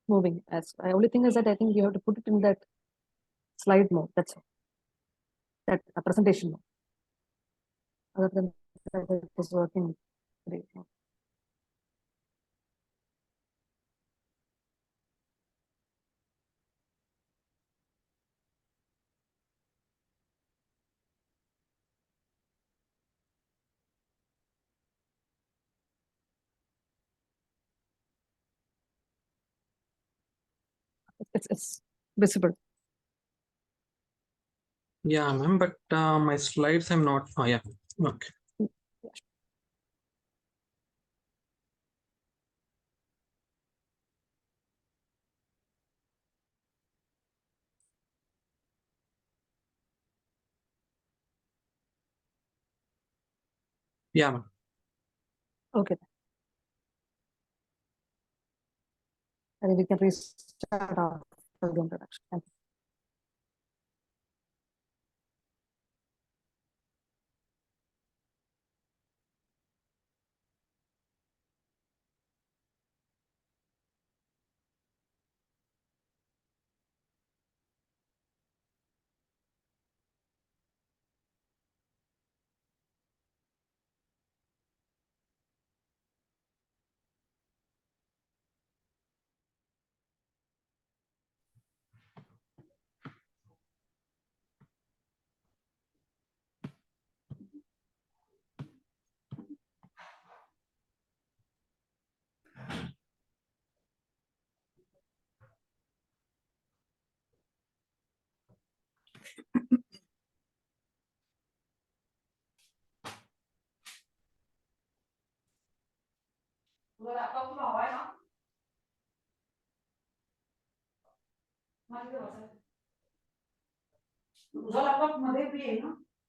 moving. As the only thing is that I think you have to put it in that slide mode. That's all. That presentation mode. Other than that, it is working great. It's visible. Yeah, ma'am, but my slides I'm not. Oh, yeah. Okay. Yeah, ma'am. Okay. I think we can restart our introduction. Thank you.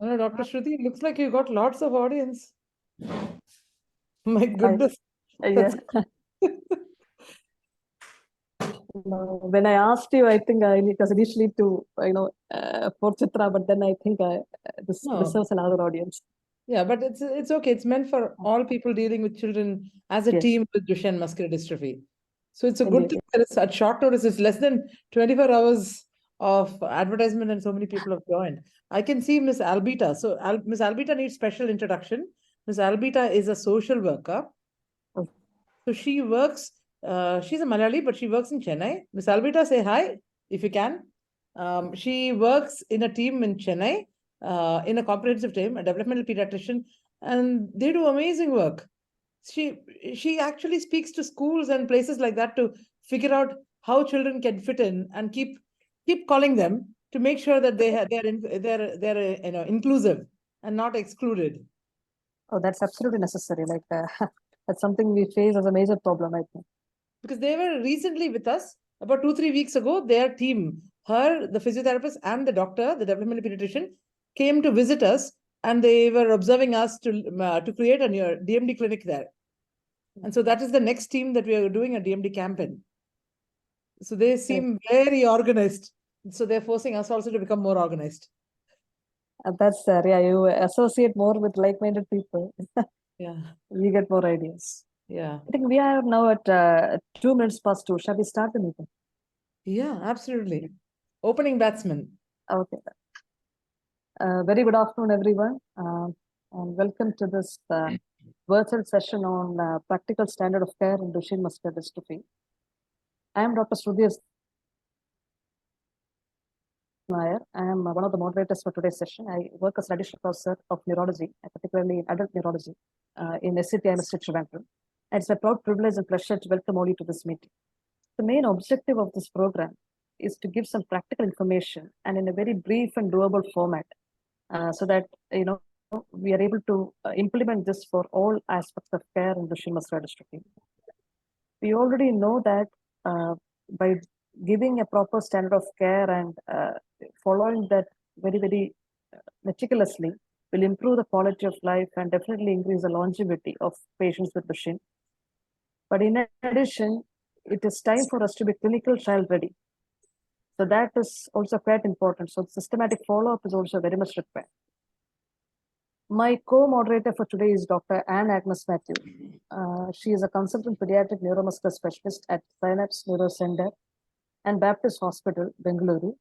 Oh, Dr. Shruti, looks like you got lots of audience. My goodness. Yeah. No, when I asked you, I think it was initially to for Chitra, but then I think this serves another audience. Yeah, but it's okay. It's meant for all people dealing with children as a Yes. team with Duchenne muscular dystrophy. So it's a Indeed. good thing that it's at short notice. It's less than 24 hours of advertisement and so many people have joined. I can see Miss Albita. So Miss Albita needs special introduction. Miss Albita is a social worker. Oh. So she works, she's a Malayali, but she works in Chennai. Miss Albita, say hi if you can. She works in a team in Chennai, in a comprehensive team, a developmental pediatrician, and they do amazing work. She actually speaks to schools and places like that to figure out how children can fit in and keep calling them to make sure that they're inclusive and not excluded. Oh, that's absolutely necessary. Like that's something we face as a major problem, I think. Because they were recently with us about 2-3 weeks ago. Their team, her, the physiotherapist, and the doctor, the developmental pediatrician, came to visit us, and they were observing us to create a new DMD clinic there. And so that is the next team that we are doing a DMD campaign. So they seem very organized. So they're forcing us also to become more organized. That's yeah, you associate more with like-minded people. Yeah. You get more ideas. Yeah. I think we are now at 2 minutes past 2. Shall we start the meeting? Yeah, absolutely. Opening batsman. Okay. Very good afternoon, everyone. And welcome to this virtual session on practical standard of care in Duchenne muscular dystrophy. I am Dr. Shruti. I am one of the moderators for today's session. I work as an additional professor of neurology, particularly in adult neurology, in SCTI Trivandrum. And it's a proud privilege and pleasure to welcome all you to this meeting. The main objective of this program is to give some practical information and in a very brief and doable format, so that we are able to implement this for all aspects of care in Duchenne muscular dystrophy. We already know that by giving a proper standard of care and following that very meticulously will improve the quality of life and definitely increase the longevity of patients with Duchenne. But in addition, it is time for us to be clinical trial ready. So that is also quite important. So systematic follow-up is also very much required. My co-moderator for today is Dr. Anne Agnes Matthew. She is a consultant pediatric neuromuscular specialist at Synapse Neuro Center and Baptist Hospital, Bengaluru.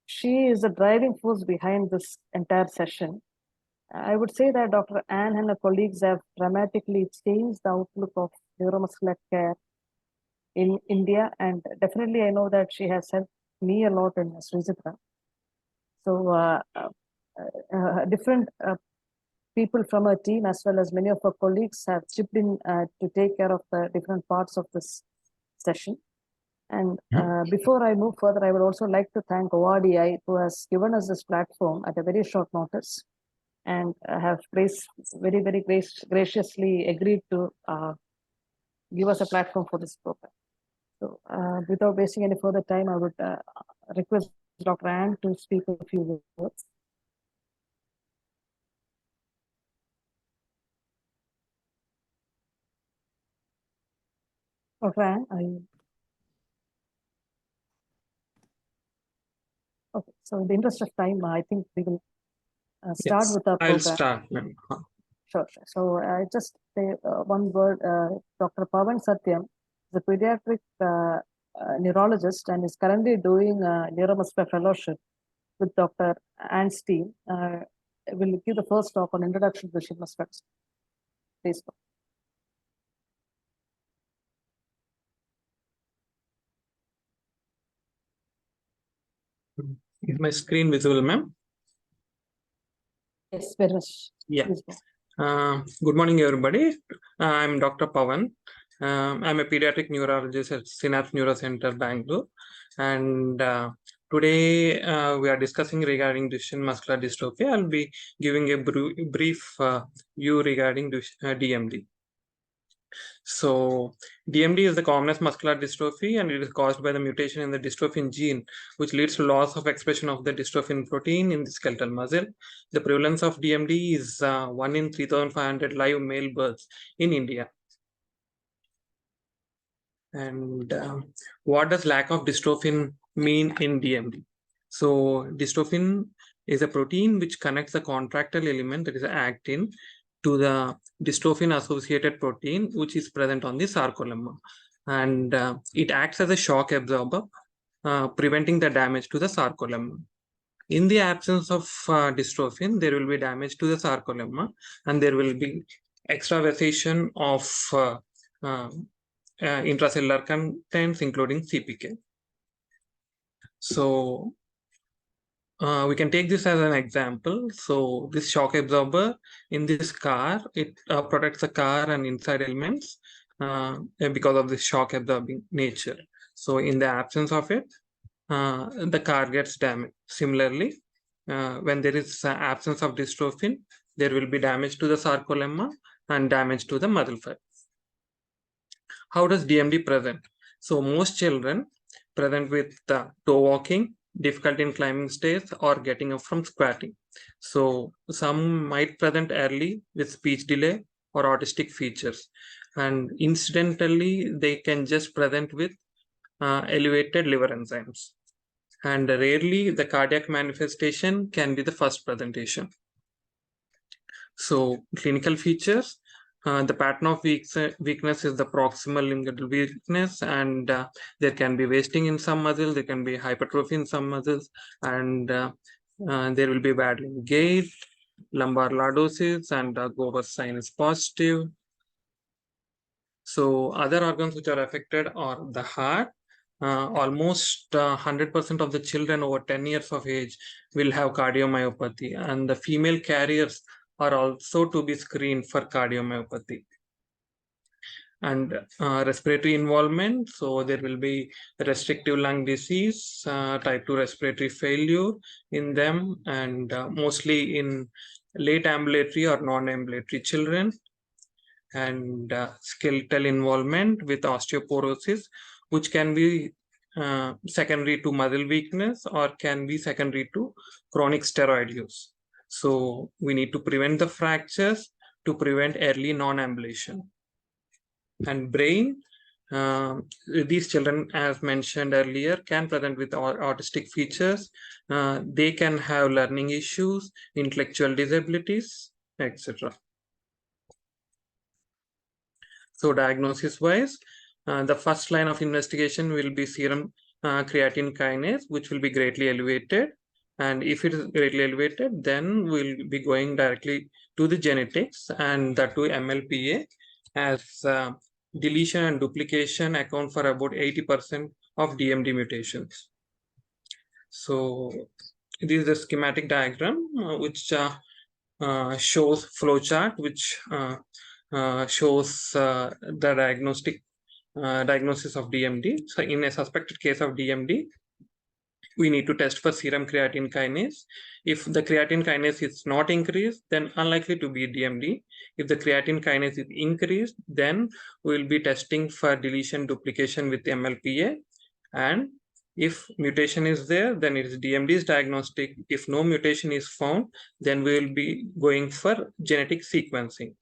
She is the driving force behind this entire session. I would say that Dr. Anne and her colleagues have dramatically changed the outlook of neuromuscular care in India, and definitely I know that she has helped me a lot in Srijitra. So different people from her team as well as many of her colleagues have chipped in to take care of the different parts of this session. And before I move further, I would also like to thank ORDI, who has given us this platform at a very short notice and have very graciously agreed to give us a platform for this program. So without wasting any further time, I would request Dr. Anne to speak a few words. Dr. Anne, are you? Okay, so in the interest of time, I think we will start with the program. I'll start. Sure. So I just say one word. Dr. Pavan Satyam is a pediatric neurologist and is currently doing a neuromuscular fellowship with Dr. Anne's team. Will give the first talk on introduction to Duchenne muscular dystrophy. Please. Is my screen visible, ma'am? Yes, very much. Yeah. Good morning, everybody. I'm Dr. Pavan. I'm a pediatric neurologist at Synapse Neuro Center, Bangalore. And today we are discussing regarding Duchenne muscular dystrophy. I'll be giving a brief view regarding DMD. So DMD is the commonest muscular dystrophy, and it is caused by the mutation in the dystrophin gene, which leads to loss of expression of the dystrophin protein in the skeletal muscle. The prevalence of DMD is 1 in 3,500 live male births in India. And what does lack of dystrophin mean in DMD? So dystrophin is a protein which connects the contractile element, that is actin, to the dystrophin associated protein, which is present on the sarcolemma. And it acts as a shock absorber, preventing the damage to the sarcolemma. In the absence of dystrophin, there will be damage to the sarcolemma, and there will be extravasation of intracellular contents, including CPK. So we can take this as an example. So this shock absorber in this car, it protects the car and inside elements because of this shock absorbing nature. So in the absence of it, the car gets damaged. Similarly, when there is absence of dystrophin, there will be damage to the sarcolemma and damage to the muscle fibers. How does DMD present? So most children present with toe walking, difficulty in climbing stairs, or getting up from squatting. So some might present early with speech delay or autistic features, and incidentally they can just present with elevated liver enzymes, and rarely the cardiac manifestation can be the first presentation. So clinical features, the pattern of weakness is the proximal lingual weakness, and there can be wasting in some muscles, there can be hypertrophy in some muscles, and there will be waddling gait, lumbar lordosis, and Gover's sign is positive. So other organs which are affected are the heart. Almost 100% of the children over 10 years of age will have cardiomyopathy, and the female carriers are also to be screened for cardiomyopathy. And respiratory involvement, so there will be restrictive lung disease, type 2 respiratory failure in them, and mostly in late ambulatory or non-ambulatory children, and skeletal involvement with osteoporosis, which can be secondary to muscle weakness or can be secondary to chronic steroid use. So we need to prevent the fractures to prevent early non-ambulation. And brain, These children, as mentioned earlier, can present with autistic features. They can have learning issues, intellectual disabilities, etc. So diagnosis-wise, the first line of investigation will be serum creatine kinase, which will be greatly elevated. And if it is greatly elevated, then we'll be going directly to the genetics and that to MLPA, as deletion and duplication account for about 80% of DMD mutations. So this is the schematic diagram which shows flowchart, which shows the diagnosis of DMD. So in a suspected case of DMD, we need to test for serum creatine kinase. If the creatine kinase is not increased, then unlikely to be DMD. If the creatine kinase is increased, then we'll be testing for deletion duplication with MLPA. And if mutation is there, then it is DMD's diagnostic. If no mutation is found, then we will be going for genetic sequencing.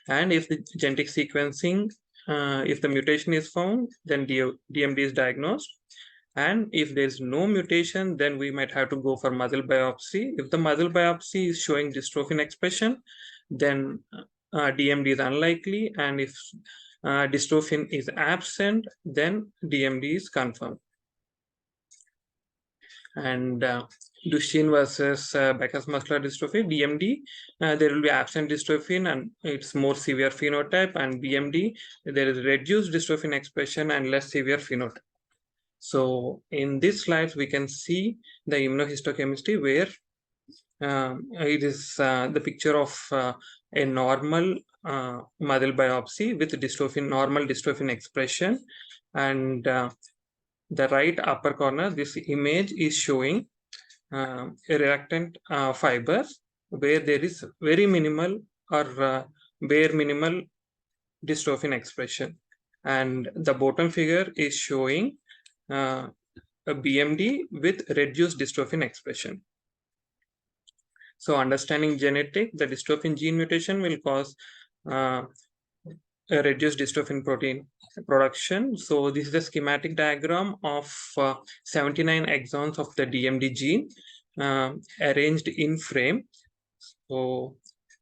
And if the genetic sequencing, if the mutation is found, then DMD is diagnosed. And if there's no mutation, then we might have to go for muscle biopsy. If the muscle biopsy is showing dystrophin expression, then DMD is unlikely. And if dystrophin is absent, then DMD is confirmed. And Duchenne versus Becker's muscular dystrophy, DMD, there will be absent dystrophin and it's more severe phenotype, and BMD, there is reduced dystrophin expression and less severe phenotype. So in these slides, we can see the immunohistochemistry where it is the picture of a normal muscle biopsy with dystrophin, normal dystrophin expression. And the right upper corner, this image is showing reluctant fibers where there is very minimal or bare minimal dystrophin expression. And the bottom figure is showing a BMD with reduced dystrophin expression. So understanding genetic, the dystrophin gene mutation will cause a reduced dystrophin protein production. So this is the schematic diagram of 79 exons of the DMD gene arranged in frame. So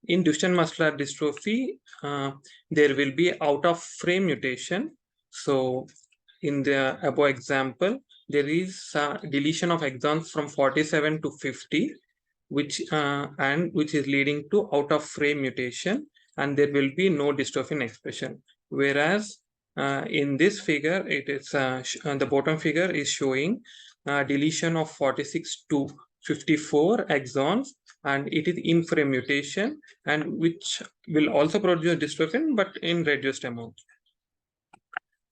in Duchenne muscular dystrophy, there will be out of frame mutation. So in the above example, there is deletion of exons from 47 to 50, which is leading to out of frame mutation, and there will be no dystrophin expression. Whereas in this figure, it is the bottom figure is showing deletion of 46 to 54 exons, and it is in frame mutation, and which will also produce dystrophin, but in reduced amount.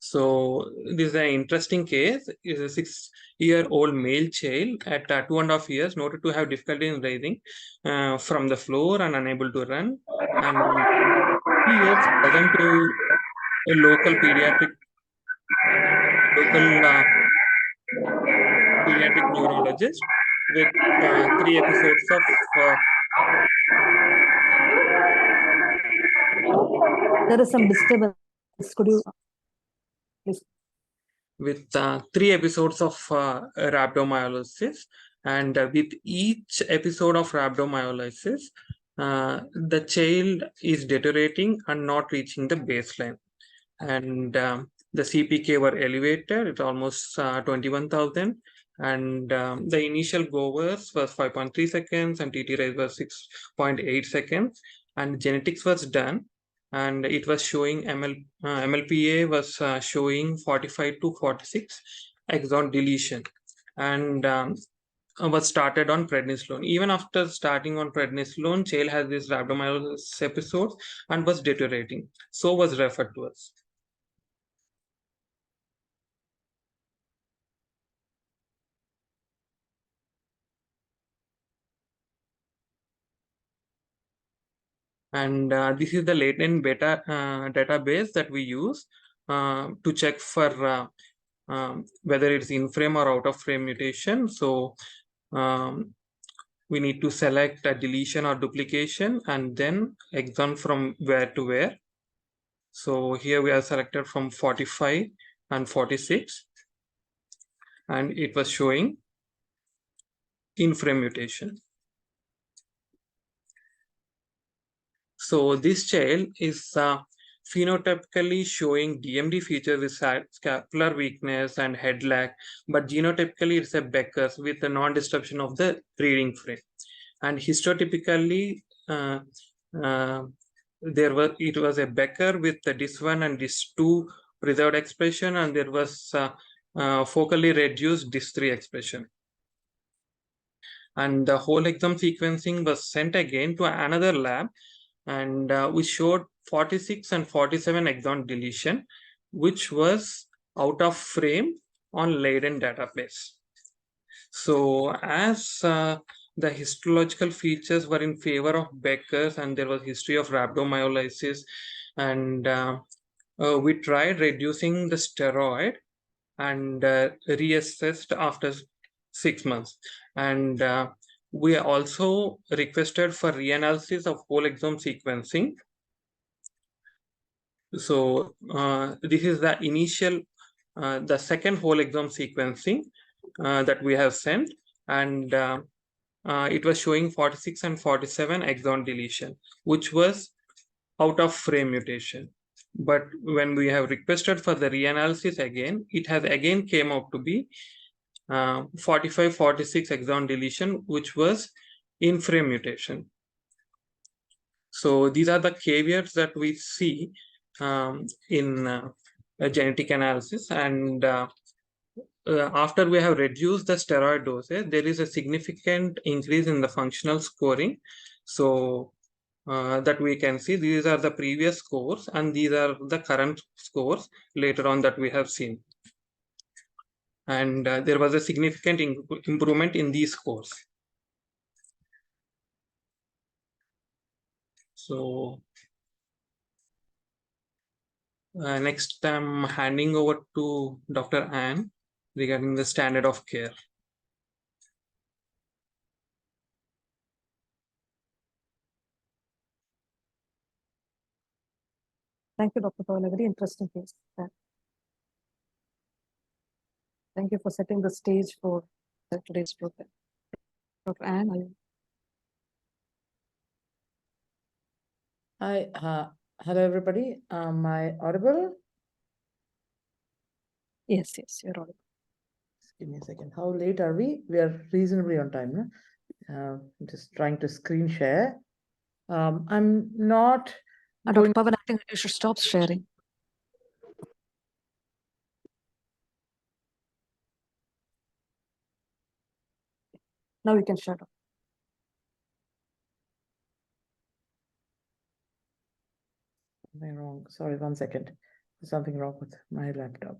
So this is an interesting case. Is a 6-year-old male child at 2.5 years noted to have difficulty in rising from the floor and unable to run. And he was present to a local pediatric neurologist with 3 episodes of There is some disturbance. Could you please? With 3 episodes of rhabdomyolysis, and with each episode of rhabdomyolysis, the child is deteriorating and not reaching the baseline. And the CPK were elevated, it's almost 21,000. And the initial GOVERS was 5.3 seconds and TT rise was 6.8 seconds. And genetics was done, and it was showing MLPA was showing 45 to 46 exon deletion, and was started on prednisolone. Even after starting on prednisolone, child has this rhabdomyolysis episode and was deteriorating, so was referred to us. And this is the latent beta database that we use to check for whether it's in frame or out of frame mutation. So we need to select a deletion or duplication and then exon from where to where. So here we are selected from 45 and 46, and it was showing in-frame mutation. So this child is phenotypically showing DMD features with scapular weakness and head lag, but genotypically it's a Becker's with a non-disruption of the reading frame. And histotypically, it was a Becker with the DIS1 and DIS2 preserved expression, and there was focally reduced DIS3 expression. And the whole exome sequencing was sent again to another lab, and we showed 46 and 47 exon deletion, which was out of frame on Leiden database. So as the histological features were in favor of Becker's, and there was history of rhabdomyolysis, and we tried reducing the steroid and reassessed after 6 months. And we also requested for reanalysis of whole exome sequencing. So this is the initial, the second whole exome sequencing that we have sent, and it was showing 46 and 47 exon deletion, which was out of frame mutation. But when we have requested for the reanalysis again, it has again came out to be 45, 46 exon deletion, which was in frame mutation. So these are the caveats that we see in a genetic analysis. And after we have reduced the steroid doses, there is a significant increase in the functional scoring. So that we can see, these are the previous scores and these are the current scores later on that we have seen. And there was a significant improvement in these scores. So next I'm handing over to Dr. Anne regarding the standard of care. Thank you, Dr. Pawan. A very interesting case. Thank you for setting the stage for today's program. Dr. Anne, are you? Hi, hello everybody. Am I audible? Yes, you're audible. Just give me a second. How late are we? We are reasonably on time. No? Just trying to screen share. I'm not. Dr. Pawan, I think you should stop sharing. Now you can share. Something wrong. Sorry, 1 second. There's something wrong with my laptop.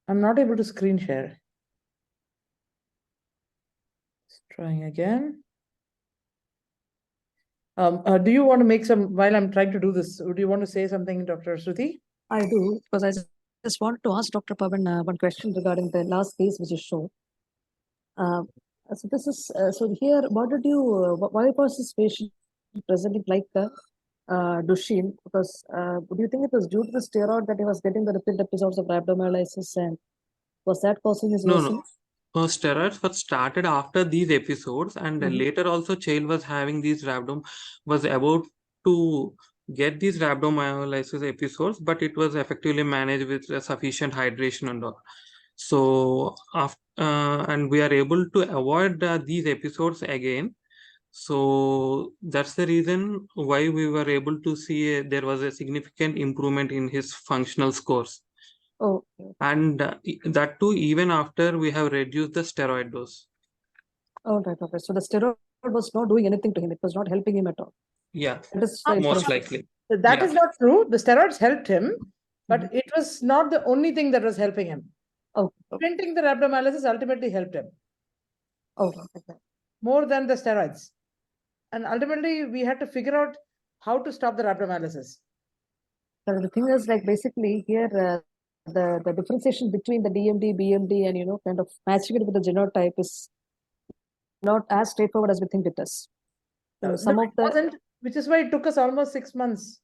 I'm not able to screen share. Just trying again. Do you want to make some, while I'm trying to do this, do you want to say something, Dr. Shruti? I do, because I just wanted to ask Dr. Pawan one question regarding the last case which you showed. So this is, so here, what did you, why was this patient presenting like Duchenne? Because do you think it was due to the steroid that he was getting the repeated episodes of rhabdomyolysis, and was that causing his worsening? No. Steroids were started after these episodes, and later also child was having these was about to get these rhabdomyolysis episodes, but it was effectively managed with sufficient hydration and all. So after and we are able to avoid these episodes again. So that's the reason why we were able to see there was a significant improvement in his functional scores. Oh, and that too even after we have reduced the steroid dose. Oh, right. Okay. So the steroid was not doing anything to him. It was not helping him at all. Yeah, that is most likely. That is not true. The steroids helped him, but it was not the only thing that was helping him. Preventing the rhabdomyolysis ultimately helped him. Okay. More than the steroids. And ultimately, we had to figure out how to stop the rhabdomyolysis. So the thing is, like, basically here, the differentiation between the DMD, BMD, and kind of matching it with the genotype is not as straightforward as we think it is. Some of the, which is why it took us almost 6 months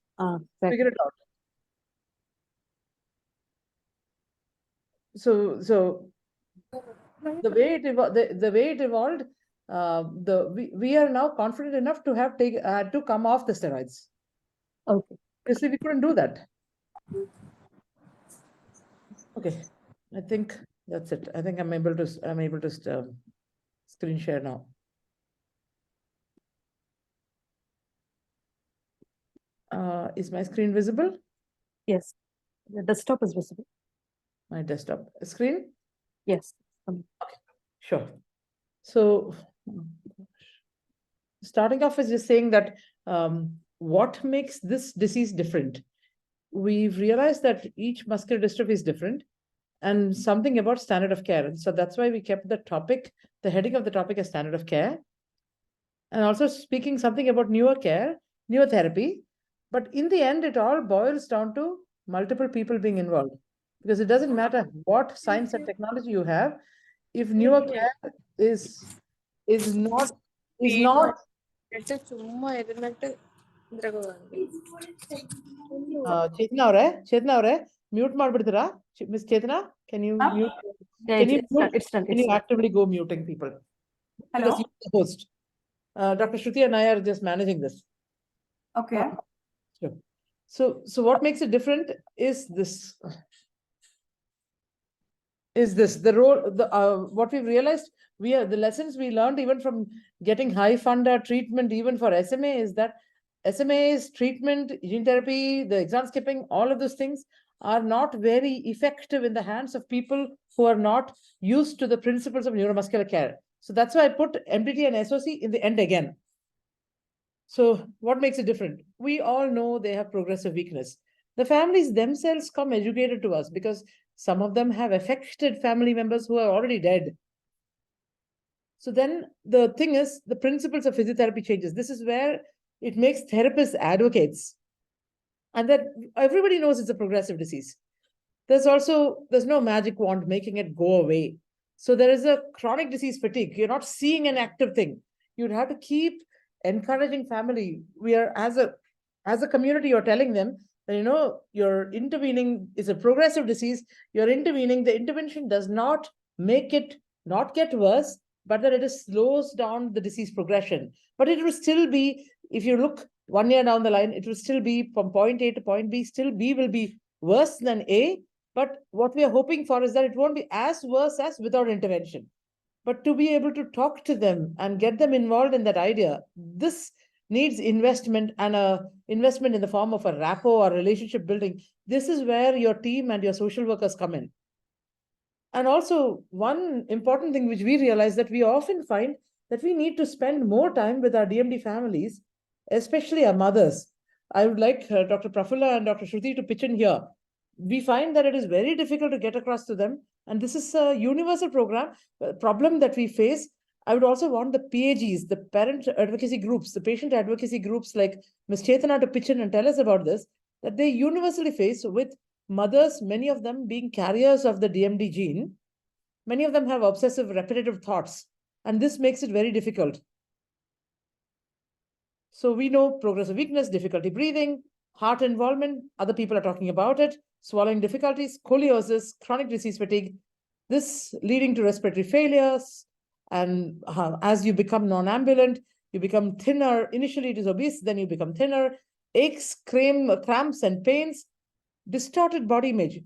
Figure it out. So the way it evolved, we are now confident enough to have to come off the steroids. Okay. Previously, we couldn't do that. Okay, I think that's it. I think I'm able to screen share now. Is my screen visible? Yes. The desktop is visible. My desktop screen? Yes. Sure. So starting off is just saying that what makes this disease different? We've realized that each muscular dystrophy is different, and something about standard of care. And so that's why we kept the heading of the topic as standard of care. And also speaking something about newer care, newer therapy. But in the end, it all boils down to multiple people being involved. Because it doesn't matter what science and technology you have, if newer care is not Chetna ಅವರೇ mute ಮಾಡ್ಬಿಡ್ತೀರಾ? Miss Chetna, can you mute? Yeah, it's done. Can you actively go muting people? Hello? Because you're the host. Dr. Shruti and I are just managing this. Okay. Sure. So what makes it different is this. The role, what we've realized, the lessons we learned even from getting high funder treatment, even for SMA, is that SMA's treatment, gene therapy, the exon skipping, all of those things are not very effective in the hands of people who are not used to the principles of neuromuscular care. So that's why I put MDT and SOC in the end again. So what makes it different? We all know they have progressive weakness. The families themselves come educated to us because some of them have affected family members who are already dead. So then the thing is, the principles of physiotherapy changes. This is where it makes therapists advocates. And that everybody knows it's a progressive disease. There's no magic wand making it go away. So there is a chronic disease fatigue. You're not seeing an active thing. You'd have to keep encouraging family. We are, as a community, you're telling them that, you're intervening. It's a progressive disease. You're intervening. The intervention does not make it not get worse, but that it slows down the disease progression. But it will still be, if you look 1 year down the line, it will still be from point A to point B. Still, B will be worse than A. But what we are hoping for is that it won't be as worse as without intervention. But to be able to talk to them and get them involved in that idea, this needs investment, and a investment in the form of a rapport or relationship building. This is where your team and your social workers come in. And also, one important thing which we realize, that we often find that we need to spend more time with our DMD families, especially our mothers. I would like Dr. Prafulla and Dr. Shruti to pitch in here. We find that it is very difficult to get across to them. And this is a universal problem that we face. I would also want the PAGs, the parent advocacy groups, the patient advocacy groups like Ms. Chetna to pitch in and tell us about this, that they universally face with mothers, many of them being carriers of the DMD gene. Many of them have obsessive, repetitive thoughts, and this makes it very difficult. So we know progressive weakness, difficulty breathing, heart involvement, other people are talking about it, swallowing difficulties, scoliosis, chronic disease fatigue, this leading to respiratory failures. And as you become non-ambulant, you become thinner. Initially, it is obese, then you become thinner, aches, cramps, and pains, distorted body image.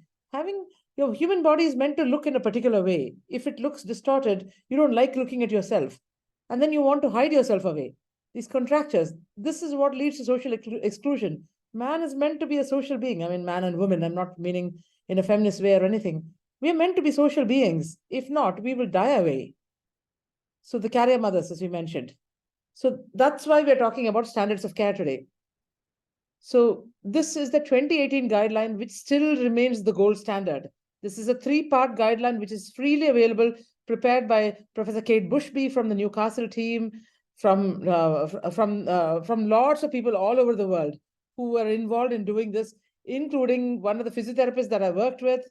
Your human body is meant to look in a particular way. If it looks distorted, you don't like looking at yourself. And then you want to hide yourself away. These contractures, this is what leads to social exclusion. Man is meant to be a social being. I mean, man and woman, I'm not meaning in a feminist way or anything. We are meant to be social beings. If not, we will die away. So the carrier mothers, as we mentioned. So that's why we're talking about standards of care today. So this is the 2018 guideline, which still remains the gold standard. This is a 3-part guideline, which is freely available, prepared by Professor Kate Bushby from the Newcastle team, from lots of people all over the world who are involved in doing this, including one of the physiotherapists that I worked with,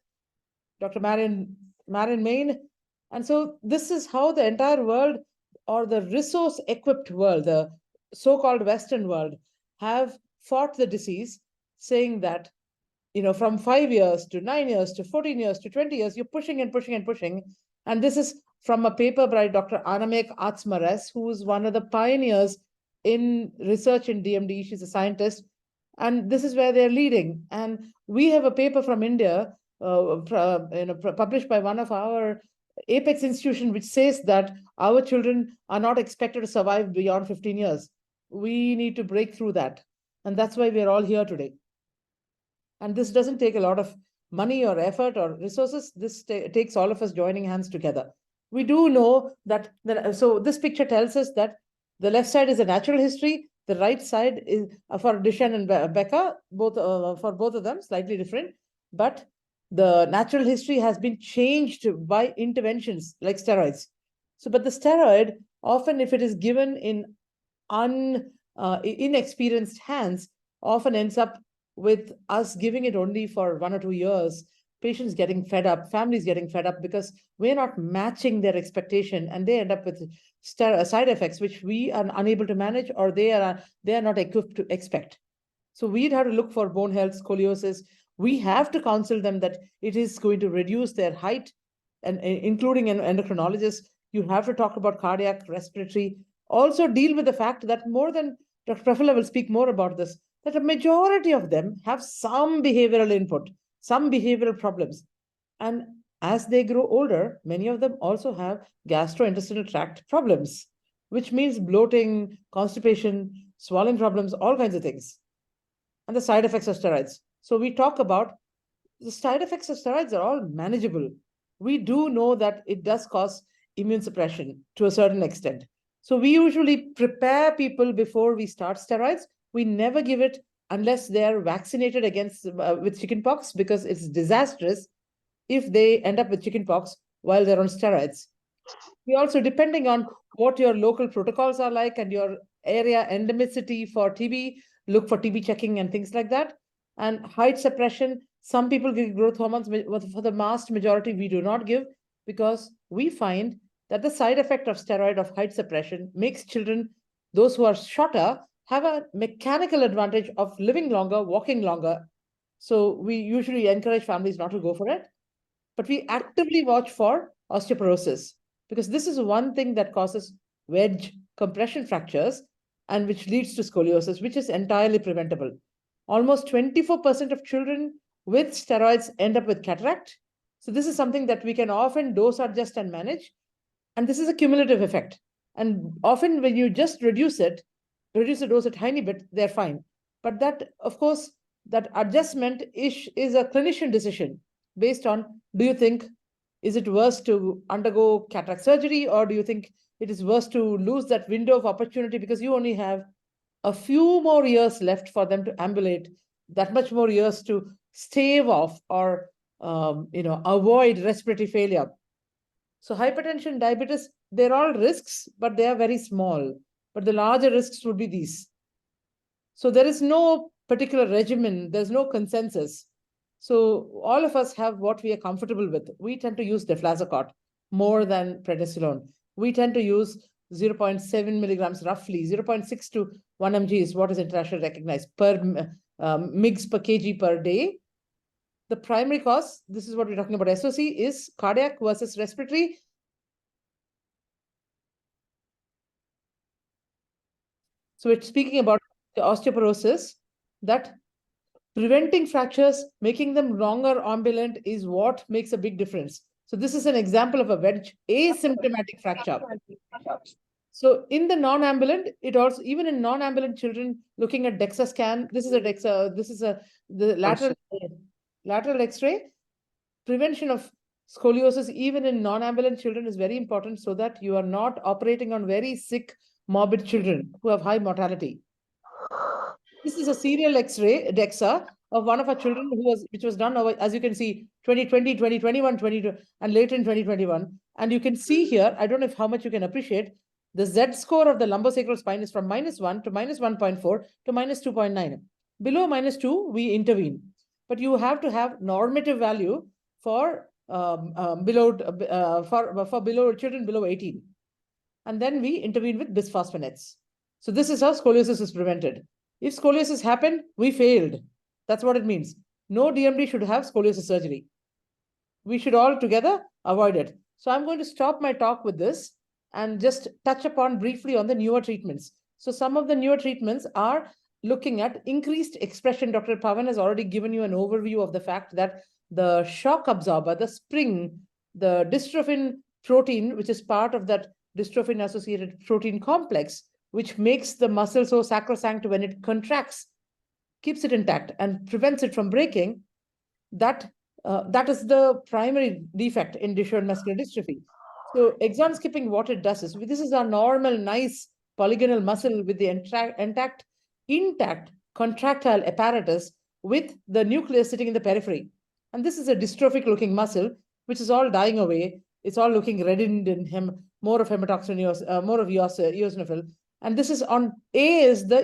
Dr. Marion Main. And so this is how the entire world, or the resource-equipped world, the so-called Western world, have fought the disease. saying that, from 5 years to 9 years to 14 years to 20 years, you're pushing and pushing and pushing. And this is from a paper by Dr. Anamek Atsmares, who is one of the pioneers in research in DMD. She's a scientist. And this is where they're leading. And we have a paper from India, published by one of our apex institution, which says that our children are not expected to survive beyond 15 years. We need to break through that. And that's why we're all here today. And this doesn't take a lot of money or effort or resources. This takes all of us joining hands together. We do know that, so this picture tells us that the left side is a natural history. The right side is for Duchenne and Becker, for both of them, slightly different. But the natural history has been changed by interventions like steroids. So, but the steroid, often if it is given in inexperienced hands, often ends up with us giving it only for 1 or 2 years, patients getting fed up, families getting fed up because we're not matching their expectation, and they end up with side effects which we are unable to manage, or they are not equipped to expect. So we'd have to look for bone health, scoliosis. We have to counsel them that it is going to reduce their height, and including an endocrinologist. You have to talk about cardiac, respiratory. Also deal with the fact that more than, Dr. Prafula will speak more about this, that a majority of them have some behavioral input, some behavioral problems. And as they grow older, many of them also have gastrointestinal tract problems, which means bloating, constipation, swallowing problems, all kinds of things. And the side effects of steroids. So we talk about the side effects of steroids are all manageable. We do know that it does cause immune suppression to a certain extent. So we usually prepare people before we start steroids. We never give it unless they're vaccinated against with chickenpox, because it's disastrous if they end up with chickenpox while they're on steroids. We also, depending on what your local protocols are like and your area endemicity for TB, look for TB checking and things like that. And height suppression, some people give growth hormones, for the vast majority we do not give, because we find that the side effect of steroid of height suppression makes children, those who are shorter, have a mechanical advantage of living longer, walking longer. So we usually encourage families not to go for it, but we actively watch for osteoporosis, because this is one thing that causes wedge compression fractures and which leads to scoliosis, which is entirely preventable. Almost 24% of children with steroids end up with cataract. So this is something that we can often dose adjust and manage. And this is a cumulative effect. And often when you just reduce the dose a tiny bit, they're fine. But that, of course, that adjustment is a clinician decision based on, do you think, is it worse to undergo cataract surgery, or do you think it is worse to lose that window of opportunity because you only have a few more years left for them to ambulate, that much more years to stave off or avoid respiratory failure. So hypertension, diabetes, they're all risks, but they are very small. But the larger risks would be these. So there is no particular regimen. There's no consensus. So all of us have what we are comfortable with. We tend to use deflazacort more than prednisolone. We tend to use 0.7 milligrams roughly, 0.6 to 1 mg is what is internationally recognized per mg per kg per day. The primary cause, this is what we're talking about, SOC, is cardiac versus respiratory. So we're speaking about the osteoporosis, that preventing fractures, making them longer ambulant is what makes a big difference. So this is an example of a wedge asymptomatic fracture. So in the non-ambulant, it also, even in non-ambulant children, looking at DEXA scan, this is the lateral X-ray. Prevention of scoliosis, even in non-ambulant children, is very important so that you are not operating on very sick, morbid children who have high mortality. This is a serial X-ray, DEXA, of one of our children which was done over, as you can see, 2020, 2021, 22, and later in 2021. And you can see here, I don't know how much you can appreciate, the Z score of the lumbosacral spine is from -1 to -1.4 to -2.9. Below -2, we intervene. But you have to have normative value for below children below 18. And then we intervene with bisphosphonates. So this is how scoliosis is prevented. If scoliosis happened, we failed. That's what it means. No DMD should have scoliosis surgery. We should all together avoid it. So I'm going to stop my talk with this and just touch upon briefly on the newer treatments. So some of the newer treatments are looking at increased expression. Dr. Pavan has already given you an overview of the fact that the shock absorber, the spring, the dystrophin protein, which is part of that dystrophin-associated protein complex, which makes the muscle so sacrosanct when it contracts, keeps it intact and prevents it from breaking, that is the primary defect in Duchenne muscular dystrophy. So exon skipping, what it does is, this is a normal, nice polygonal muscle with the intact contractile apparatus with the nucleus sitting in the periphery. And this is a dystrophic looking muscle, which is all dying away. It's all looking reddened in him, more of hematoxin, more of eosinophil. And this is on A is the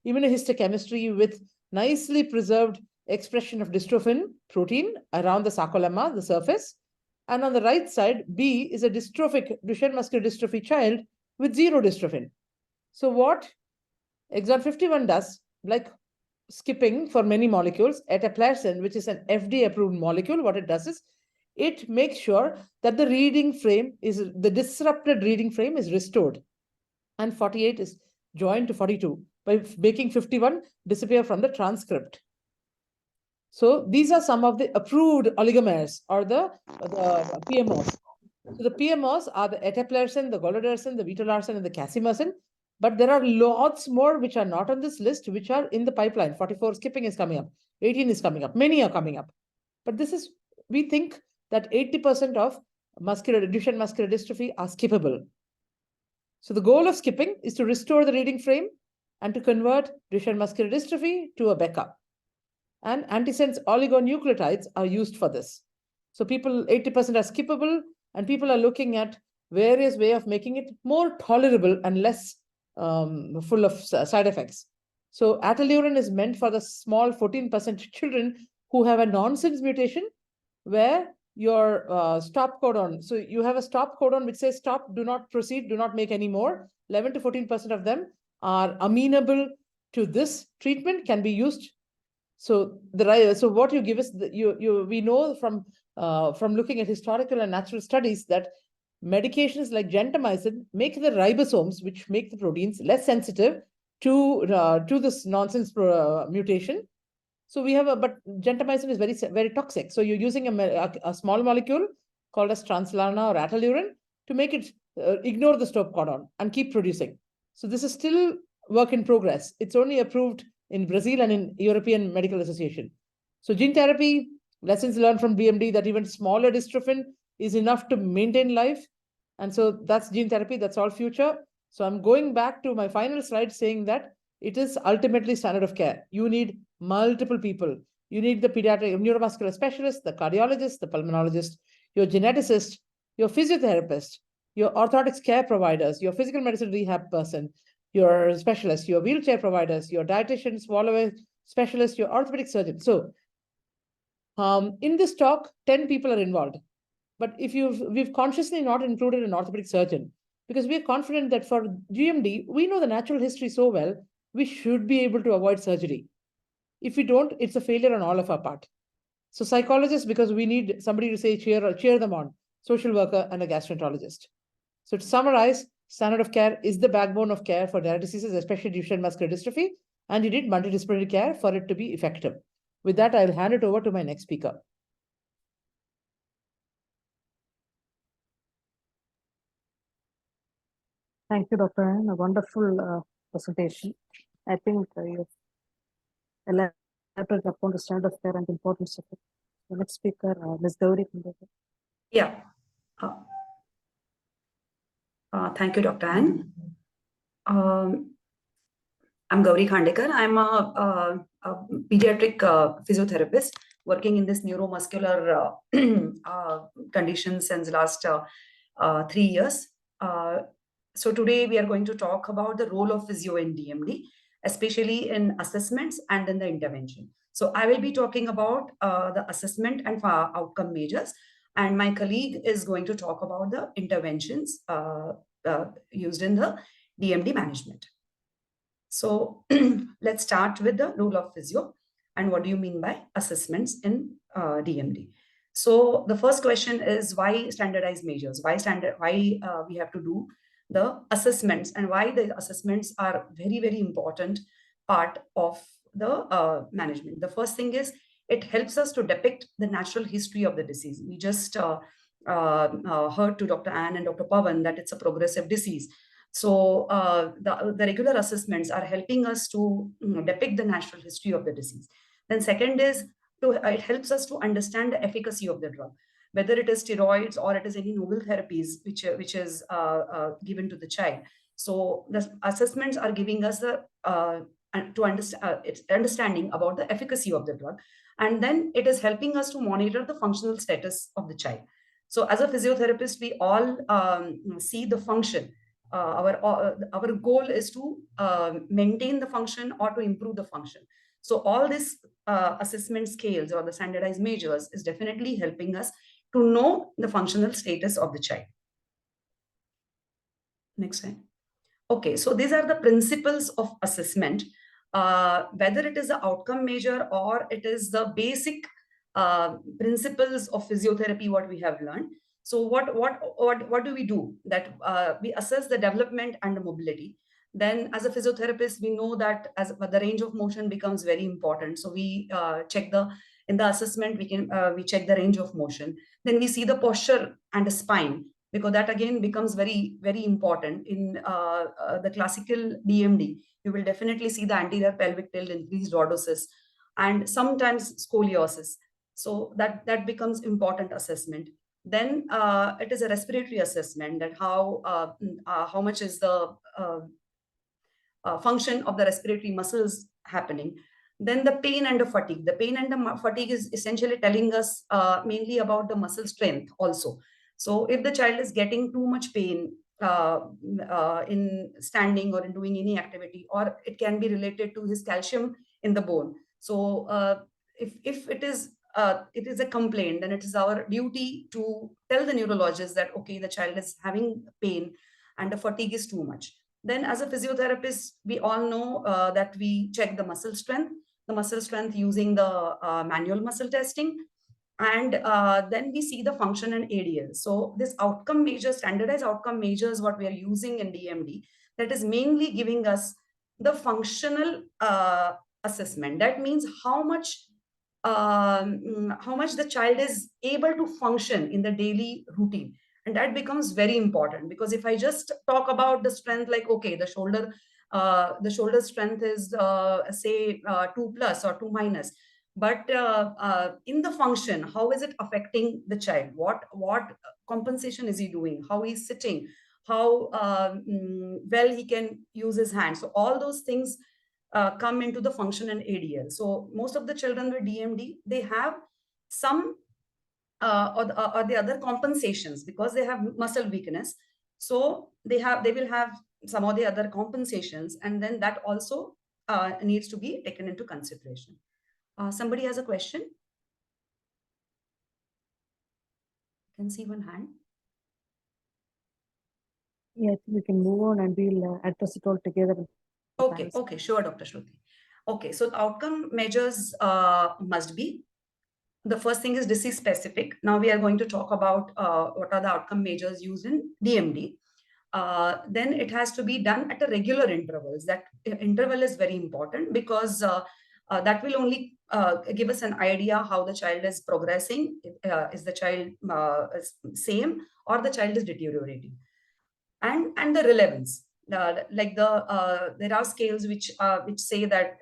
immunohistochemistry with nicely preserved expression of dystrophin protein around the sarcolemma, the surface. And on the right side, B is a dystrophic Duchenne muscular dystrophy child with zero dystrophin. So what exon 51 does, like skipping for many molecules, eteplirsen, which is an FDA-approved molecule, what it does is, it makes sure that the the disrupted reading frame is restored. And 48 is joined to 42 by making 51 disappear from the transcript. So these are some of the approved oligomers, or the PMOs. So the PMOs are the eteplirsen, the golodirsen, the vitolarsen, and the casimersen. But there are lots more which are not on this list, which are in the pipeline. 44 skipping is coming up. 18 is coming up. Many are coming up. But this is, we think that 80% of Duchenne muscular dystrophy are skippable. So the goal of skipping is to restore the reading frame and to convert Duchenne muscular dystrophy to a Becker. And antisense oligonucleotides are used for this. So 80% are skippable, and people are looking at various ways of making it more tolerable and less full of side effects. So ataluren is meant for the small 14% children who have a nonsense mutation, where your stop codon, so you have a stop codon which says stop, do not proceed, do not make any more. 11 to 14% of them are amenable to this treatment, can be used. So what you give is, we know from looking at historical and natural studies that medications like gentamicin make the ribosomes, which make the proteins, less sensitive to this nonsense mutation. So we have but gentamicin is very toxic. So you're using a small molecule called as Translarna or ataluren to make it ignore the stop codon and keep producing. So this is still work in progress. It's only approved in Brazil and in European Medical Association. So gene therapy, lessons learned from BMD, that even smaller dystrophin is enough to maintain life. And so that's gene therapy, that's all future. So I'm going back to my final slide saying that it is ultimately standard of care. You need multiple people. You need the pediatric neuromuscular specialist, the cardiologist, the pulmonologist, your geneticist, your physiotherapist, your orthotics care providers, your physical medicine rehab person, your specialist, your wheelchair providers, your dietitian, swallower specialist, your orthopedic surgeon. So in this talk, 10 people are involved. But we've consciously not included an orthopedic surgeon, because we're confident that for GMD, we know the natural history so well, we should be able to avoid surgery. If we don't, it's a failure on all of our part. So psychologists, because we need somebody to say cheer them on, social worker, and a gastroenterologist. So to summarize, standard of care is the backbone of care for rare diseases, especially Duchenne muscular dystrophy, and you need multidisciplinary care for it to be effective. With that, I'll hand it over to my next speaker. Thank you, Dr. Ann. A wonderful presentation. I think you've elaborated upon the standard of care and the importance of it. The next speaker, Ms. Gauri. Yeah. Thank you, Dr. Ann. I'm Gauri Khandekar. I'm a pediatric physiotherapist working in this neuromuscular conditions since the last 3 years. So today we are going to talk about the role of physio in DMD, especially in assessments and in the intervention. So I will be talking about the assessment and outcome measures, and my colleague is going to talk about the interventions used in the DMD management. So let's start with the role of physio. and what do you mean by assessments in DMD? So the first question is, why standardized measures? Why we have to do the assessments, and why the assessments are very, very important part of the management. The first thing is, it helps us to depict the natural history of the disease. We just heard to Dr. Ann and Dr. Pawan that it's a progressive disease. So the regular assessments are helping us to depict the natural history of the disease. Then second is, it helps us to understand the efficacy of the drug, whether it is steroids or it is any novel therapies which is given to the child. So the assessments are giving us the understanding about the efficacy of the drug, and then it is helping us to monitor the functional status of the child. So as a physiotherapist, we all see the function. Our goal is to maintain the function or to improve the function. So all these assessment scales or the standardized measures is definitely helping us to know the functional status of the child. Next slide. Okay, so these are the principles of assessment, whether it is the outcome measure or it is the basic principles of physiotherapy, what we have learned. So what do we do? That we assess the development and the mobility. Then as a physiotherapist, we know that as the range of motion becomes very important. So we check in the assessment, we check the range of motion. Then we see the posture and the spine, because that again becomes very, very important. In the classical DMD, you will definitely see the anterior pelvic tilt, increased lordosis, and sometimes scoliosis. So that becomes important assessment. Then it is a respiratory assessment, that how much is the function of the respiratory muscles happening. Then the pain and the fatigue. The pain and the fatigue is essentially telling us mainly about the muscle strength also. So if the child is getting too much pain in standing or in doing any activity, or it can be related to his calcium in the bone. So if it is a complaint, then it is our duty to tell the neurologist that, okay, the child is having pain and the fatigue is too much. Then as a physiotherapist, we all know that we check the muscle strength using the manual muscle testing. And then we see the function and ADL. So this outcome measure, standardized outcome measures, what we are using in DMD, that is mainly giving us the functional assessment. That means how much the child is able to function in the daily routine. And that becomes very important, because if I just talk about the strength, like, okay, the shoulder strength is say 2+ or 2-, but in the function, how is it affecting the child? What compensation is he doing? How he's sitting? How well he can use his hands? So all those things come into the function and ADL. So most of the children with DMD, they have some or the other compensations, because they have muscle weakness. So they will have some of the other compensations, and then that also needs to be taken into consideration. Somebody has a question? I can see one hand. Yeah, we can move on and we'll address it all together. Okay, sure, Dr. Shruti. Okay, so the outcome measures must be, the first thing is disease specific. Now we are going to talk about what are the outcome measures used in DMD. Then it has to be done at a regular intervals. That interval is very important, because that will only give us an idea how the child is progressing. Is the child same, or the child is deteriorating? And the relevance. There are scales which say that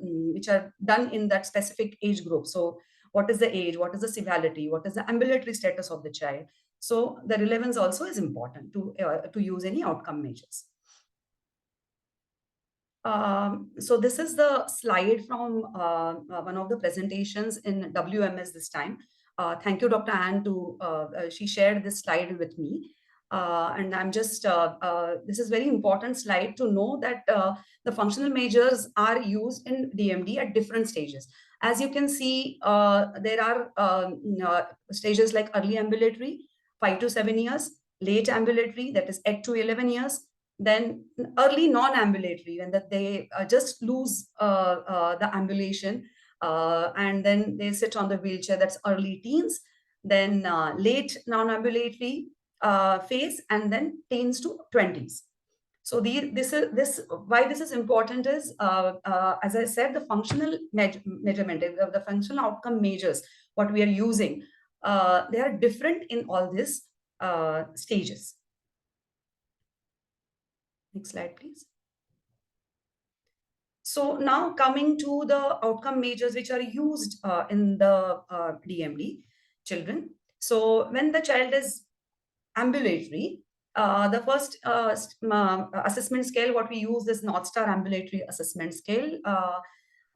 which are done in that specific age group. So what is the age? What is the severity? What is the ambulatory status of the child? So the relevance also is important to use any outcome measures. So this is the slide from one of the presentations in WMS this time. Thank you, Dr. Ann, she shared this slide with me. And I'm just, this is very important slide to know that the functional measures are used in DMD at different stages. As you can see, there are stages like early ambulatory, 5 to 7 years, late ambulatory, that is 8 to 11 years, then early non-ambulatory, when that they just lose the ambulation, and then they sit on the wheelchair. That's early teens, then late non-ambulatory phase, and then teens to 20s. So why this is important is, as I said, the functional measurement, the functional outcome measures, what we are using, they are different in all these stages. Next slide, please. So now coming to the outcome measures which are used in the DMD children. So when the child is ambulatory, the first assessment scale, what we use is North Star Ambulatory Assessment Scale.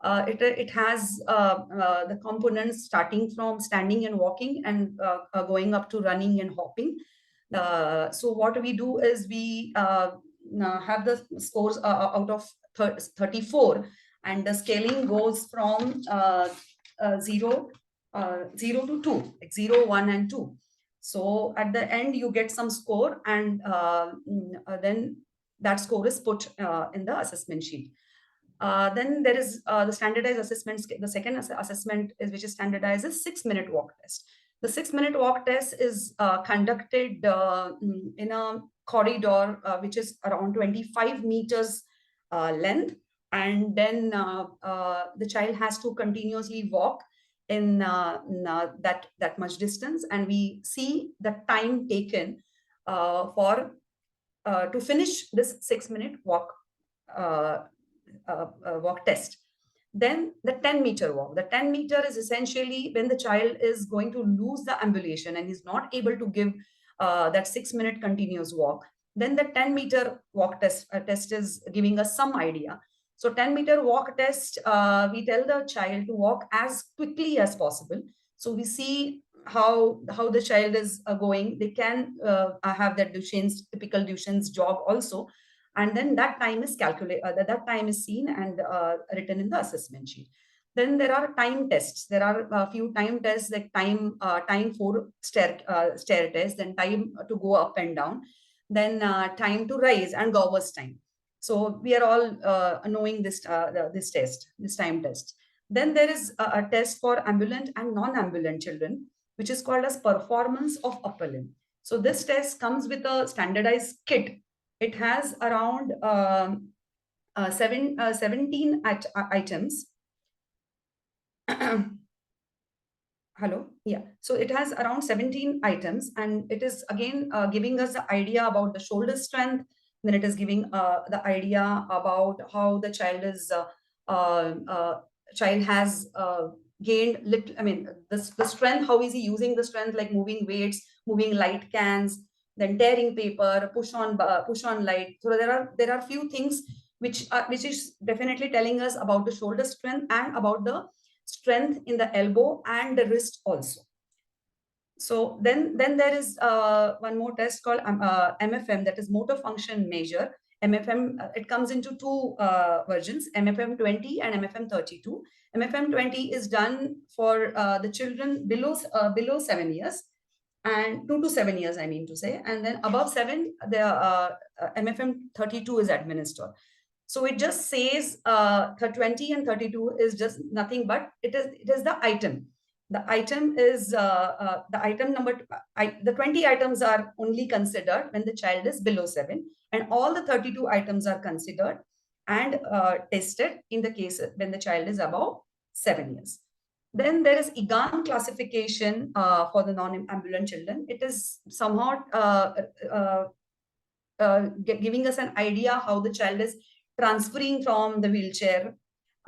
It has the components starting from standing and walking and going up to running and hopping. So what we do is we have the scores out of 34, and the scaling goes from 0 to 2, like 0, 1, and 2. So at the end, you get some score, and then that score is put in the assessment sheet. Then there is the standardized assessment. The second assessment is, which is standardized, is 6-minute walk test. The 6-minute walk test is conducted in a corridor which is around 25 meters length, and then the child has to continuously walk in that much distance, and we see the time taken for to finish this 6-minute walk walk test. Then the 10-meter walk. The 10-meter is essentially when the child is going to lose the ambulation and is not able to give that 6-minute continuous walk. Then the 10-meter walk test is giving us some idea. So 10-meter walk test, we tell the child to walk as quickly as possible. So we see how the child is going. They can have that Duchenne's, typical Duchenne's jog also. And then that time is calculated, that time is seen and written in the assessment sheet. Then there are time tests. There are a few time tests, like time for stair test, then time to go up and down, then time to rise, and Gowers time. So we are all knowing this time test. Then there is a test for ambulant and non-ambulant children, which is called as performance of upper limb. So this test comes with a standardized kit. It has around 17 items. Hello, yeah. So it has around 17 items, and it is again giving us the idea about the shoulder strength. Then it is giving the idea about how the child is child has gained little. I mean, the strength. How is he using the strength? Like moving weights, moving light cans, then tearing paper, push on light. So there are few things which is definitely telling us about the shoulder strength and about the strength in the elbow and the wrist also. So then there is one more test called MFM, that is motor function measure. MFM, it comes into two versions, MFM 20 and MFM 32. MFM 20 is done for the children below 7 years, and 2 to 7 years, I mean to say, and then above 7, the MFM 32 is administered. So it just says 20 and 32 is just nothing but it is the item. The item is the item number. The 20 items are only considered when the child is below 7, and all the 32 items are considered and tested in the case when the child is above 7 years. Then there is Egan classification for the non-ambulant children. It is somewhat giving us an idea how the child is transferring from the wheelchair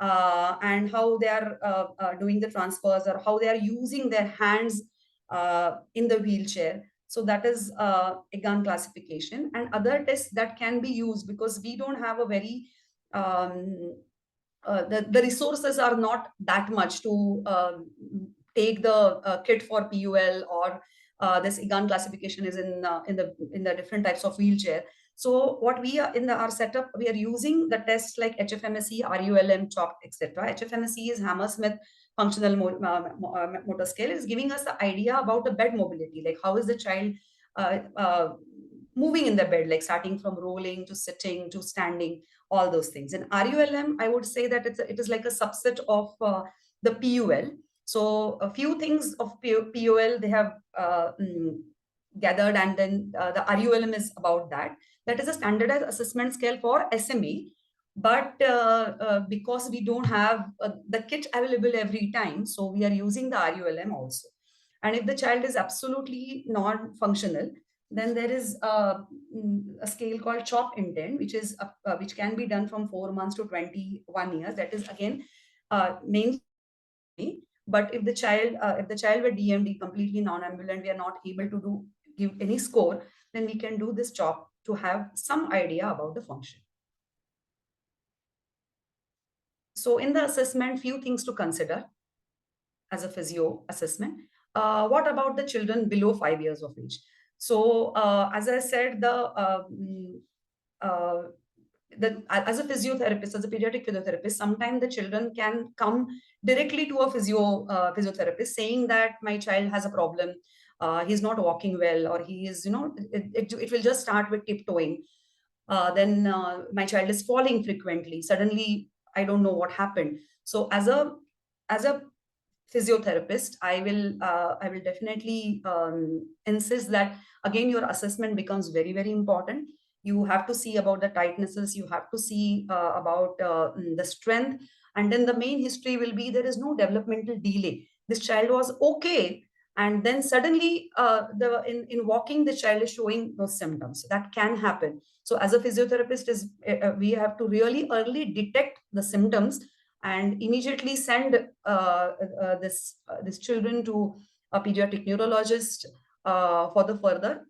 and how they are doing the transfers, or how they are using their hands in the wheelchair. So that is Egan classification, and other tests that can be used, because we don't have a very the resources are not that much to take the kit for PUL, or this Egan classification is in the different types of wheelchair. So what we are in our setup, we are using the tests like HFMSE, RULM, CHOP, etc. HFMSE is Hammersmith Functional Motor Scale. It is giving us the idea about the bed mobility, like how is the child moving in the bed, like starting from rolling to sitting to standing, all those things. And RULM, I would say that it is like a subset of the PUL. So a few things of PUL they have gathered, and then the RULM is about that. That is a standardized assessment scale for SMA. But because we don't have the kit available every time, so we are using the RULM also. And if the child is absolutely non-functional, then there is a scale called CHOP intent, which can be done from 4 months to 21 years. That is again mainly. But if the child were DMD, completely non-ambulant, we are not able to give any score, then we can do this CHOP to have some idea about the function. So in the assessment, few things to consider as a physio assessment. What about the children below 5 years of age? So as I said, as a physiotherapist, as a pediatric physiotherapist, sometimes the children can come directly to a physiotherapist saying that my child has a problem, he's not walking well, or he is, it will just start with tiptoeing. Then my child is falling frequently. Suddenly, I don't know what happened. So as a physiotherapist, I will definitely insist that again your assessment becomes very, very important. You have to see about the tightnesses, you have to see about the strength, and then the main history will be there is no developmental delay. This child was okay, and then suddenly in walking the child is showing those symptoms. That can happen. So as a physiotherapist, we have to really early detect the symptoms and immediately send this children to a pediatric neurologist for the further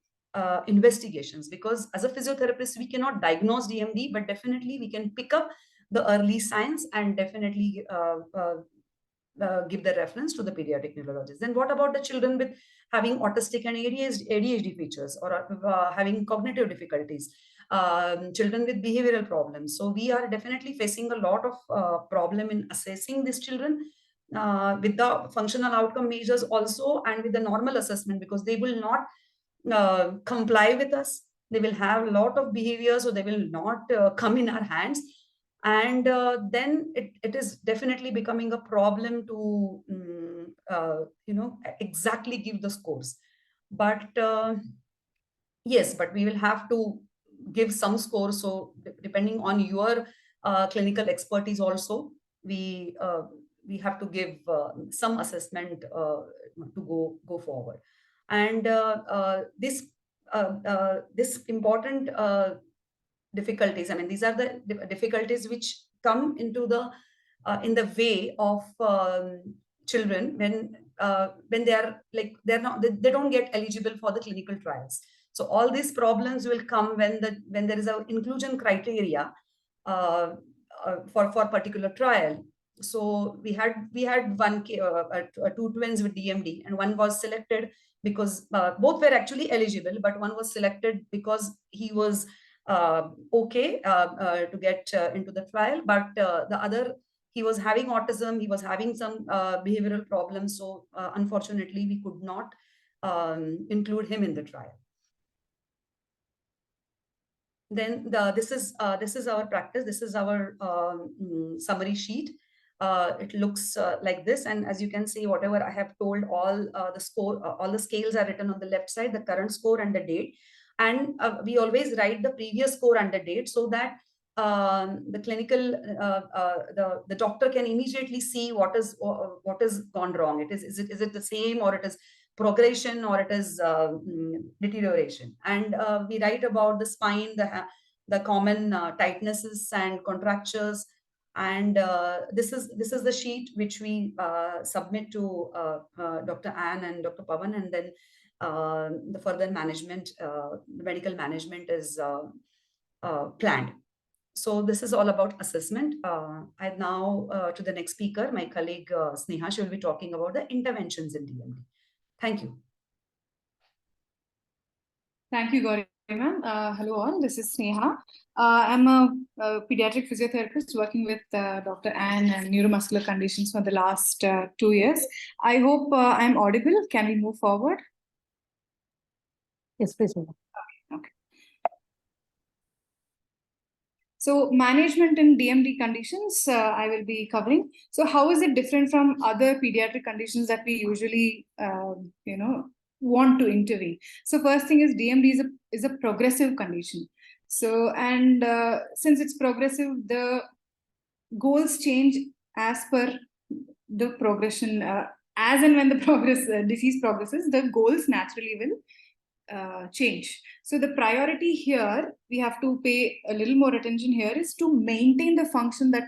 investigations. Because as a physiotherapist, we cannot diagnose DMD, but definitely we can pick up the early signs and definitely give the reference to the pediatric neurologist. Then what about the children with having autistic and ADHD features, or having cognitive difficulties? Children with behavioral problems. So we are definitely facing a lot of problem in assessing these children with the functional outcome measures also, and with the normal assessment, because they will not comply with us. They will have a lot of behaviors, so they will not come in our hands. And then it is definitely becoming a problem to exactly give the scores. But yes, but we will have to give some scores. So depending on your clinical expertise also, we have to give some assessment to go forward. And this important difficulties, I mean, these are the difficulties which come into the in the way of children when they are like they don't get eligible for the clinical trials. So all these problems will come when there is an inclusion criteria for particular trial. So we had two twins with DMD, and one was selected because both were actually eligible, but one was selected because he was okay to get into the trial, but the other, he was having autism, he was having some behavioral problems. So unfortunately, we could not include him in the trial. Then this is our practice. This is our summary sheet. It looks like this, and as you can see, whatever I have told, all the scales are written on the left side, the current score and the date. And we always write the previous score and the date, so that the clinical the doctor can immediately see what is gone wrong. Is it the same, or it is progression, or it is deterioration. And we write about the spine, the common tightnesses and contractures. And this is the sheet which we submit to Dr. Anne and Dr. Pavan, and then the further management, the medical management is planned. So this is all about assessment. I now to the next speaker, my colleague Sneha. She will be talking about the interventions in DMD. Thank you. Thank you, Gauri ma'am. Hello all, this is Sneha. I'm a pediatric physiotherapist working with Dr. Anne and neuromuscular conditions for the last 2 years. I hope I'm audible. Can we move forward? Yes, please move on. Okay. So management in DMD conditions, I will be covering. So how is it different from other pediatric conditions that we usually, want to intervene? So first thing is DMD is a progressive condition. So, and since it's progressive, the goals change as per the progression, as and when the disease progresses, the goals naturally will change. So the priority here, we have to pay a little more attention here, is to maintain the function that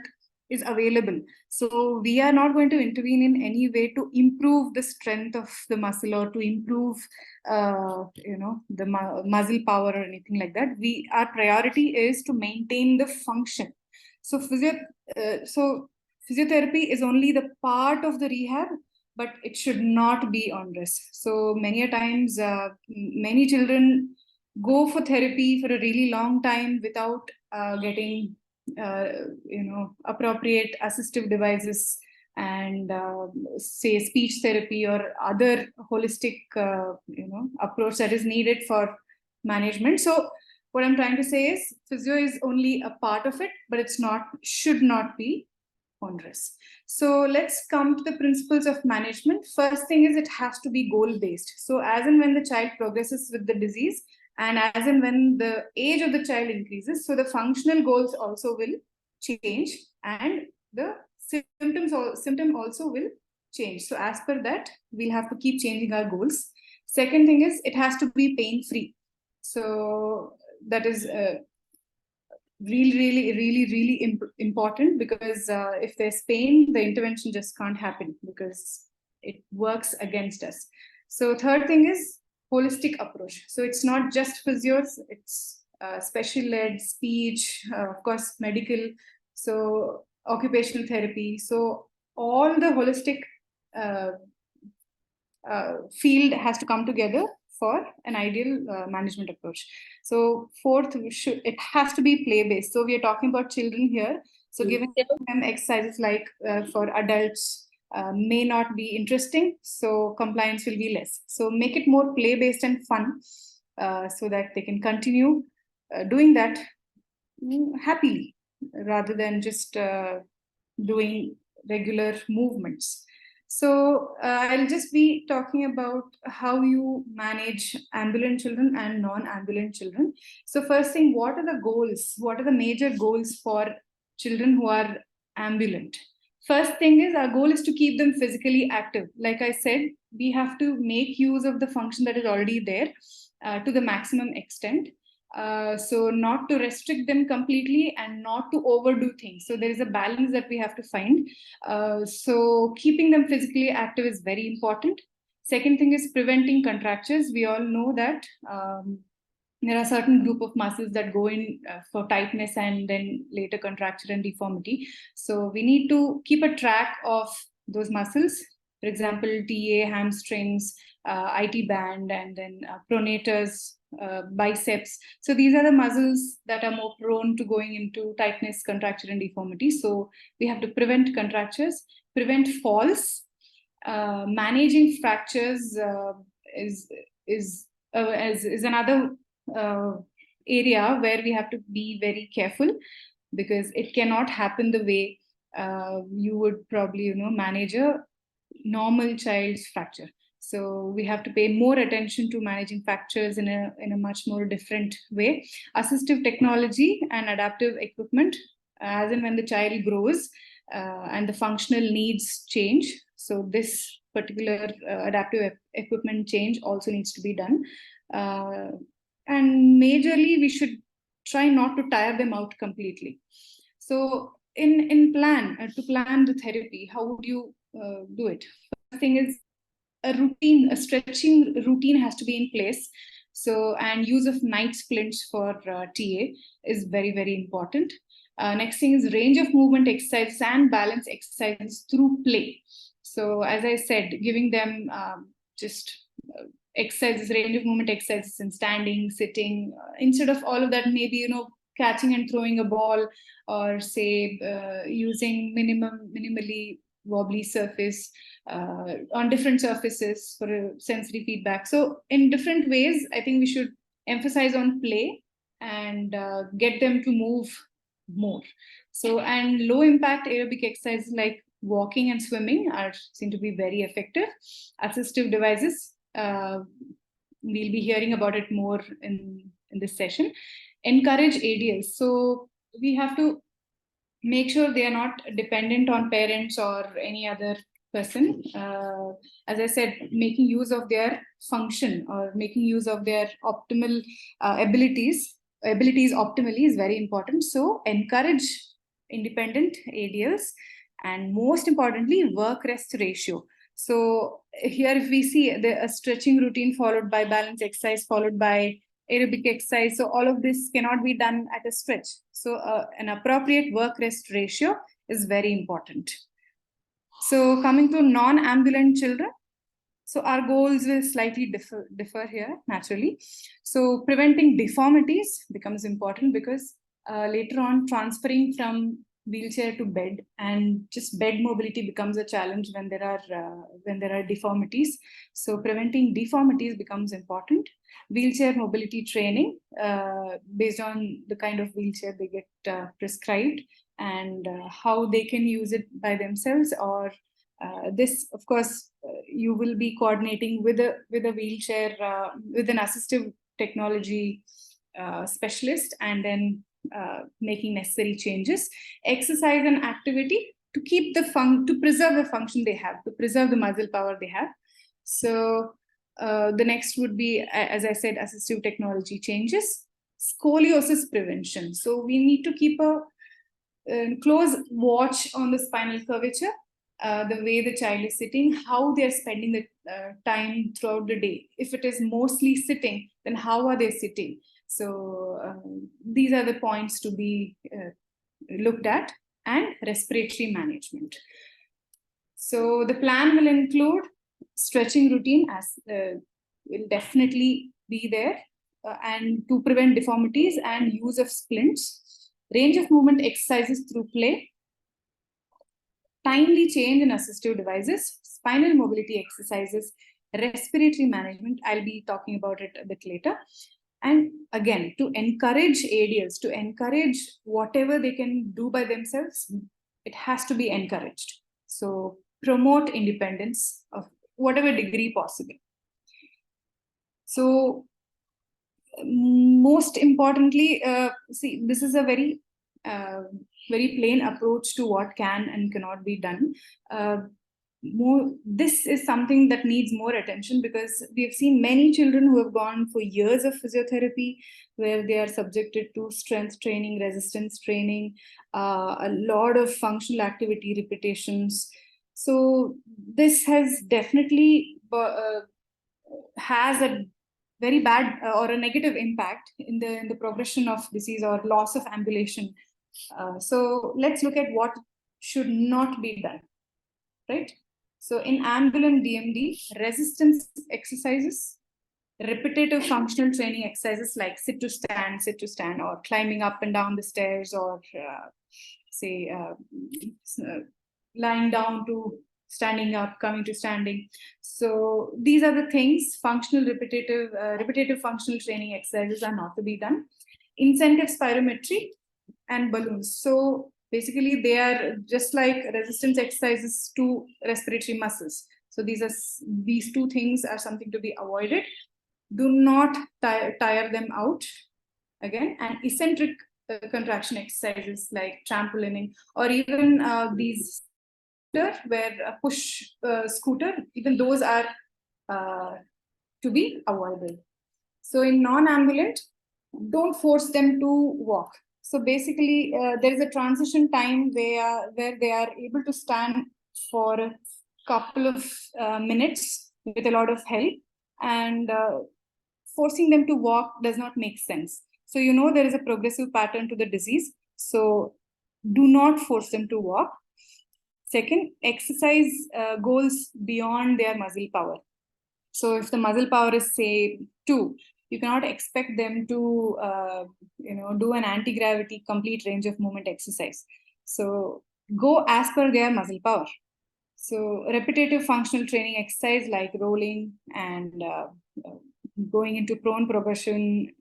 is available. So we are not going to intervene in any way to improve the strength of the muscle or to improve, the muscle power or anything like that. Our priority is to maintain the function. So physiotherapy is only the part of the rehab, but it should not be onerous. So many a times, many children go for therapy for a really long time without getting, appropriate assistive devices and say speech therapy or other holistic, approach that is needed for management. So what I'm trying to say is physio is only a part of it, but should not be onerous. So let's come to the principles of management. First thing is it has to be goal-based. So as and when the child progresses with the disease and as and when the age of the child increases, so the functional goals also will change and the symptom also will change. So as per that, we'll have to keep changing our goals. Second thing is it has to be pain-free. So that is really important, because if there's pain, the intervention just can't happen because it works against us. So third thing is holistic approach. So it's not just physios, it's special ed, speech, of course, medical, so occupational therapy. So all the holistic field has to come together for an ideal management approach. So fourth, it has to be play-based. So we are talking about children here. So giving them exercises like for adults may not be interesting, so compliance will be less. So make it more play-based and fun so that they can continue doing that happily rather than just doing regular movements. So I'll just be talking about how you manage ambulant children and non-ambulant children. So first thing, what are the goals? What are the major goals for children who are ambulant? First thing is our goal is to keep them physically active. Like I said, we have to make use of the function that is already there to the maximum extent. So not to restrict them completely and not to overdo things. So there is a balance that we have to find. So keeping them physically active is very important. Second thing is preventing contractures. We all know that there are certain group of muscles that go in for tightness and then later contracture and deformity. So we need to keep a track of those muscles. For example, TA, hamstrings, IT band, and then pronators, biceps. So these are the muscles that are more prone to going into tightness, contracture, and deformity. So we have to prevent contractures, prevent falls. Managing fractures is another area where we have to be very careful, because it cannot happen the way you would probably manage a normal child's fracture. So we have to pay more attention to managing fractures in a much more different way. Assistive technology and adaptive equipment, as and when the child grows and the functional needs change. So this particular adaptive equipment change also needs to be done. And majorly, we should try not to tire them out completely. So to plan the therapy, how would you do it? First thing is a stretching routine has to be in place. So, and use of night splints for TA is very, very important. Next thing is range of movement exercises and balance exercises through play. So as I said, giving them exercises, range of movement exercises in standing, sitting, instead of all of that, maybe, catching and throwing a ball, or say using minimally wobbly surface on different surfaces for a sensory feedback. So in different ways, I think we should emphasize on play and get them to move more. So, and low impact aerobic exercises like walking and swimming are seem to be very effective. Assistive devices, we'll be hearing about it more in this session. Encourage ADLs. So we have to make sure they are not dependent on parents or any other person. As I said, making use of their function or making use of their optimal abilities optimally is very important. So encourage independent ADLs, and most importantly, work rest ratio. So here, if we see a stretching routine followed by balance exercise followed by aerobic exercise, so all of this cannot be done at a stretch. So an appropriate work rest ratio is very important. So coming to non-ambulant children, so our goals will slightly differ here naturally. So preventing deformities becomes important because later on transferring from wheelchair to bed, and just bed mobility becomes a challenge when there are deformities. So preventing deformities becomes important. Wheelchair mobility training based on the kind of wheelchair they get prescribed and how they can use it by themselves, or this, of course, you will be coordinating with a wheelchair, with an assistive technology specialist, and then making necessary changes. Exercise and activity to keep to preserve the function they have, to preserve the muscle power they have. So the next would be, as I said, assistive technology changes. Scoliosis prevention. So we need to keep a close watch on the spinal curvature, the way the child is sitting, how they're spending the time throughout the day. If it is mostly sitting, then how are they sitting? So these are the points to be looked at, and respiratory management. So the plan will include stretching routine, as will definitely be there, and to prevent deformities and use of splints, range of movement exercises through play, timely change in assistive devices, spinal mobility exercises, respiratory management. I'll be talking about it a bit later. And again, to encourage ADLs, to encourage whatever they can do by themselves, it has to be encouraged. So promote independence of whatever degree possible. So most importantly, see, this is a very plain approach to what can and cannot be done. This is something that needs more attention, because we have seen many children who have gone for years of physiotherapy, where they are subjected to strength training, resistance training, a lot of functional activity repetitions. So this has definitely has a very bad or a negative impact in the progression of disease or loss of ambulation. So let's look at what should not be done, right? So in ambulant DMD, resistance exercises, repetitive functional training exercises like sit to stand, or climbing up and down the stairs, or lying down to standing up, coming to standing. So these are the things, functional repetitive functional training exercises are not to be done. Incentive spirometry and balloons. So basically they are just like resistance exercises to respiratory muscles. So these two things are something to be avoided. Do not tire them out again. And eccentric contraction exercises like trampolining, or even these where a push scooter, even those are to be avoided. So in non-ambulant, don't force them to walk. So basically, there is a transition time where they are able to stand for a couple of minutes with a lot of help, and forcing them to walk does not make sense. So there is a progressive pattern to the disease. So do not force them to walk. Second, exercise goals beyond their muscle power. So if the muscle power is, say, 2, you cannot expect them to do an anti-gravity complete range of movement exercise. So go as per their muscle power. So repetitive functional training exercise like rolling and going into prone progression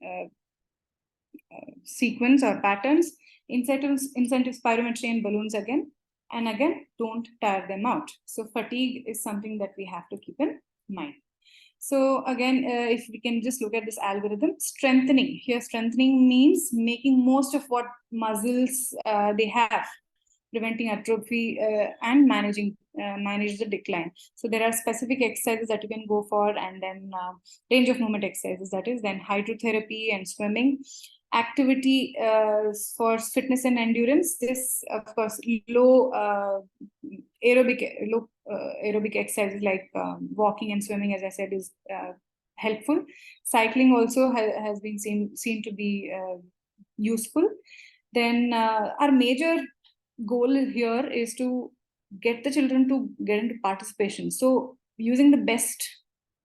sequence or patterns, Incentive spirometry and balloons again. And again, don't tire them out. So fatigue is something that we have to keep in mind. So again, if we can just look at this algorithm, strengthening. Here, strengthening means making most of what muscles they have, preventing atrophy and manage the decline. So there are specific exercises that you can go for, and then range of movement exercises, that is, then hydrotherapy and swimming. Activity for fitness and endurance. This, of course, low aerobic exercises like walking and swimming, as I said, is helpful. Cycling also has been seen to be useful. Then our major goal here is to get the children to get into participation. So using the best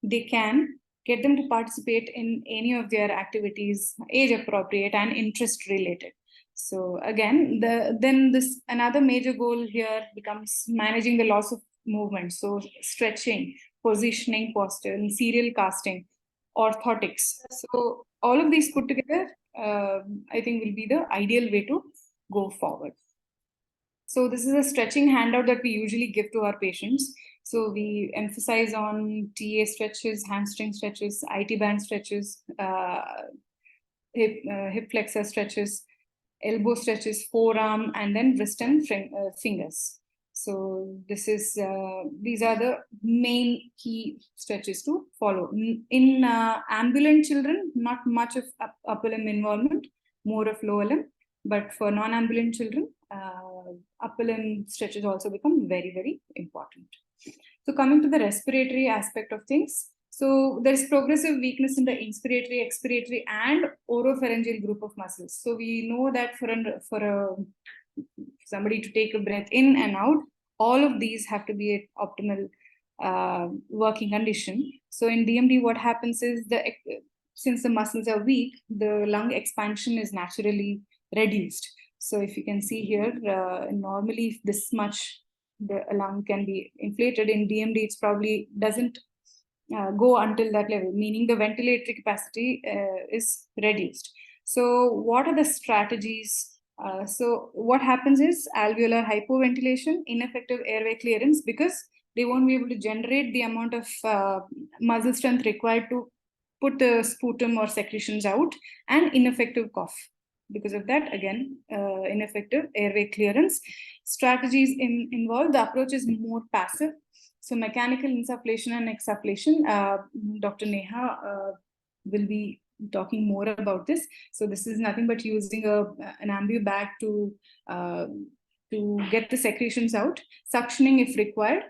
they can, get them to participate in any of their activities, age appropriate and interest related. So again, this another major goal here becomes managing the loss of movement. So stretching, positioning, posture, and serial casting, orthotics. So all of these put together, I think will be the ideal way to go forward. So this is a stretching handout that we usually give to our patients. So we emphasize on TA stretches, hamstring stretches, IT band stretches, hip flexor stretches, elbow stretches, forearm, and then wrist and fingers. So this is these are the main key stretches to follow. In ambulant children, not much of upper limb involvement, more of lower limb. But for non-ambulant children, upper limb stretches also become very, very important. So coming to the respiratory aspect of things, so there is progressive weakness in the inspiratory, expiratory, and oropharyngeal group of muscles. So we know that for somebody to take a breath in and out, all of these have to be at optimal working condition. So in DMD, what happens is since the muscles are weak, the lung expansion is naturally reduced. So if you can see here, normally if this much the lung can be inflated, in DMD it's probably doesn't go until that level, meaning the ventilatory capacity is reduced. So what are the strategies? So what happens is alveolar hypoventilation, ineffective airway clearance, because they won't be able to generate the amount of muscle strength required to put the sputum or secretions out, and ineffective cough. Because of that, again, ineffective airway clearance. Strategies involved, the approach is more passive. So mechanical insufflation and exsufflation, Dr. Neha will be talking more about this. So this is nothing but using an ambu bag to get the secretions out, suctioning if required.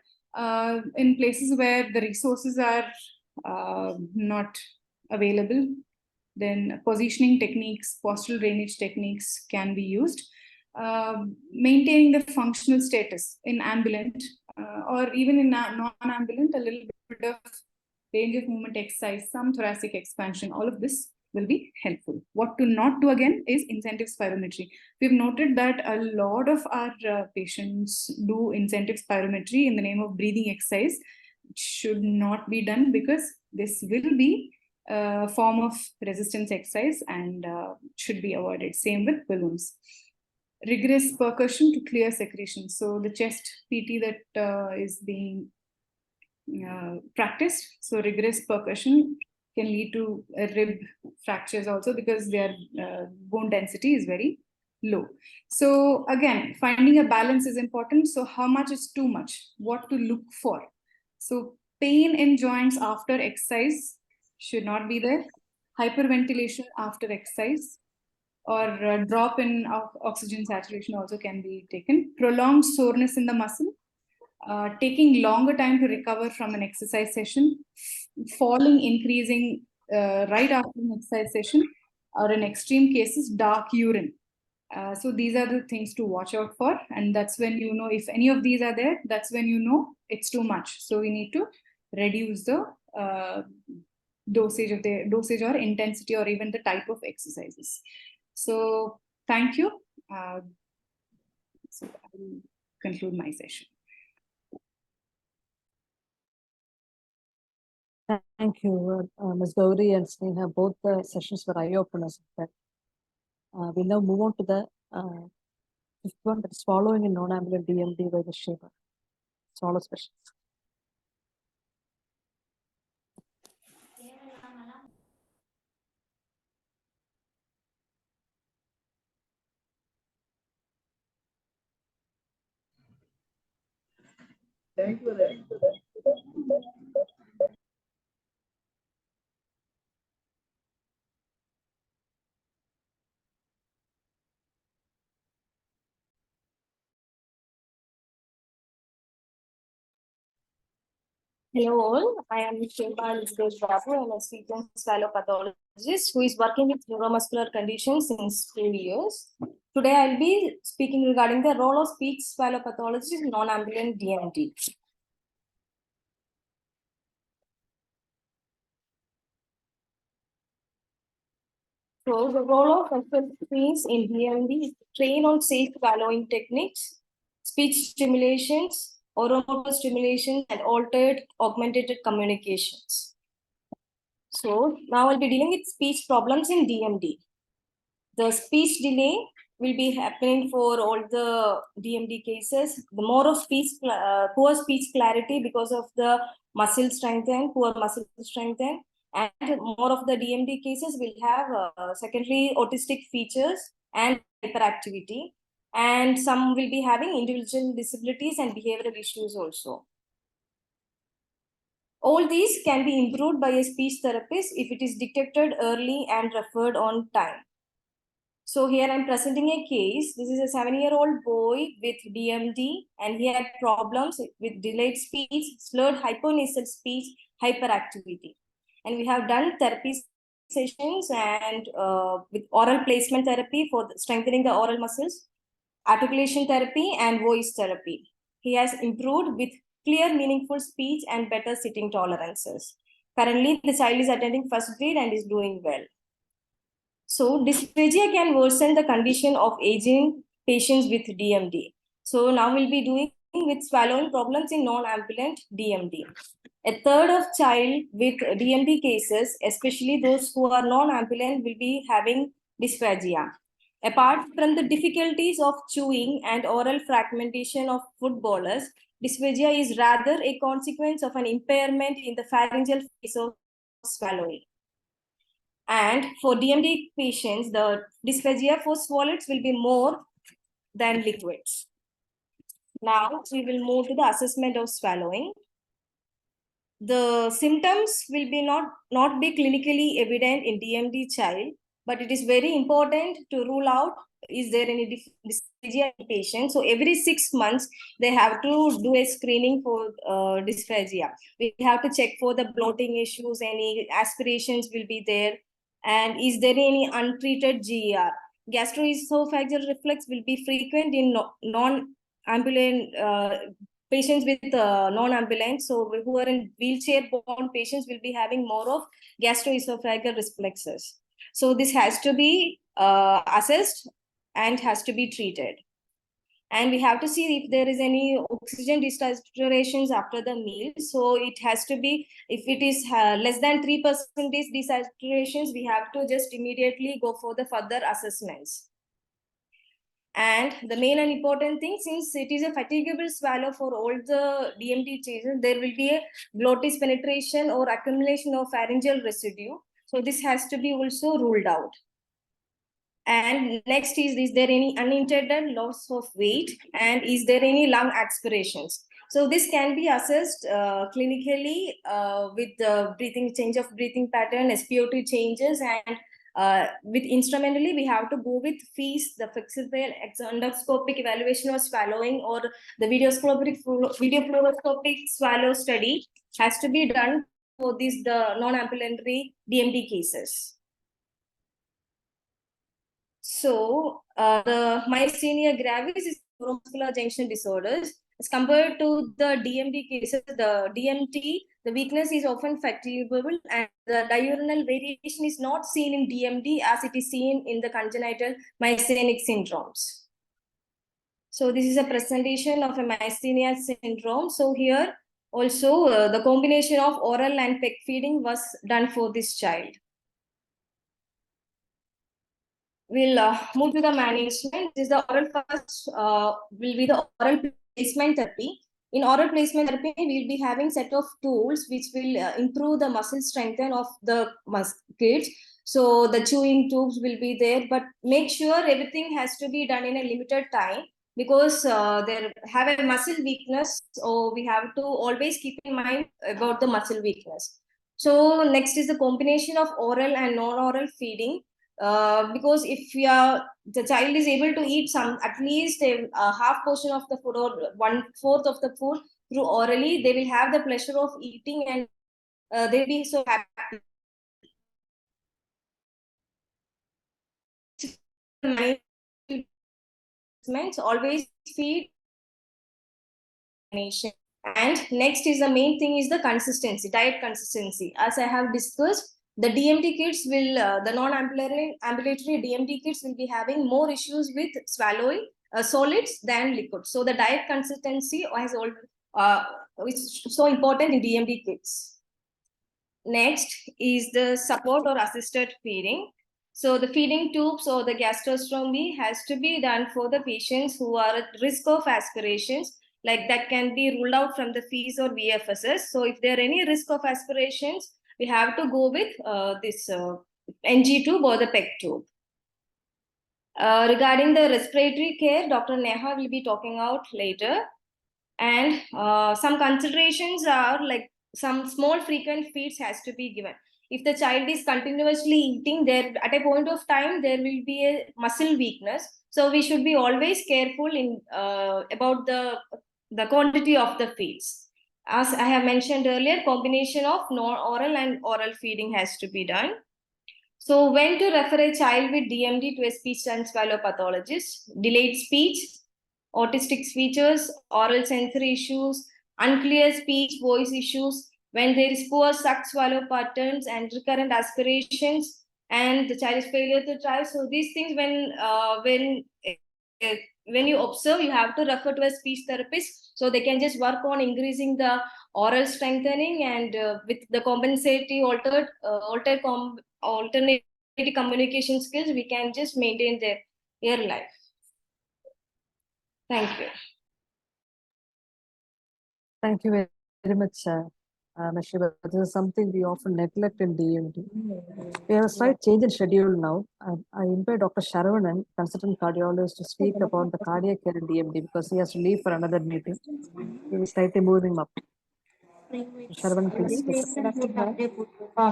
In places where the resources are not available, then positioning techniques, postural drainage techniques can be used. Maintaining the functional status in ambulant or even in non-ambulant, a little bit of range of movement exercise, some thoracic expansion, all of this will be helpful. What to not do again is incentive spirometry. We've noted that a lot of our patients do incentive spirometry in the name of breathing exercise. It should not be done because this will be a form of resistance exercise and should be avoided. Same with balloons. Rigorous percussion to clear secretion. So the chest PT that is being practiced. So rigorous percussion can lead to rib fractures also because their bone density is very low. So again, finding a balance is important. So how much is too much? What to look for? So pain in joints after exercise should not be there. Hyperventilation after exercise, or drop in oxygen saturation also can be taken. Prolonged soreness in the muscle, taking longer time to recover from an exercise session, falling increasing right after an exercise session, or in extreme cases, dark urine. So these are the things to watch out for, and that's when you know if any of these are there, that's when you know it's too much. So we need to reduce the dosage or intensity or even the type of exercises. So thank you. So I will conclude my session. Thank you, Ms. Gauri and Sneha. Both the sessions were eye-openers. We'll now move on to the Fifth one, that is swallowing in non-ambulant DMD by the shaper. Swallow special. Thank you. Hello all, I am Shilpa Babu. I am a speech and swallow pathologist who is working with neuromuscular conditions since 2 years. Today I'll be speaking regarding the role of speech swallow pathology in non-ambulant DMD. So the role of expertise in DMD is to train on safe swallowing techniques, speech stimulations, oromotor stimulation, and altered augmented communications. So now I'll be dealing with speech problems in DMD. The speech delay will be happening for all the DMD cases. The more of speech, poor speech clarity because of the muscle strengthen, poor muscle strengthen, and more of the DMD cases will have secondary autistic features and hyperactivity, and some will be having individual disabilities and behavioral issues also. All these can be improved by a speech therapist if it is detected early and referred on time. So here I'm presenting a case. This is a 7-year-old boy with DMD, and he had problems with delayed speech, slurred hyponasal speech, hyperactivity. And we have done therapy sessions and with oral placement therapy for strengthening the oral muscles, articulation therapy, and voice therapy. He has improved with clear, meaningful speech and better sitting tolerances. Currently, the child is attending first grade and is doing well. So dysphagia can worsen the condition of aging patients with DMD. So now we'll be doing with swallowing problems in non-ambulant DMD. A third of child with DMD cases, especially those who are non-ambulant, will be having dysphagia. Apart from the difficulties of chewing and oral fragmentation of food bolus, dysphagia is rather a consequence of an impairment in the pharyngeal phase of swallowing. And for DMD patients, the dysphagia for solids will be more than liquids. Now we will move to the assessment of swallowing. The symptoms will be not be clinically evident in DMD child, but it is very important to rule out is there any dysphagia in patient. So every 6 months, they have to do a screening for dysphagia. We have to check for the bloating issues, any aspirations will be there, and is there any untreated GER. Gastroesophageal reflux will be frequent in non-ambulant patients with non-ambulant. So who are in wheelchair-borne patients will be having more of gastroesophageal reflexes. So this has to be assessed and has to be treated. And we have to see if there is any oxygen desaturations after the meal. So it has to be, if it is less than 3% desaturations, we have to just immediately go for the further assessments. And the main and important thing, since it is a fatigable swallow for all the DMD cases, there will be a glottis penetration or accumulation of pharyngeal residue. So this has to be also ruled out. And next is there any unintended loss of weight, and is there any lung aspirations? So this can be assessed clinically with the change of breathing pattern, SpO2 changes, and with instrumentally we have to go with FEES, the flexible endoscopic evaluation of swallowing, or the video fluoroscopic swallow study has to be done for the non-ambulatory DMD cases. So the myasthenia gravis is neuromuscular junction disorders. As compared to the DMD cases, the DMT, the weakness is often fatigable, and the diurnal variation is not seen in DMD as it is seen in the congenital myasthenic syndromes. So this is a presentation of a myasthenia syndrome. So here also the combination of oral and peg feeding was done for this child. we'll move to the management. This is the oral first, will be the oral placement therapy. In oral placement therapy, we'll be having set of tools which will improve the muscle strength of the kids. So the chewing tubes will be there, but make sure everything has to be done in a limited time, because they have a muscle weakness. So we have to always keep in mind about the muscle weakness. So next is the combination of oral and non-oral feeding. Because if the child is able to eat at least a half portion of the food or 1/4 of the food through orally, they will have the pleasure of eating, and they'll be so happy. Always feed. And next is the main thing is the consistency, diet consistency. As I have discussed, the DMD kids will, the non-ambulatory DMD kids will be having more issues with swallowing solids than liquids. So the diet consistency has is so important in DMD kids. Next is the support or assisted feeding. So the feeding tubes or the gastrostomy has to be done for the patients who are at risk of aspirations, like that can be ruled out from the fees or VFSS. So if there are any risk of aspirations, we have to go with this NG tube or the PEG tube. Regarding the respiratory care, Dr. Neha will be talking out later. And some considerations are like some small frequent feeds has to be given. If the child is continuously eating, there at a point of time there will be a muscle weakness. So we should be always careful in about the quantity of the feeds. As I have mentioned earlier, combination of non-oral and oral feeding has to be done. So when to refer a child with DMD to a speech and swallow pathologist? Delayed speech, autistic features, oral sensory issues, unclear speech, voice issues, when there is poor suck swallow patterns and recurrent aspirations, and the child is failure to try. So these things, when you observe, you have to refer to a speech therapist, so they can just work on increasing the oral strengthening, and with the compensating alternative communication skills, we can just maintain their life. Thank you. Thank you very much, Ms. Shiva. This is something we often neglect in DMD. We have a slight change in schedule now. I invite Dr. Sharavanan, consultant cardiologist, to speak about the cardiac care in DMD because he has to leave for another meeting. We will slightly move him up. Sharavanan, please.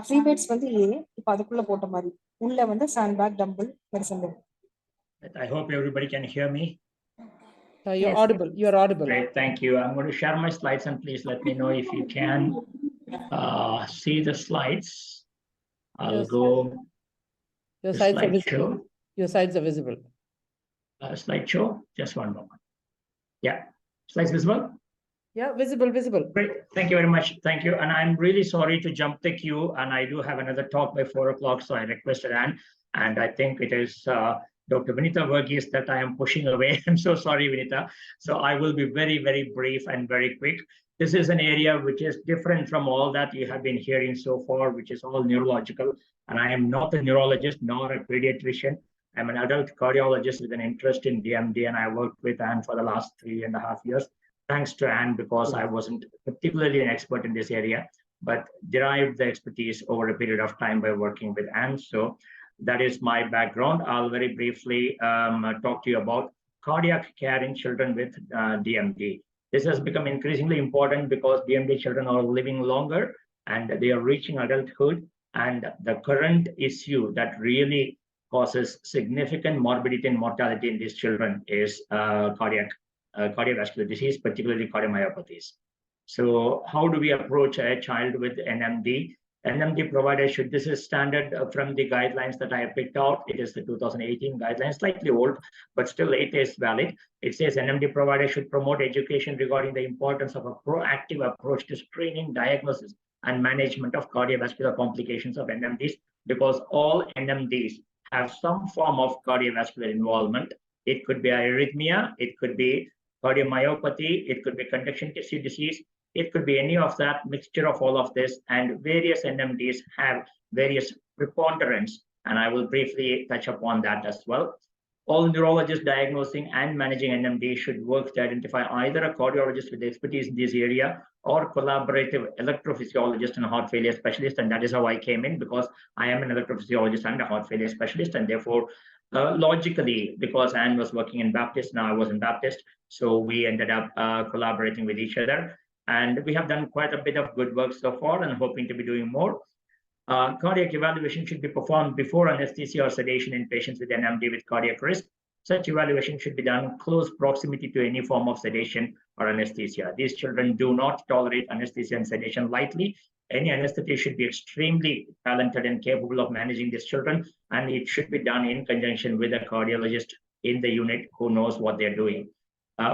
Free weights வந்து A, இப்போ அதுக்குள்ள போட்ட மாதிரி உள்ள வந்து sandbag, dumbbell, medicine ball. I hope everybody can hear me. You're Yes. audible. You're audible. Great, thank you. I'm going to share my slides and please let me know if you can see the slides. I'll Yes. go. Your to sides are slideshow. visible. Your sides are visible. Slideshow, just one moment. Yeah, slides visible? Yeah, visible, visible. Great, thank you very much. Thank you. And I'm really sorry to jump the queue, and I do have another talk by 4 o'clock, so I requested Anne, and I think it is Dr. Vinita Verghese that I am pushing away. I'm so sorry, Vinita. So I will be very, very brief and very quick. This is an area which is different from all that you have been hearing so far, which is all neurological. And I am not a neurologist nor a pediatrician. I'm an adult cardiologist with an interest in DMD, and I worked with Anne for the last 3.5 years. Thanks to Anne, because I wasn't particularly an expert in this area, but derived the expertise over a period of time by working with Anne. So that is my background. I'll very briefly talk to you about cardiac care in children with DMD. This has become increasingly important because DMD children are living longer and they are reaching adulthood. And the current issue that really causes significant morbidity and mortality in these children is cardiovascular disease, particularly cardiomyopathies. So how do we approach a child with NMD? NMD provider should, this is standard from the guidelines that I have picked out. It is the 2018 guidelines, slightly old, but still it is valid. It says NMD provider should promote education regarding the importance of a proactive approach to screening, diagnosis, and management of cardiovascular complications of NMDs, because all NMDs have some form of cardiovascular involvement. It could be arrhythmia, it could be cardiomyopathy, it could be conduction tissue disease, it could be any of that mixture of all of this, and various NMDs have various preponderance and I will briefly touch upon that as well. All neurologists diagnosing and managing NMD should work to identify either a cardiologist with expertise in this area or collaborative electrophysiologist and a heart failure specialist. And that is how I came in, because I am an electrophysiologist and a heart failure specialist. And therefore, logically, because Anne was working in Baptist, now I was in Baptist, so we ended up collaborating with each other. And we have done quite a bit of good work so far and hoping to be doing more. Cardiac evaluation should be performed before anesthesia or sedation in patients with NMD with cardiac risk. Such evaluation should be done in close proximity to any form of sedation or anesthesia. These children do not tolerate anesthesia and sedation lightly. Any anesthetist should be extremely talented and capable of managing these children, and it should be done in conjunction with a cardiologist in the unit who knows what they're doing.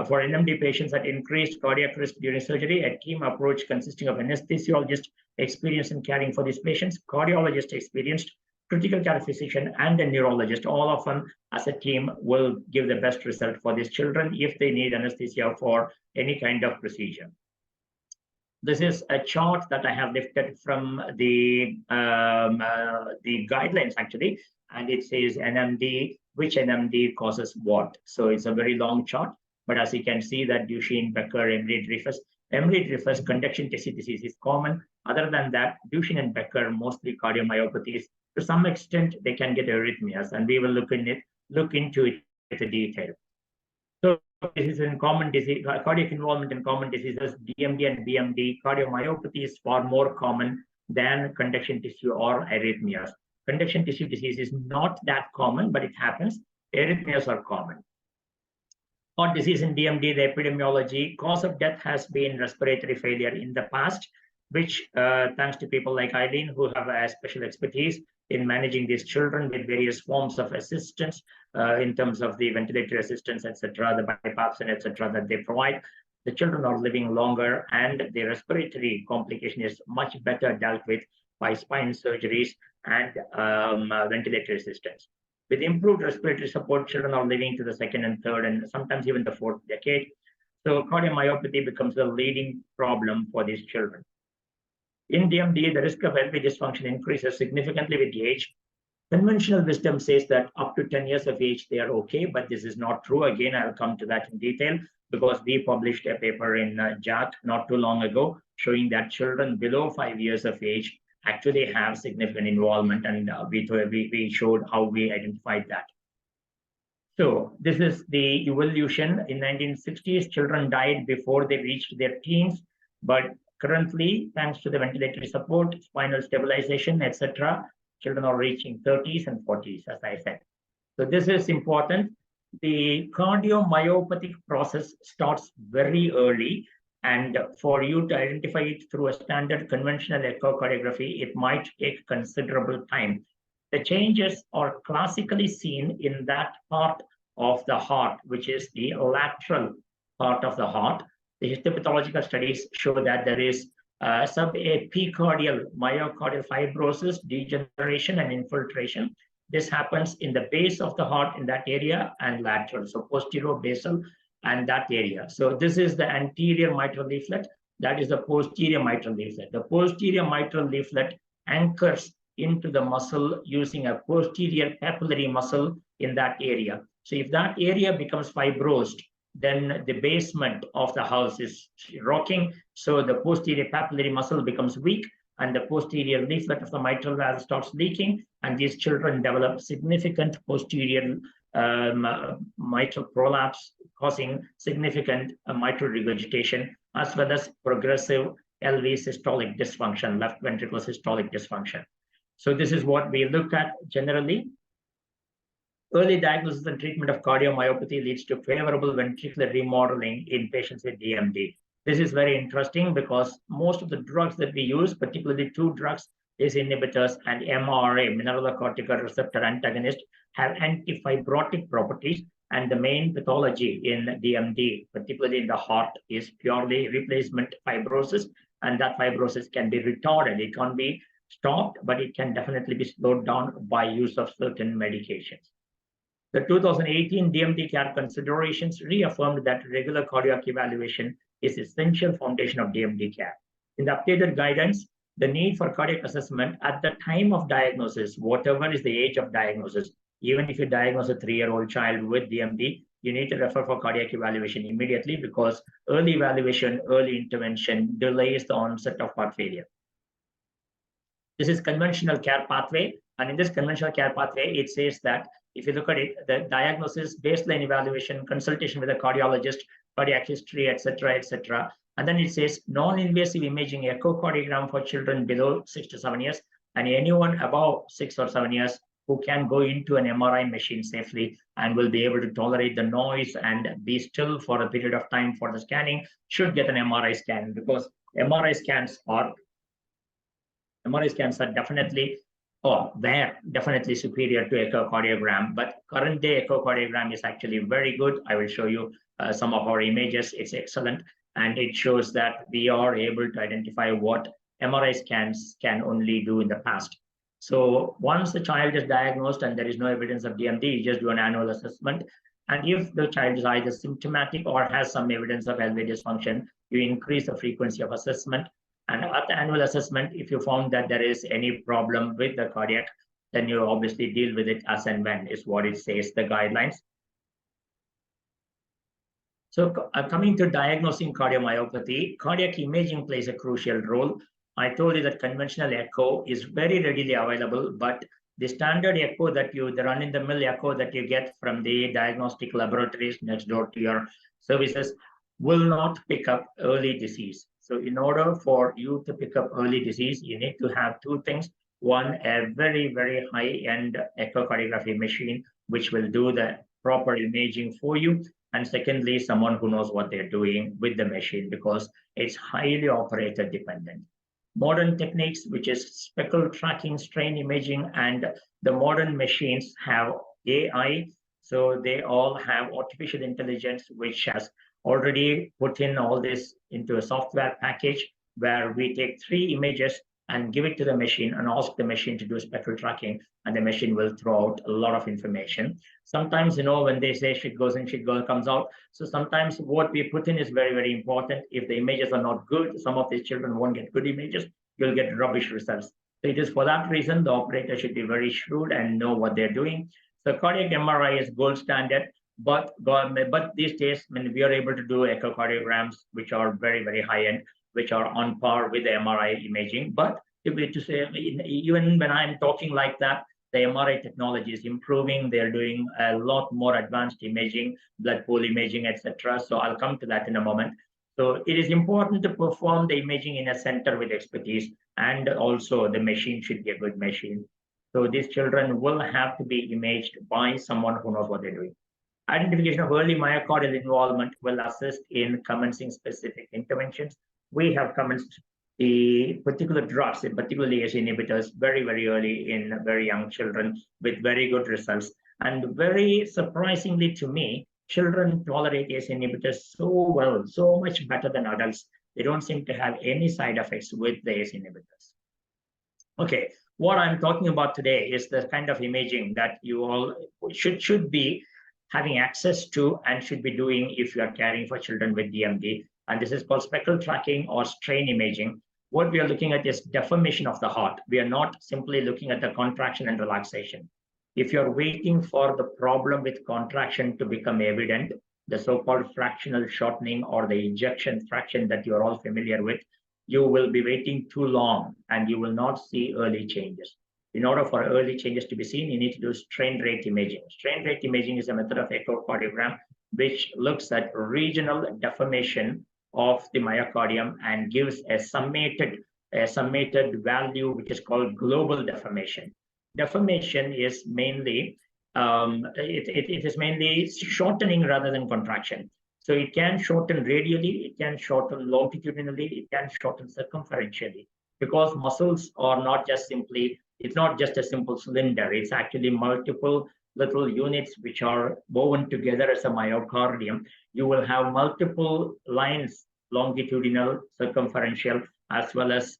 For NMD patients at increased cardiac risk during surgery, a team approach consisting of anesthesiologist experienced in caring for these patients, cardiologist experienced, critical care physician, and a neurologist, all of them as a team will give the best result for these children if they need anesthesia for any kind of procedure. This is a chart that I have lifted from the guidelines actually, and it says NMD, which NMD causes what. So it's a very long chart. But as you can see that Duchenne, Becker, Emery-Dreifuss conduction tissue disease is common. Other than that, Duchenne and Becker, mostly cardiomyopathies. To some extent, they can get arrhythmias, and we will look into it in detail. So this is in common disease, cardiac involvement in common diseases, DMD and BMD. Cardiomyopathy is far more common than conduction tissue or arrhythmias. Conduction tissue disease is not that common, but it happens. Arrhythmias are common. Heart disease in DMD, the epidemiology, cause of death has been respiratory failure in the past, which thanks to people like Eileen who have a special expertise in managing these children with various forms of assistance in terms of the ventilator assistance, etc., the BiPAPs and etc. that they provide. The children are living longer, and the respiratory complication is much better dealt with by spine surgeries and ventilator assistance. With improved respiratory support, children are living to the second and third and sometimes even the fourth decade. So cardiomyopathy becomes the leading problem for these children. In DMD, the risk of LV dysfunction increases significantly with age. Conventional wisdom says that up to 10 years of age, they are okay, but this is not true. Again, I'll come to that in detail because we published a paper in JAT not too long ago showing that children below 5 years of age actually have significant involvement, and we showed how we identified that. So this is the evolution. In 1960s, children died before they reached their teens, but currently, thanks to the ventilatory support, spinal stabilization, etc., children are reaching 30s and 40s, as I said. So this is important. The cardiomyopathic process starts very early, and for you to identify it through a standard conventional echocardiography, it might take considerable time. The changes are classically seen in that part of the heart, which is the lateral part of the heart. The histopathological studies show that there is subepicardial myocardial fibrosis, degeneration, and infiltration. This happens in the base of the heart in that area and lateral, so posterior basal and that area. So this is the anterior mitral leaflet. That is the posterior mitral leaflet. The posterior mitral leaflet anchors into the muscle using a posterior papillary muscle in that area. So if that area becomes fibrosed, then the basement of the house is rocking. So the posterior papillary muscle becomes weak, and the posterior leaflet of the mitral valve starts leaking, and these children develop significant posterior mitral prolapse, causing significant mitral regurgitation, as well as progressive LV systolic dysfunction, left ventricular systolic dysfunction. So this is what we look at generally. Early diagnosis and treatment of cardiomyopathy leads to favorable ventricular remodeling in patients with DMD. This is very interesting because most of the drugs that we use, particularly two drugs, ACE inhibitors and MRA, mineralocorticoid receptor antagonist, have antifibrotic properties, and the main pathology in DMD, particularly in the heart, is purely replacement fibrosis, and that fibrosis can be retarded. It can't be stopped, but it can definitely be slowed down by use of certain medications. The 2018 DMD care considerations reaffirmed that regular cardiac evaluation is essential foundation of DMD care. In the updated guidance, the need for cardiac assessment at the time of diagnosis, whatever is the age of diagnosis. Even if you diagnose a 3-year-old child with DMD, you need to refer for cardiac evaluation immediately, because early evaluation, early intervention delays the onset of heart failure. This is conventional care pathway. And in this conventional care pathway, it says that if you look at it, the diagnosis, baseline evaluation, consultation with a cardiologist, cardiac history, etc., etc. And then it says non-invasive imaging echocardiogram for children below 6 to 7 years, and anyone above 6 or 7 years who can go into an MRI machine safely and will be able to tolerate the noise and be still for a period of time for the scanning should get an MRI scan, because MRI scans are definitely, they're definitely superior to echocardiogram. But current day echocardiogram is actually very good. I will show you some of our images. It's excellent. And it shows that we are able to identify what MRI scans can only do in the past. So once the child is diagnosed and there is no evidence of DMD, you just do an annual assessment. And if the child is either symptomatic or has some evidence of LV dysfunction, you increase the frequency of assessment. And at the annual assessment, if you found that there is any problem with the cardiac, then you obviously deal with it as and when, is what it says, the guidelines. So coming to diagnosing cardiomyopathy, cardiac imaging plays a crucial role. I told you that conventional echo is very readily available, but the standard echo that the run-in-the-mill echo that you get from the diagnostic laboratories next door to your services will not pick up early disease. So in order for you to pick up early disease, you need to have two things. One, a very, very high-end echocardiography machine, which will do the proper imaging for you. And secondly, someone who knows what they're doing with the machine, because it's highly operator dependent. Modern techniques, which is speckle tracking, strain imaging, and the modern machines have AI. So they all have artificial intelligence, which has already put in all this into a software package where we take 3 images and give it to the machine and ask the machine to do spectral tracking, and the machine will throw out a lot of information. Sometimes, when they say shit goes in, shit comes out. So sometimes what we put in is very, very important. If the images are not good, some of these children won't get good images, you'll get rubbish results. So it is for that reason, the operator should be very shrewd and know what they're doing. So cardiac MRI is gold standard, but these days, when we are able to do echocardiograms, which are very, very high end, which are on par with the MRI imaging. But to say, even when I'm talking like that, the MRI technology is improving. They're doing a lot more advanced imaging, blood pool imaging, etc. So I'll come to that in a moment. So it is important to perform the imaging in a center with expertise, and also the machine should be a good machine. So these children will have to be imaged by someone who knows what they're doing. Identification of early myocardial involvement will assist in commencing specific interventions. We have commenced the particular drugs, particularly ACE inhibitors, very, very early in very young children with very good results. And very surprisingly to me, children tolerate ACE inhibitors so well, so much better than adults. They don't seem to have any side effects with the ACE inhibitors. Okay, what I'm talking about today is the kind of imaging that you all should be having access to and should be doing if you are caring for children with DMD. And this is called speckle tracking or strain imaging. What we are looking at is deformation of the heart. We are not simply looking at the contraction and relaxation. If you're waiting for the problem with contraction to become evident, the so-called fractional shortening or the ejection fraction that you're all familiar with, you will be waiting too long and you will not see early changes. In order for early changes to be seen, you need to do strain rate imaging. Strain rate imaging is a method of echocardiogram which looks at regional deformation of the myocardium and gives a summated value, which is called global deformation. Deformation is mainly it is mainly shortening rather than contraction. So it can shorten radially, it can shorten longitudinally, it can shorten circumferentially, because muscles are not just simply, it's not just a simple cylinder, it's actually multiple little units which are woven together as a myocardium. You will have multiple lines, longitudinal, circumferential, as well as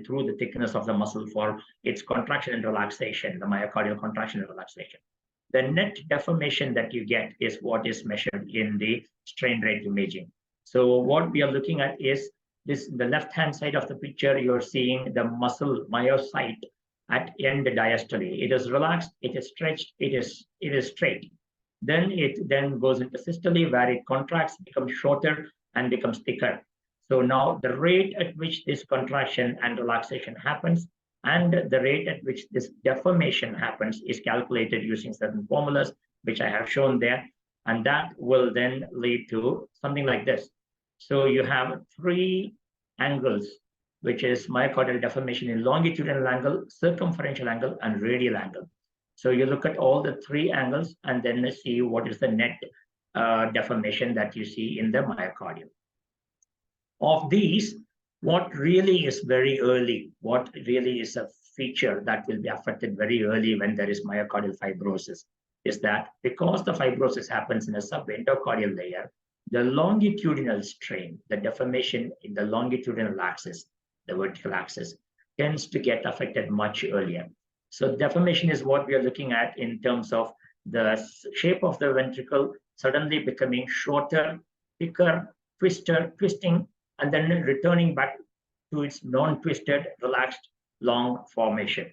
through the thickness of the muscle for its contraction and relaxation, the myocardial contraction and relaxation. The net deformation that you get is what is measured in the strain rate imaging. So what we are looking at is the left-hand side of the picture, you're seeing the muscle myocyte at end diastole. It is relaxed, it is stretched, it is straight. Then it goes into systole, where it contracts, becomes shorter, and becomes thicker. So now the rate at which this contraction and relaxation happens and the rate at which this deformation happens is calculated using certain formulas, which I have shown there. And that will then lead to something like this. So you have three angles, which is myocardial deformation in longitudinal angle, circumferential angle, and radial angle. So you look at all the three angles and then see what is the net deformation that you see in the myocardium. Of these, what really is very early, what really is a feature that will be affected very early when there is myocardial fibrosis is that because the fibrosis happens in a subendocardial layer, the longitudinal strain, the deformation in the longitudinal axis, the vertical axis, tends to get affected much earlier. So deformation is what we are looking at in terms of the shape of the ventricle suddenly becoming shorter, thicker, twisting, and then returning back to its non-twisted, relaxed, long formation.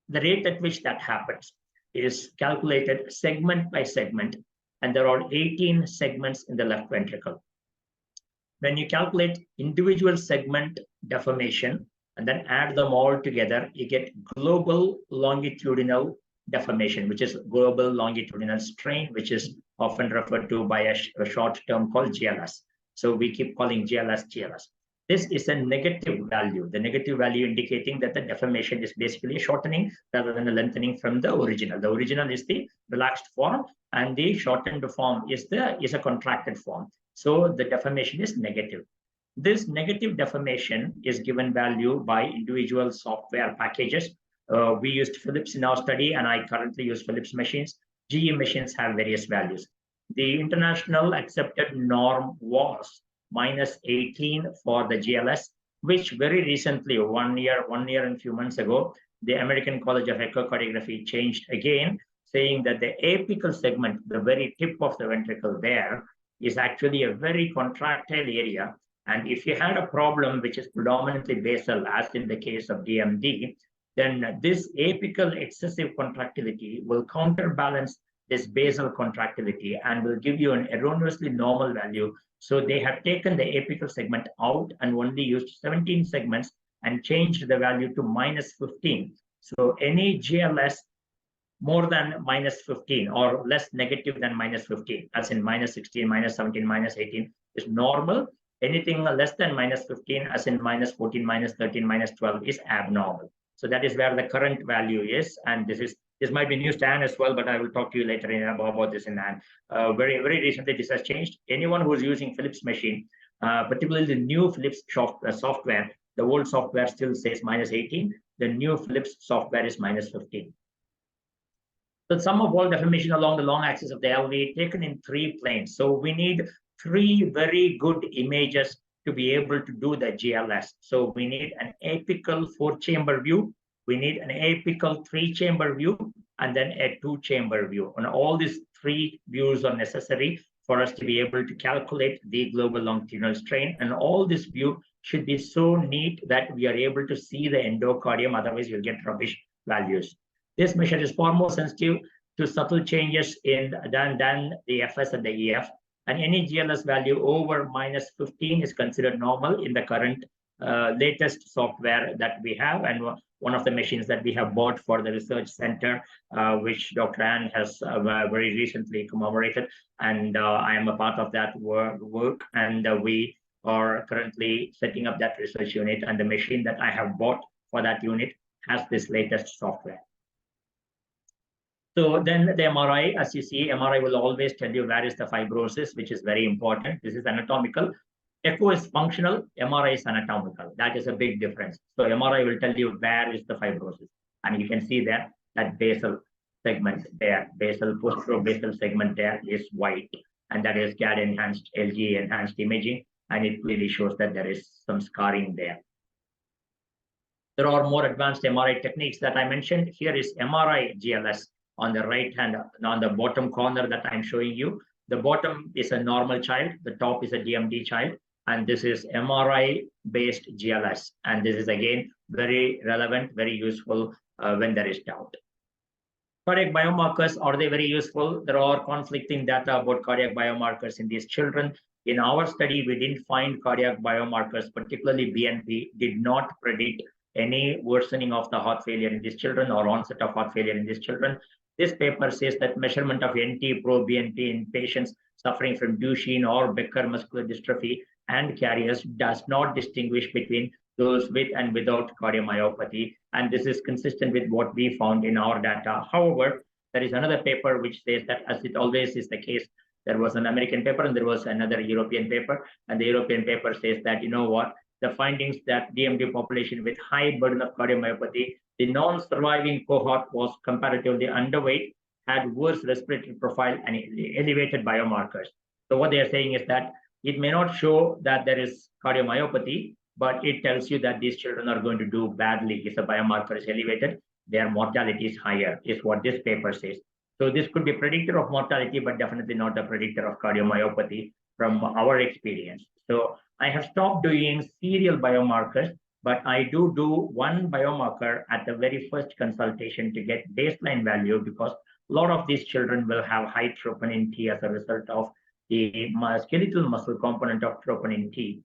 The rate at which that happens is calculated segment by segment, and there are 18 segments in the left ventricle. When you calculate individual segment deformation and then add them all together, you get global longitudinal deformation, which is global longitudinal strain, which is often referred to by a short term called GLS. So we keep calling GLS. This is a negative value, the negative value indicating that the deformation is basically a shortening rather than a lengthening from the original. The original is the relaxed form, and the shortened form is a contracted form. So the deformation is negative. This negative deformation is given value by individual software packages. We used Philips in our study, and I currently use Philips machines. GE machines have various values. The international accepted norm was -18 for the GLS, which very recently, one year and a few months ago, the American College of Echocardiography changed again, saying that the apical segment, the very tip of the ventricle there, is actually a very contractile area. And if you had a problem which is predominantly basal, as in the case of DMD, then this apical excessive contractility will counterbalance this basal contractility and will give you an erroneously normal value. So they have taken the apical segment out and only used 17 segments and changed the value to -15. So any GLS more than -15 or less negative than -15, as in -16, -17, -18 is normal. Anything less than -15, as in -14, -13, -12 is abnormal. So that is where the current value is, and this might be news to Anne as well, but I will talk to you later about this in Anne. Very recently, this has changed. Anyone who is using Philips machine, particularly the new Philips software, the old software still says -18. The new Philips software is -15. The sum of all deformation along the long axis of the LV taken in 3 planes. So we need 3 very good images to be able to do the GLS. So we need an apical 4-chamber view, we need an apical 3-chamber view, and then a 2-chamber view. And all these 3 views are necessary for us to be able to calculate the global longitudinal strain. And all this view should be so neat that we are able to see the endocardium, otherwise you'll get rubbish values. This measure is far more sensitive to subtle changes than the FS and the EF. And any GLS value over -15 is considered normal in the current latest software that we have, and one of the machines that we have bought for the research center, which Dr. Anne has very recently commemorated, and I am a part of that work, and we are currently setting up that research unit, and the machine that I have bought for that unit has this latest software. So then the MRI, as you see, MRI will always tell you where is the fibrosis, which is very important. This is anatomical. Echo is functional, MRI is anatomical. That is a big difference. So MRI will tell you where is the fibrosis. And you can see there, that basal segment there, basal post-basal segment there is white. And that is CAD enhanced, LG enhanced imaging. And it clearly shows that there is some scarring there. There are more advanced MRI techniques that I mentioned. Here is MRI GLS. On the right hand, on the bottom corner that I'm showing you, the bottom is a normal child, the top is a DMD child. and this is MRI-based GLS. And this is again very relevant, very useful when there is doubt. Cardiac biomarkers, are they very useful? There are conflicting data about cardiac biomarkers in these children. In our study, we didn't find cardiac biomarkers, particularly BNP, did not predict any worsening of the heart failure in these children or onset of heart failure in these children. This paper says that measurement of NT-proBNP in patients suffering from Duchenne or Becker muscular dystrophy and carriers does not distinguish between those with and without cardiomyopathy. And this is consistent with what we found in our data. However, there is another paper which says that, as it always is the case, there was an American paper and there was another European paper. And the European paper says that, you know what, the findings that DMD population with high burden of cardiomyopathy, the non-surviving cohort was comparatively underweight, had worse respiratory profile and elevated biomarkers. So what they are saying is that it may not show that there is cardiomyopathy, but it tells you that these children are going to do badly. If the biomarker is elevated, their mortality is higher, is what this paper says. So this could be a predictor of mortality, but definitely not a predictor of cardiomyopathy from our experience. So I have stopped doing serial biomarkers, but I do one biomarker at the very first consultation to get baseline value, because a lot of these children will have high troponin T as a result of the skeletal muscle component of troponin T.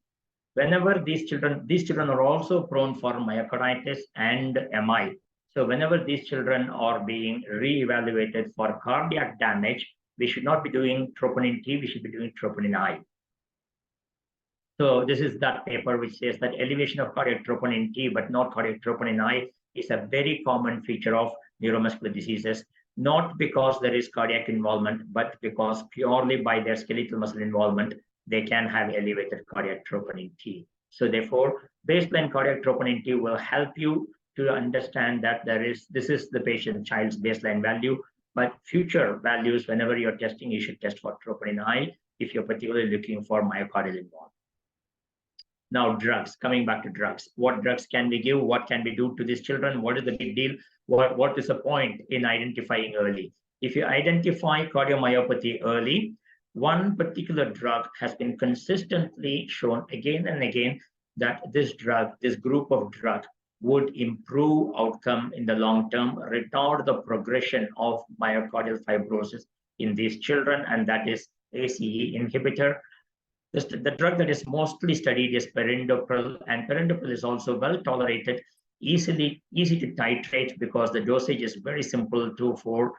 Whenever these children are also prone for myocarditis and MI. So whenever these children are being re-evaluated for cardiac damage, we should not be doing troponin T, we should be doing troponin I. So this is that paper which says that elevation of cardiac troponin T, but not cardiac troponin I, is a very common feature of neuromuscular diseases, not because there is cardiac involvement, but because purely by their skeletal muscle involvement, they can have elevated cardiac troponin T. So therefore, baseline cardiac troponin T will help you to understand that this is the child's baseline value, but future values, whenever you're testing, you should test for troponin I if you're particularly looking for myocardial involvement. Now, drugs, coming back to drugs. What drugs can we give? What can we do to these children? What is the big deal? What is the point in identifying early? If you identify cardiomyopathy early, one particular drug has been consistently shown again and again that this group of drug would improve outcome in the long term, retard the progression of myocardial fibrosis in these children, and that is ACE inhibitor. The drug that is mostly studied is perindopril, and perindopril is also well tolerated, easy to titrate because the dosage is very simple, 2, 4,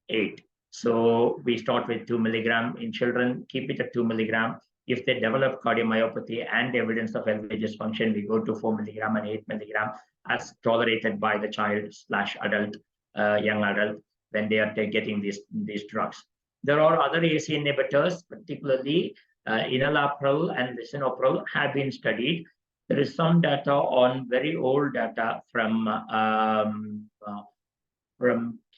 8. So we start with 2 milligram in children, keep it at 2 milligram. If they develop cardiomyopathy and evidence of LV dysfunction, we go to 4 milligram and 8 milligram as tolerated by the child/adult, young adult, when they are getting these drugs. There are other ACE inhibitors, particularly enalapril and lisinopril have been studied. There is some data on very old data from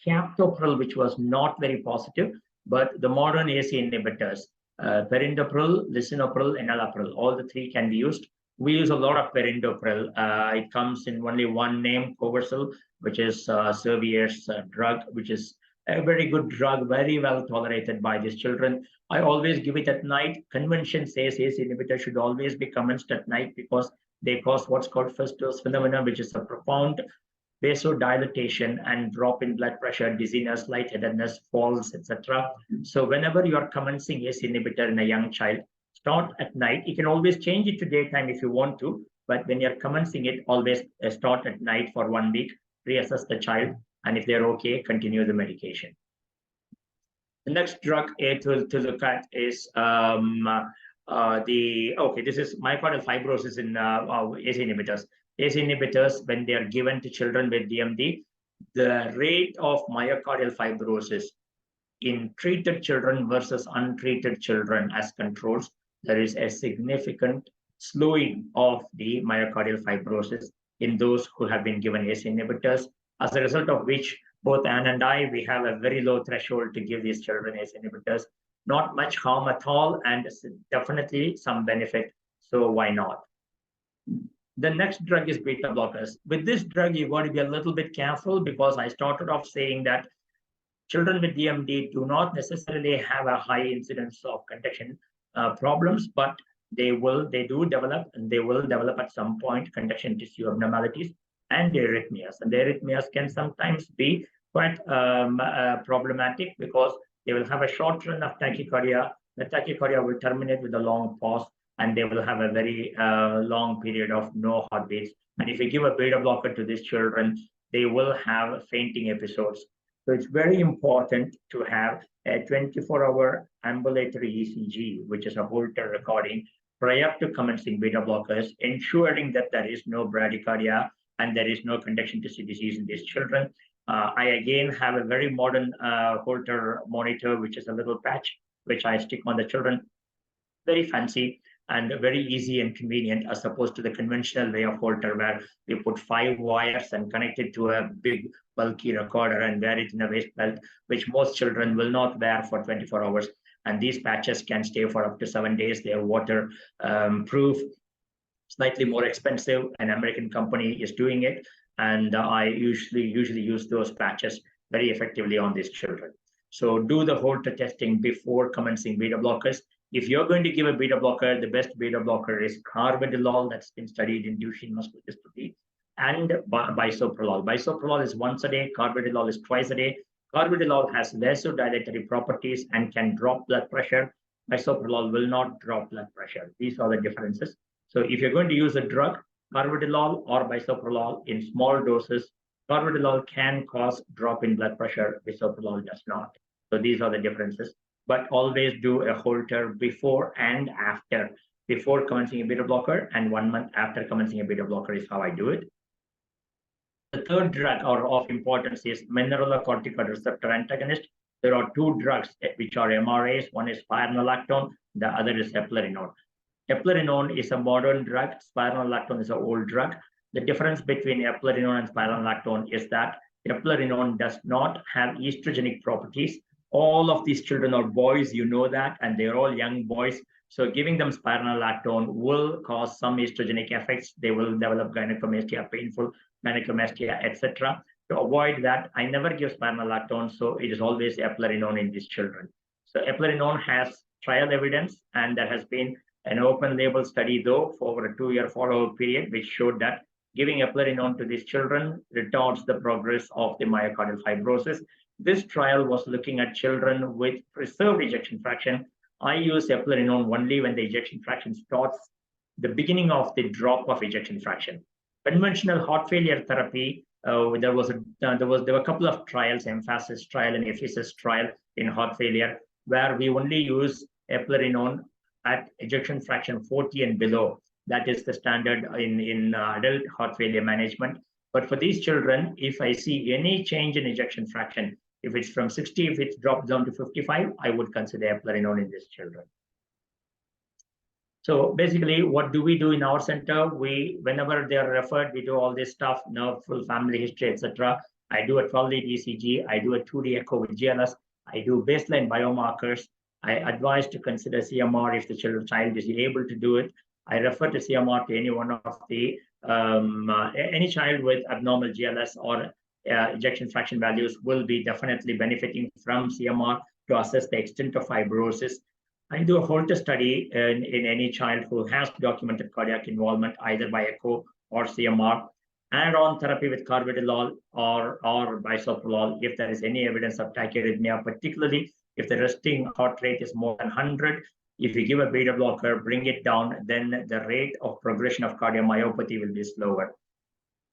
captopril, which was not very positive, but the modern ACE inhibitors, perindopril, lisinopril, enalapril, all the three can be used. We use a lot of perindopril. It comes in only one name, Coversil, which is Servier's drug, which is a very good drug, very well tolerated by these children. I always give it at night. Convention says ACE inhibitor should always be commenced at night because they cause what's called first dose phenomena, which is a profound vasodilatation and drop in blood pressure, dizziness, lightheadedness, falls, etc. So whenever you are commencing ACE inhibitor in a young child, start at night. You can always change it to daytime if you want to, but when you're commencing it, always start at night for 1 week, reassess the child, and if they're okay, continue the medication. The next drug to look at is this is myocardial fibrosis in ACE inhibitors. ACE inhibitors, when they are given to children with DMD, the rate of myocardial fibrosis in treated children versus untreated children as controls, there is a significant slowing of the myocardial fibrosis in those who have been given ACE inhibitors, as a result of which both Anne and I, we have a very low threshold to give these children ACE inhibitors. Not much harm at all, and definitely some benefit, so why not? The next drug is beta blockers. With this drug, you've got to be a little bit careful because I started off saying that children with DMD do not necessarily have a high incidence of conduction problems, but they do develop, and they will develop at some point conduction tissue abnormalities and arrhythmias. And the arrhythmias can sometimes be quite problematic because they will have a short run of tachycardia. The tachycardia will terminate with a long pause, and they will have a very long period of no heartbeats. And if you give a beta blocker to these children, they will have fainting episodes. So it's very important to have a 24-hour ambulatory ECG, which is a Holter recording, prior to commencing beta blockers, ensuring that there is no bradycardia and there is no conduction tissue disease in these children. I again have a very modern Holter monitor, which is a little patch, which I stick on the children. Very fancy and very easy and convenient, as opposed to the conventional way of Holter, where we put 5 wires and connect it to a big bulky recorder and wear it in a waist belt, which most children will not wear for 24 hours. And these patches can stay for up to 7 days. They are water proof, slightly more expensive. An American company is doing it, and I usually use those patches very effectively on these children. So do the Holter testing before commencing beta blockers. If you're going to give a beta blocker, the best beta blocker is carvedilol, that's been studied in Duchenne muscular dystrophy, and bisoprolol. Bisoprolol is once a day, carvedilol is twice a day. Carvedilol has vasodilatory properties and can drop blood pressure. Bisoprolol will not drop blood pressure. These are the differences. So if you're going to use a drug, carvedilol or bisoprolol in small doses, carvedilol can cause drop in blood pressure, bisoprolol does not. So these are the differences. But always do a Holter before and after. Before commencing a beta blocker and 1 month after commencing a beta blocker is how I do it. The third drug of importance is mineralocorticoid receptor antagonist. There are 2 drugs which are MRAs. One is spironolactone, the other is eplerenone. Eplerenone is a modern drug. Spironolactone is an old drug. The difference between eplerenone and spironolactone is that eplerenone does not have estrogenic properties. All of these children are boys, you know that, and they're all young boys. So giving them spironolactone will cause some estrogenic effects. They will develop gynecomastia, painful gynecomastia, etc. To avoid that, I never give spironolactone, so it is always eplerenone in these children. So eplerenone has trial evidence, and there has been an open label study, though, for over a 2-year follow-up period, which showed that giving eplerenone to these children retards the progress of the myocardial fibrosis. This trial was looking at children with preserved ejection fraction. I use eplerenone only when the ejection fraction starts the beginning of the drop of ejection fraction. Conventional heart failure therapy, there were a couple of trials, emphasis trial and ephesus trial in heart failure, where we only use eplerenone at ejection fraction 40 and below. That is the standard in adult heart failure management. But for these children, if I see any change in ejection fraction, if it's from 60, if it's dropped down to 55, I would consider eplerenone in these children. So basically, what do we do in our center? Whenever they are referred, we do all this stuff, full family history, etc. I do a 12-lead ECG. I do a 2D echo with GLS. I do baseline biomarkers. I advise to consider CMR if the child is able to do it. I refer to CMR to any one of the any child with abnormal GLS or ejection fraction values will be definitely benefiting from CMR to assess the extent of fibrosis. I do a Holter study in any child who has documented cardiac involvement, either by echo or CMR, and on therapy with carvedilol or bisoprolol if there is any evidence of tachyarrhythmia, particularly if the resting heart rate is more than 100. If you give a beta blocker, bring it down, then the rate of progression of cardiomyopathy will be slower.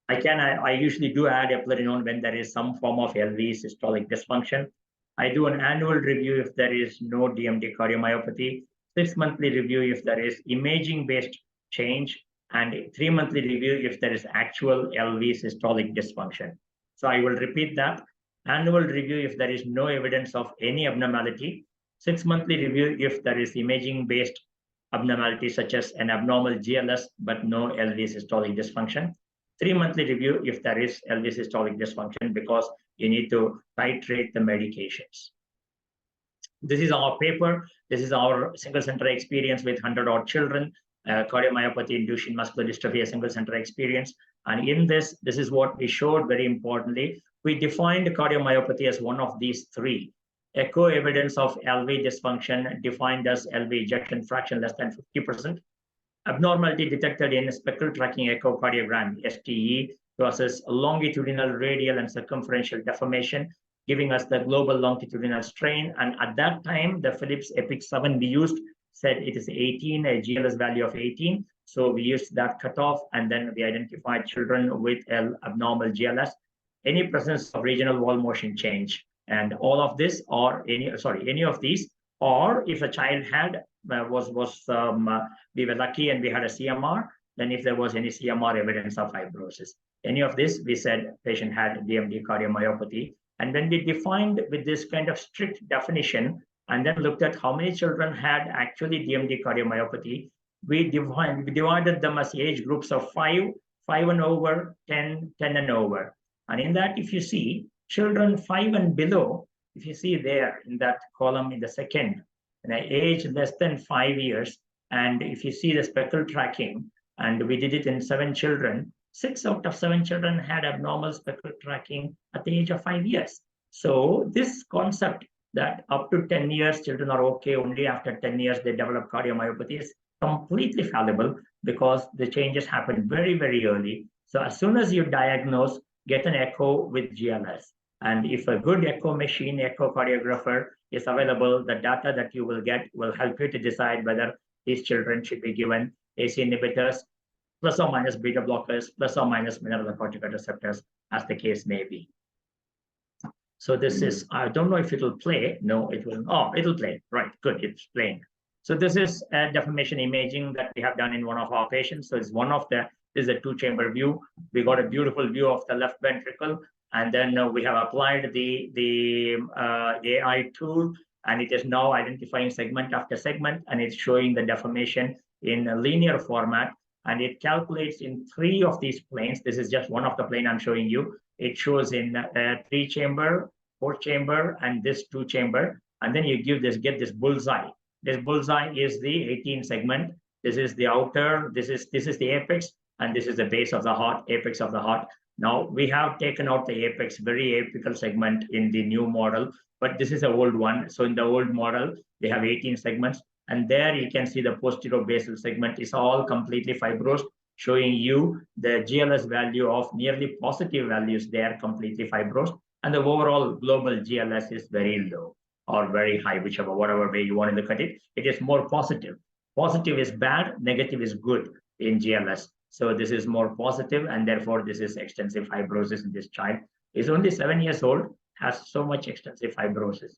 I usually do add eplerenone when there is some form of LV systolic dysfunction. I do an annual review if there is no DMD cardiomyopathy, 6-monthly review if there is imaging-based change, and 3-monthly review if there is actual LV systolic dysfunction. So I will repeat that. Annual review if there is no evidence of any abnormality. 6-monthly review if there is imaging-based abnormality such as an abnormal GLS but no LV systolic dysfunction. 3-monthly review if there is LV systolic dysfunction, because you need to titrate the medications. This is our paper. This is our single center experience with 100-odd children, cardiomyopathy in Duchenne muscular dystrophy, a single center experience. And in this is what we showed very importantly. We defined cardiomyopathy as one of these 3. Echo evidence of LV dysfunction defined as LV ejection fraction less than 50%. Abnormality detected in speckle tracking echocardiogram, STE, process longitudinal, radial, and circumferential deformation, giving us the global longitudinal strain. And at that time, the Philips EPIC 7 we used said it is 18, a GLS value of 18. So we used that cutoff, and then we identified children with abnormal GLS, any presence of regional wall motion change, and all of this, or any of these, or if a child had we were lucky and we had a CMR, then if there was any CMR evidence of fibrosis, any of this, we said patient had DMD cardiomyopathy. And when we defined with this kind of strict definition, and then looked at how many children had actually DMD cardiomyopathy, we divided them as age groups of 5 and over, 10 and over. And in that, if you see children 5 and below, if you see there in that column in the second, in an age less than 5 years, and if you see the speckle tracking, and we did it in 7 children, 6 out of 7 children had abnormal speckle tracking at the age of 5 years. So this concept that up to 10 years children are okay, only after 10 years they develop cardiomyopathy is completely fallible, because the changes happen very, very early. So as soon as you diagnose, get an echo with GLS. And if a good echo machine, echocardiographer is available, the data that you will get will help you to decide whether these children should be given ACE inhibitors, plus or minus beta blockers, plus or minus mineralocorticoid receptors, as the case may be. So this is, I don't know if it will play. No, it will. Oh, it'll play. Right, good, it's playing. So this is a deformation imaging that we have done in one of our patients. So it's one of the, this is a 2-chamber view. We got a beautiful view of the left ventricle. And then we have applied the AI tool, and it is now identifying segment after segment, and it's showing the deformation in a linear format. And it calculates in 3 of these planes. This is just one of the plane I'm showing you. It shows in 3-chamber, 4-chamber, and this 2-chamber. And then you get this bullseye. This bullseye is the 18 segment. This is the outer, this is the apex, and this is the base of the heart, apex of the heart. Now we have taken out the apex, very apical segment in the new model, but this is an old one. So in the old model, they have 18 segments, and there you can see the posterior basal segment is all completely fibrosed, showing you the GLS value of nearly positive values there, completely fibrosed, and the overall global GLS is very low or very high, whatever way you want to look at it. It is more positive. Positive is bad, negative is good in GLS. So this is more positive, and therefore this is extensive fibrosis in this child. He's only 7 years old, has so much extensive fibrosis.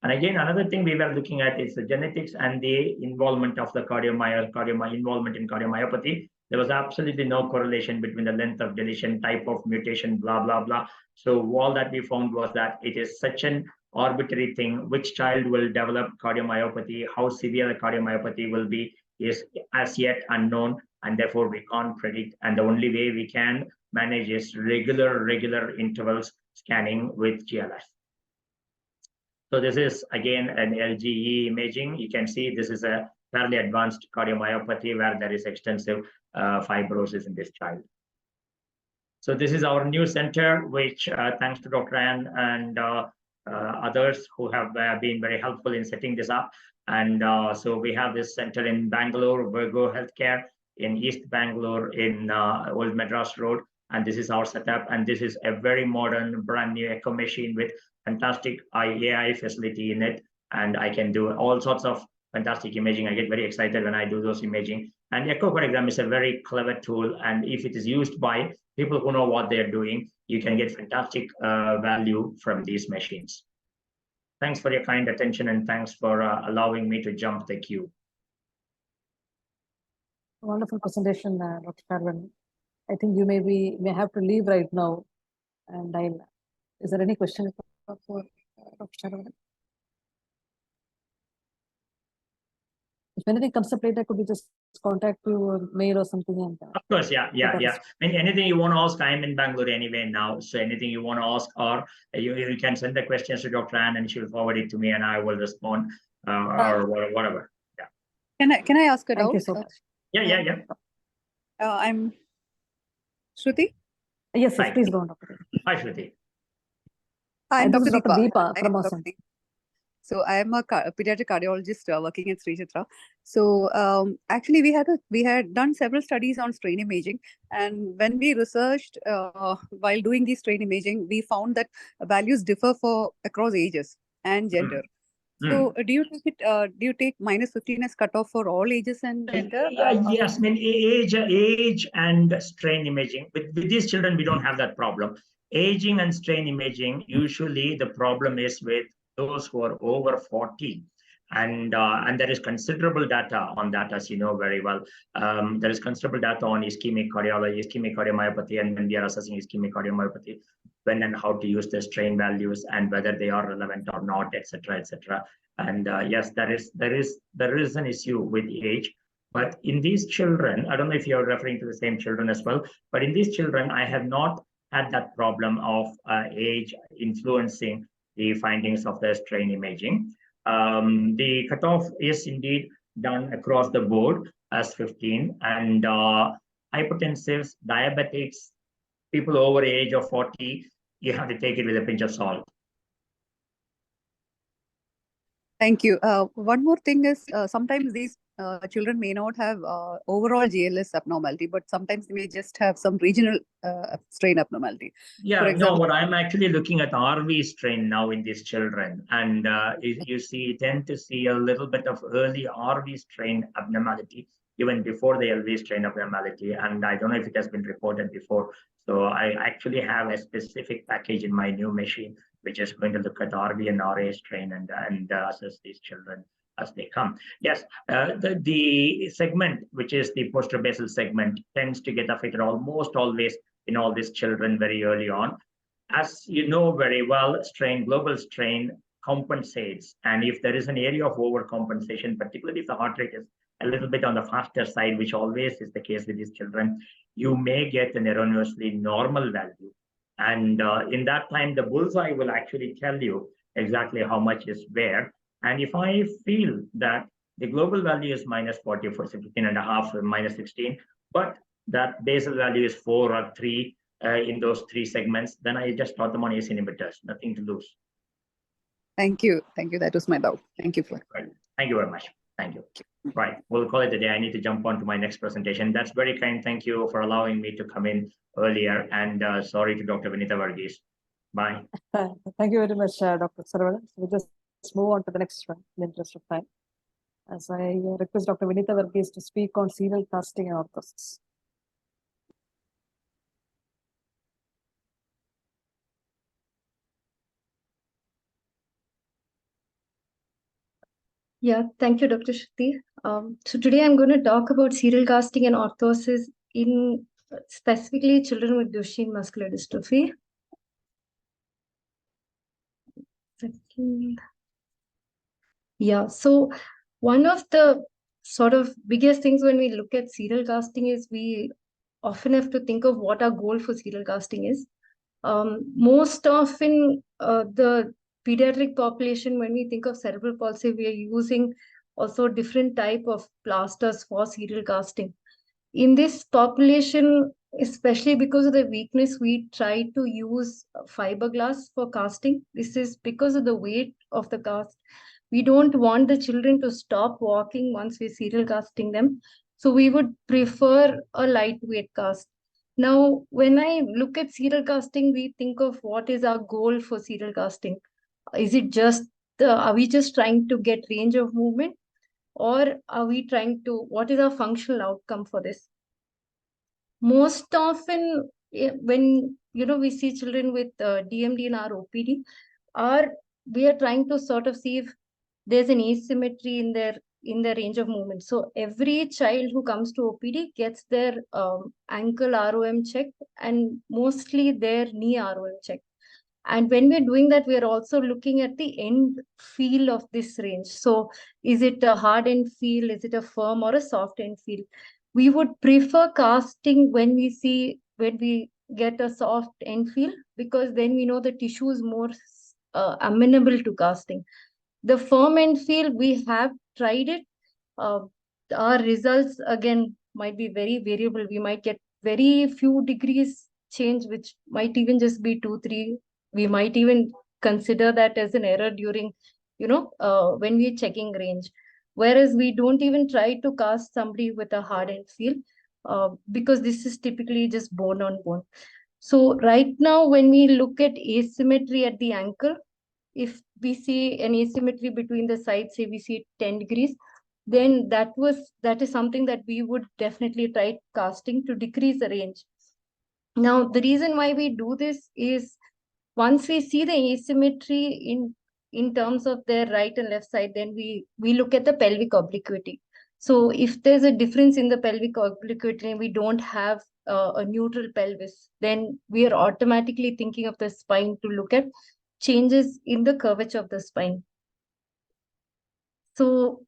And again, another thing we were looking at is the genetics and the involvement of the involvement in cardiomyopathy. There was absolutely no correlation between the length of deletion, type of mutation, blah, blah, blah. So all that we found was that it is such an arbitrary thing. Which child will develop cardiomyopathy, how severe the cardiomyopathy will be is as yet unknown, and therefore we can't predict. And the only way we can manage is regular intervals scanning with GLS. So this is again an LGE imaging. You can see this is a fairly advanced cardiomyopathy where there is extensive fibrosis in this child. So this is our new center, which thanks to Dr. Ann and others who have been very helpful in setting this up. And so we have this center in Bangalore, Virgo Healthcare, in East Bangalore, in Old Madras Road. And this is our setup. And this is a very modern, brand new echo machine with fantastic AI facility in it. And I can do all sorts of fantastic imaging. I get very excited when I do those imaging. And echocardiogram is a very clever tool. And if it is used by people who know what they're doing, you can get fantastic value from these machines. Thanks for your kind attention, and thanks for allowing me to jump the queue. Wonderful presentation, Dr. Sharvan. I think you may have to leave right now. And is there any question for Dr. Sharvan? If anything comes up later, could we just contact you or mail or something? And, of course, yeah. I mean, anything you want to ask, I'm in Bangalore anyway now. So anything you want to ask, or you can send the questions to Dr. Ann and she'll forward it to me and I will respond or whatever. Yeah. Can I ask a doubt? Thank you so much. Yeah. I'm Shruti. Yes, please go on, Dr. Hi, Shruti. I'm Dr. Deepa Deepa from Awesome. So I am a pediatric cardiologist working at Sri Chitra. So actually, we had done several studies on strain imaging, and when we researched while doing the strain imaging, we found that values differ for across ages and gender. So do you take it? Do you take -15 as cutoff for all ages and gender? Yes, I mean age and strain imaging. With these children, we don't have that problem. Aging and strain imaging, usually the problem is with those who are over 40. And there is considerable data on that, as you know very well. There is considerable data on ischemic cardiology, ischemic cardiomyopathy, and when we are assessing ischemic cardiomyopathy, when and how to use the strain values and whether they are relevant or not, etc., etc. And yes, there is an issue with age. But in these children, I don't know if you're referring to the same children as well, but in these children, I have not had that problem of age influencing the findings of the strain imaging. The cutoff is indeed done across the board as 15, and hypertensives, diabetics, people over age of 40, you have to take it with a pinch of salt. Thank you. One more thing is sometimes these children may not have overall GLS abnormality, but sometimes they may just have some regional strain abnormality. Yeah, no, what I'm actually looking at RV strain now in these children, and you tend to see a little bit of early RV strain abnormality even before the LV strain abnormality, and I don't know if it has been reported before. So I actually have a specific package in my new machine which is going to look at RV and RA strain and assess these children as they come. Yes, the segment, which is the posterior basal segment, tends to get affected almost always in all these children very early on. As you know very well, global strain compensates. And if there is an area of overcompensation, particularly if the heart rate is a little bit on the faster side, which always is the case with these children, you may get an erroneously normal value. And in that time, the bullseye will actually tell you exactly how much is where. And if I feel that the global value is -40 for 15.5 or -16, but that basal value is 4 or 3 in those 3 segments, then I just start them on ACE inhibitors, nothing to lose. Thank you. Thank you. That was my doubt. Thank you for it. Right. Thank you very much. Thank you. Right. We'll call it a day. I need to jump on to my next presentation. That's very kind. Thank you for allowing me to come in earlier. And sorry to Dr. Vinita Varghese. Bye. Thank you very much, Dr. Saravanan. We'll just move on to the next one in the interest of time. As I request Dr. Vinita Varghese to speak on serial casting and orthosis. Yeah, thank you, Dr. Shruti. So today I'm going to talk about serial casting and orthosis in specifically children with Duchenne muscular dystrophy. Yeah, so one of the sort of biggest things when we look at serial casting is we often have to think of what our goal for serial casting is. Most often, the pediatric population, when we think of cerebral palsy, we are using also different type of plasters for serial casting. In this population, especially because of the weakness, we try to use fiberglass for casting. This is because of the weight of the cast. We don't want the children to stop walking once we're serial casting them. So we would prefer a lightweight cast. Now, when I look at serial casting, we think of what is our goal for serial casting. Is it just, are we just trying to get range of movement? Or are we trying to, what is our functional outcome for this? Most often, when we see children with DMD in our OPD, we are trying to sort of see if there's an asymmetry in their range of movement. So every child who comes to OPD gets their ankle ROM checked and mostly their knee ROM checked. And when we're doing that, we're also looking at the end feel of this range. So is it a hard end feel? Is it a firm or a soft end feel? We would prefer casting when we get a soft end feel, because then we know the tissue is more amenable to casting. The firm end feel, we have tried it. Our results, again, might be very variable. We might get very few degrees change, which might even just be 2-3. We might even consider that as an error during when we're checking range. Whereas we don't even try to cast somebody with a hard end seal, because this is typically just bone on bone. So right now, when we look at asymmetry at the ankle, if we see an asymmetry between the sides, say we see 10 degrees, then that is something that we would definitely try casting to decrease the range. Now, the reason why we do this is once we see the asymmetry in terms of their right and left side, then we look at the pelvic obliquity. So if there's a difference in the pelvic obliquity and we don't have a neutral pelvis, then we are automatically thinking of the spine to look at changes in the curvature of the spine. So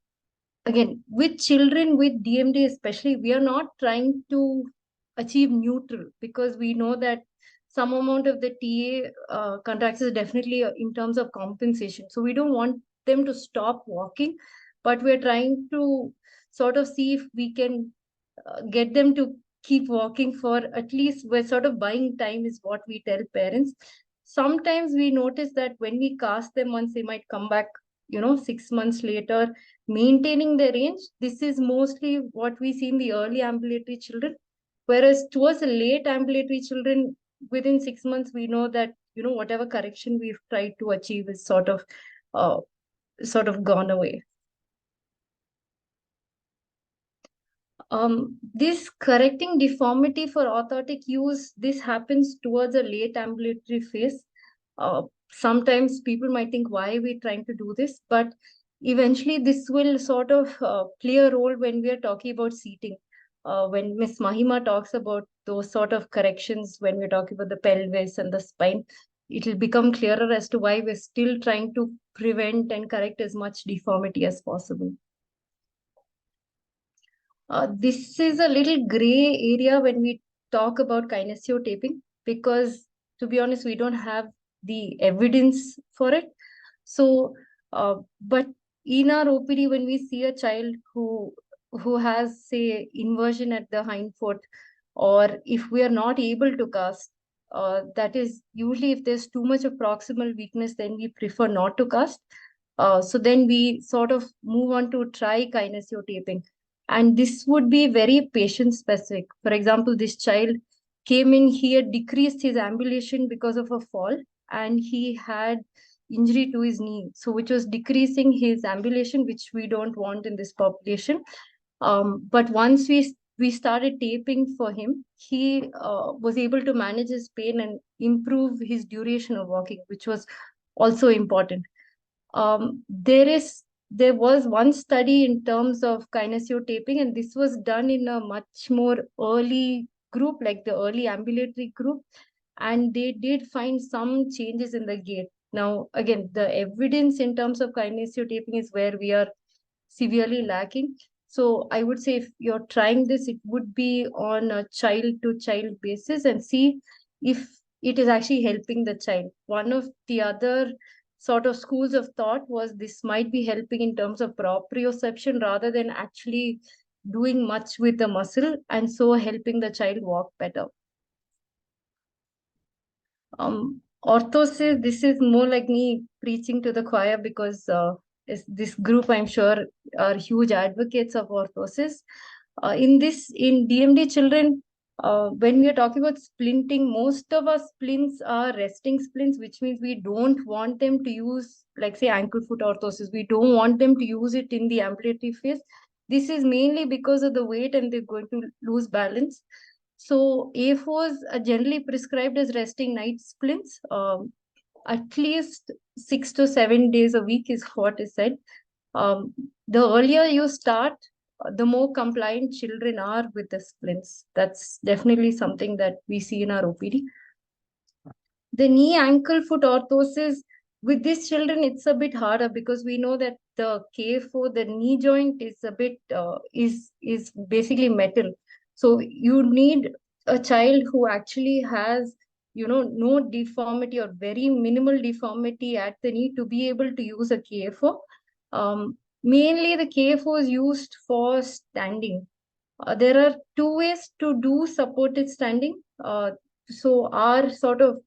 again, with children with DMD especially, we are not trying to achieve neutral, because we know that some amount of the TA contracts is definitely in terms of compensation. So we don't want them to stop walking, but we're trying to sort of see if we can get them to keep walking for at least, we're sort of buying time is what we tell parents. Sometimes we notice that when we cast them once, they might come back 6 months later, maintaining their range. This is mostly what we see in the early ambulatory children. Whereas towards the late ambulatory children, within 6 months, we know that, whatever correction we've tried to achieve is sort of gone away. This correcting deformity for orthotic use, this happens towards a late ambulatory phase. Sometimes people might think, why are we trying to do this? But eventually this will sort of play a role when we are talking about seating. When Ms. Mahima talks about those sort of corrections, when we're talking about the pelvis and the spine, it will become clearer as to why we're still trying to prevent and correct as much deformity as possible. This is a little gray area when we talk about kinesiotaping, because to be honest, we don't have the evidence for it. So, but in our OPD, when we see a child who has, say, inversion at the hind foot, or if we are not able to cast, that is usually if there's too much of proximal weakness, then we prefer not to cast. So then we sort of move on to try kinesiotaping. And this would be very patient specific. For example, this child came in, he had decreased his ambulation because of a fall, and he had injury to his knee, so which was decreasing his ambulation, which we don't want in this population. But once we started taping for him, he was able to manage his pain and improve his duration of walking, which was also important. There was one study in terms of kinesiotaping, and this was done in a much more early group, like the early ambulatory group, and they did find some changes in the gait. Now, again, the evidence in terms of kinesiotaping is where we are severely lacking. So I would say if you're trying this, it would be on a child-to-child basis and see if it is actually helping the child. One of the other sort of schools of thought was this might be helping in terms of proprioception rather than actually doing much with the muscle, and so helping the child walk better. Orthosis, this is more like me preaching to the choir, because this group, I'm sure, are huge advocates of orthosis. In DMD children, when we are talking about splinting, most of our splints are resting splints, which means we don't want them to use, like, say, ankle foot orthosis. We don't want them to use it in the ambulatory phase. This is mainly because of the weight, and they're going to lose balance. So A4s are generally prescribed as resting night splints. At least 6 to 7 days a week is what is said. The earlier you start, the more compliant children are with the splints. That's definitely something that we see in our OPD. The knee ankle foot orthosis, with these children, it's a bit harder, because we know that the K4, the knee joint, is a bit is basically metal. So you need a child who actually has no deformity or very minimal deformity at the knee to be able to use a K4. Mainly the K4 is used for standing. There are two ways to do supported standing. So our sort of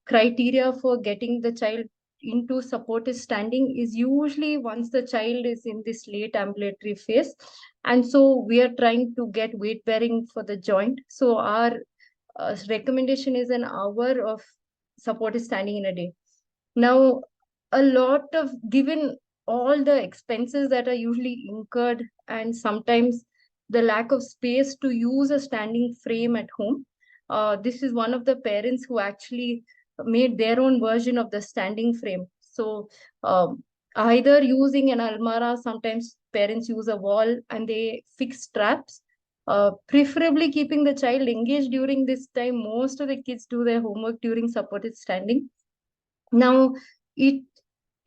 criteria for getting the child into supportive standing is usually once the child is in this late ambulatory phase. And so we are trying to get weight bearing for the joint. So our recommendation is an hour of supportive standing in a day. Now, a lot of, given all the expenses that are usually incurred and sometimes the lack of space to use a standing frame at home, this is one of the parents who actually made their own version of the standing frame. So either using an almara, sometimes parents use a wall and they fix straps, preferably keeping the child engaged during this time. Most of the kids do their homework during supported standing. Now, it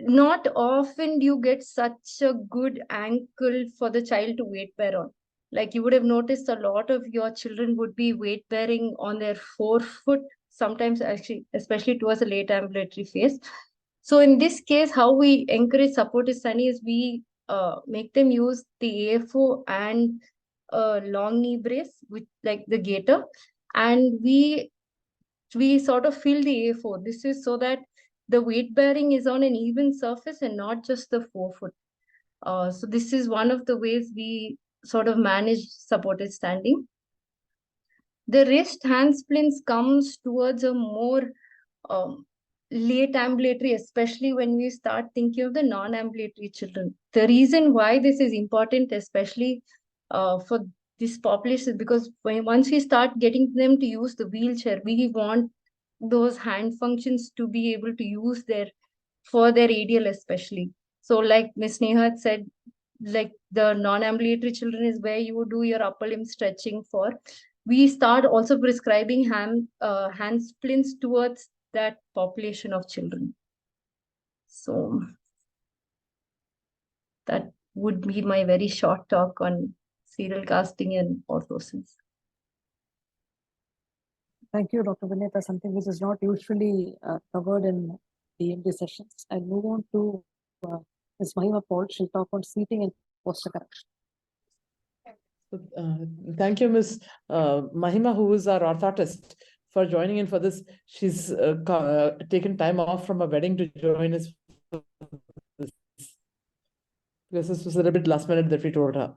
not often do you get such a good ankle for the child to weight bear on. Like you would have noticed, a lot of your children would be weight bearing on their forefoot, sometimes actually, especially towards the late ambulatory phase. So in this case, how we encourage supportive standing is we make them use the AFO and long knee brace, with like the gaiter, and we sort of fill the A4. This is so that the weight bearing is on an even surface and not just the forefoot. So this is one of the ways we sort of manage supported standing. The wrist hand splints comes towards a more late ambulatory, especially when we start thinking of the non-ambulatory children. The reason why this is important, especially for this population, is because once we start getting them to use the wheelchair, we want those hand functions to be able to use for their ADL especially. So like Ms. Neha had said, like the non-ambulatory children is where you would do your upper limb stretching for. We start also prescribing hand splints towards that population of children. So that would be my very short talk on serial casting and orthosis. Thank you, Dr. Vinita. Something which is not usually covered in DMD sessions. I'll move on to Ms. Mahima Paul. She'll talk on seating and posture correction. Thank you, Ms. Mahima, who is our orthotist, for joining in for this. She's taken time off from a wedding to join us. Because this was a little bit last minute that we told her.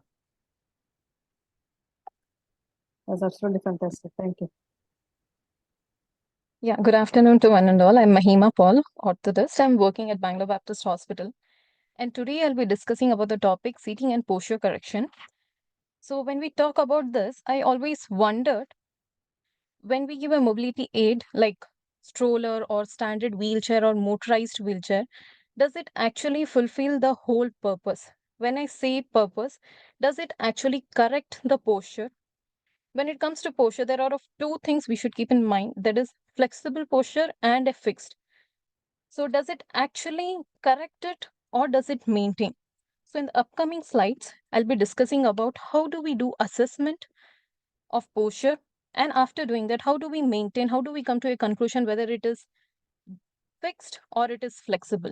That's absolutely fantastic. Thank you. Yeah, good afternoon to one and all. I'm Mahima Paul, orthotist. I'm working at Bangalore Baptist Hospital. And today I'll be discussing about the topic seating and posture correction. So when we talk about this, I always wondered, when we give a mobility aid like stroller or standard wheelchair or motorized wheelchair, does it actually fulfill the whole purpose? When I say purpose, does it actually correct the posture? When it comes to posture, there are two things we should keep in mind, that is flexible posture and a fixed. So does it actually correct it or does it maintain? So in the upcoming slides, I'll be discussing about how do we do assessment of posture, and after doing that, how do we maintain, how do we come to a conclusion whether it is fixed or it is flexible.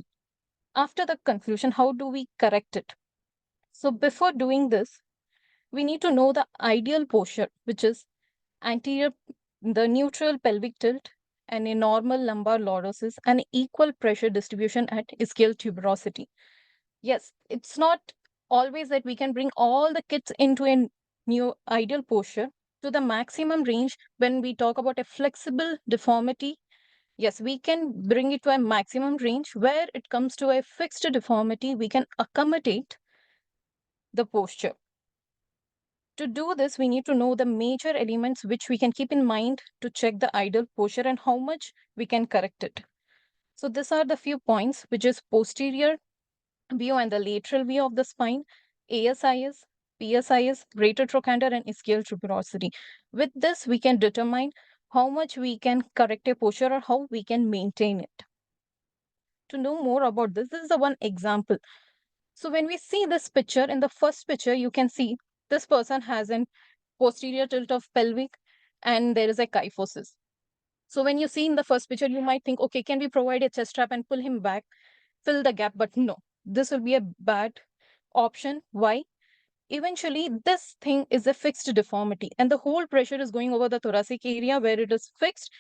After the conclusion, how do we correct it? So before doing this, we need to know the ideal posture, which is anterior, the neutral pelvic tilt, and a normal lumbar lordosis, and equal pressure distribution at ischial tuberosity. Yes, it's not always that we can bring all the kids into a new ideal posture to the maximum range. When we talk about a flexible deformity, yes, we can bring it to a maximum range. Where it comes to a fixed deformity, we can accommodate the posture. To do this, we need to know the major elements which we can keep in mind to check the ideal posture and how much we can correct it. So these are the few points, which is posterior view and the lateral view of the spine, ASIS, PSIS, greater trochanter, and ischial tuberosity. With this, we can determine how much we can correct a posture or how we can maintain it. To know more about this is the one example. So when we see this picture, in the first picture, you can see this person has an posterior tilt of pelvic and there is a kyphosis. So when you see in the first picture, you might think, okay, can we provide a chest strap and pull him back, fill the gap? But no, this will be a bad option. Why? Eventually, this thing is a fixed deformity and the whole pressure is going over the thoracic area where it is fixed.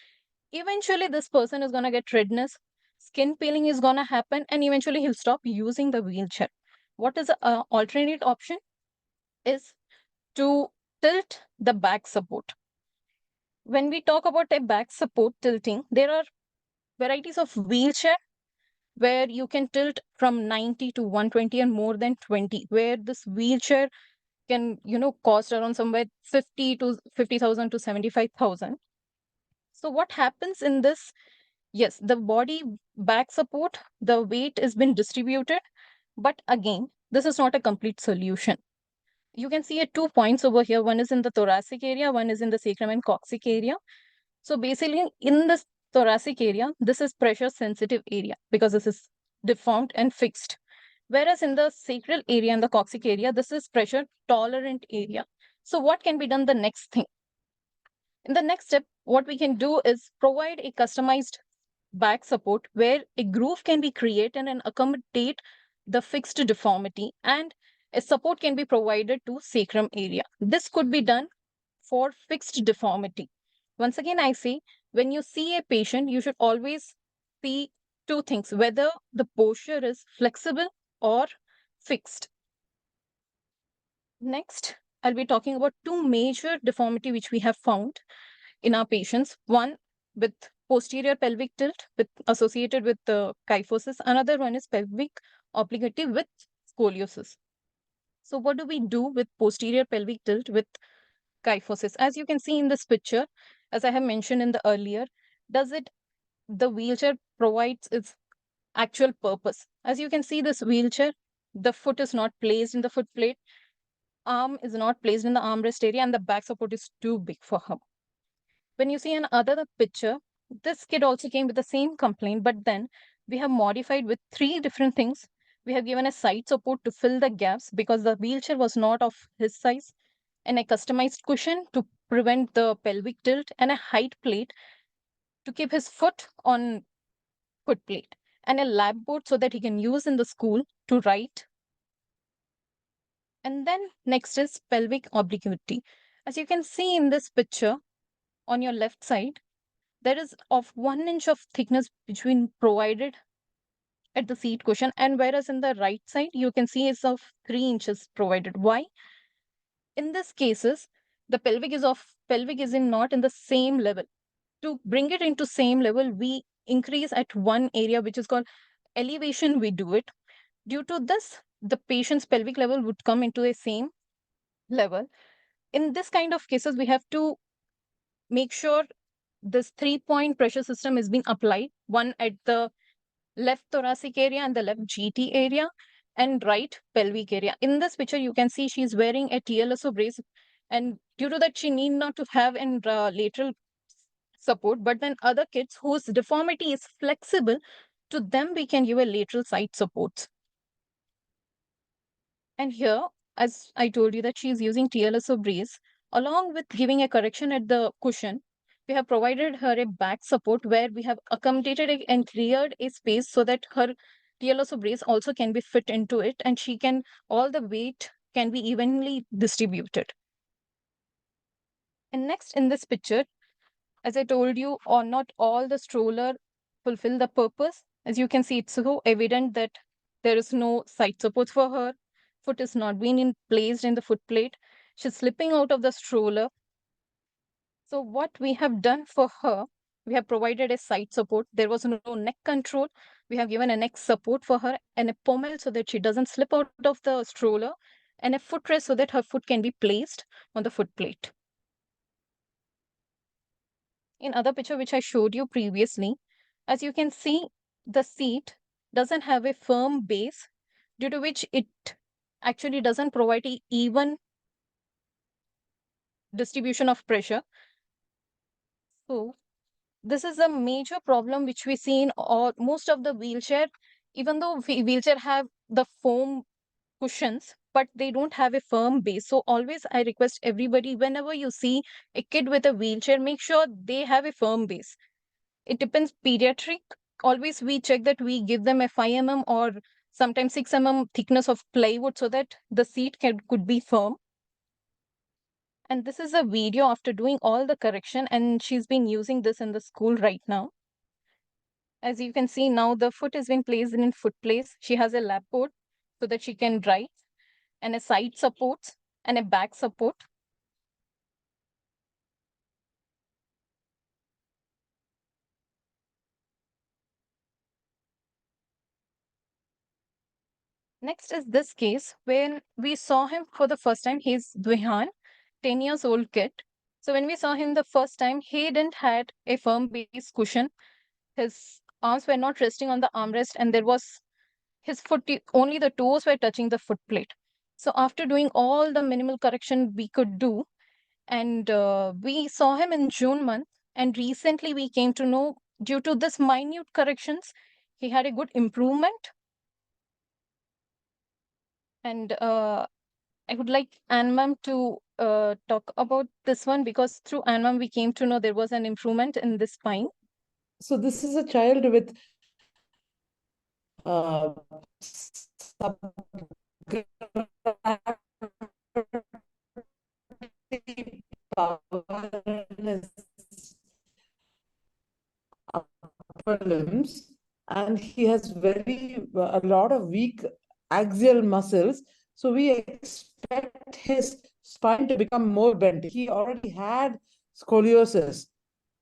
Eventually, this person is going to get redness. skin peeling is gonna happen, and eventually he'll stop using the wheelchair. What is the alternate option? Is to tilt the back support. When we talk about a back support tilting, there are varieties of wheelchair where you can tilt from 90 to 120 and more than 20, where this wheelchair can, cost around somewhere 50,000 to 75,000. So what happens in this? Yes, the body back support, the weight has been distributed, but again, this is not a complete solution. You can see 2 points over here. One is in the thoracic area, one is in the sacrum and coccyx area. So basically, in the thoracic area, this is pressure sensitive area because this is deformed and fixed. Whereas in the sacral area and the coccyx area, this is pressure tolerant area. So what can be done the next thing? In the next step, what we can do is provide a customized back support where a groove can be created and accommodate the fixed deformity, and a support can be provided to sacrum area. This could be done for fixed deformity. Once again, I say, when you see a patient, you should always see 2 things, whether the posture is flexible or fixed. Next, I'll be talking about 2 major deformity which we have found in our patients. One with posterior pelvic tilt associated with kyphosis. Another one is pelvic obliquity with scoliosis. So what do we do with posterior pelvic tilt with kyphosis? As you can see in this picture, as I have mentioned in the earlier, the wheelchair provides its actual purpose. As you can see, this wheelchair, the foot is not placed in the foot plate, arm is not placed in the armrest area, and the back support is too big for her. When you see another picture, this kid also came with the same complaint, but then we have modified with 3 different things. We have given a side support to fill the gaps because the wheelchair was not of his size, and a customized cushion to prevent the pelvic tilt, and a height plate to keep his foot on foot plate, and a lap board so that he can use in the school to write. And then next is pelvic obliquity. As you can see in this picture on your left side, there is of 1 inch of thickness between provided at the seat cushion, and whereas in the right side, you can see is of 3 inches provided. Why? In this cases, the pelvic is not in the same level. To bring it into same level, we increase at one area, which is called elevation. We do it. Due to this, the patient's pelvic level would come into a same level. In this kind of cases, we have to make sure this 3-point pressure system is being applied, one at the left thoracic area and the left GT area and right pelvic area. In this picture, you can see she's wearing a TLSO brace, and due to that, she need not to have an lateral support, but then other kids whose deformity is flexible, to them we can give a lateral side support. And here, as I told you that she is using TLSO brace, along with giving a correction at the cushion, we have provided her a back support where we have accommodated and cleared a space so that her TLSO brace also can be fit into it, and all the weight can be evenly distributed. And next in this picture, as I told you, or not all the stroller fulfill the purpose. As you can see, it's so evident that there is no side support for her. Foot is not being placed in the foot plate. She's slipping out of the stroller. So what we have done for her, we have provided a side support. There was no neck control. We have given a neck support for her and a pommel so that she doesn't slip out of the stroller, and a footrest so that her foot can be placed on the foot plate. In other picture which I showed you previously, as you can see, the seat doesn't have a firm base, due to which it actually doesn't provide an even distribution of pressure. So this is a major problem which we see in most of the wheelchair, even though wheelchair have the foam cushions, but they don't have a firm base. So always I request everybody, whenever you see a kid with a wheelchair, make sure they have a firm base. It depends pediatric. Always we check that we give them a 5 mm or sometimes 6 mm thickness of plywood so that the seat could be firm. And this is a video after doing all the correction, and she's been using this in the school right now. As you can see now, the foot has been placed in foot place. She has a lap board so that she can write, and a side support and a back support. Next is this case when we saw him for the first time. He's Duchenne, 10 years old kid. So when we saw him the first time, he didn't had a firm base cushion. His arms were not resting on the armrest, and there was his foot, only the toes were touching the foot plate. So after doing all the minimal correction we could do, and we saw him in June month, and recently we came to know due to this minute corrections, he had a good improvement. And I would like Ann ma'am to talk about this one, because through Ann ma'am we came to know there was an improvement in the spine. So this is a child with upper limbs, and he has a lot of weak axial muscles. So we expect his spine to become more bent. He already had scoliosis,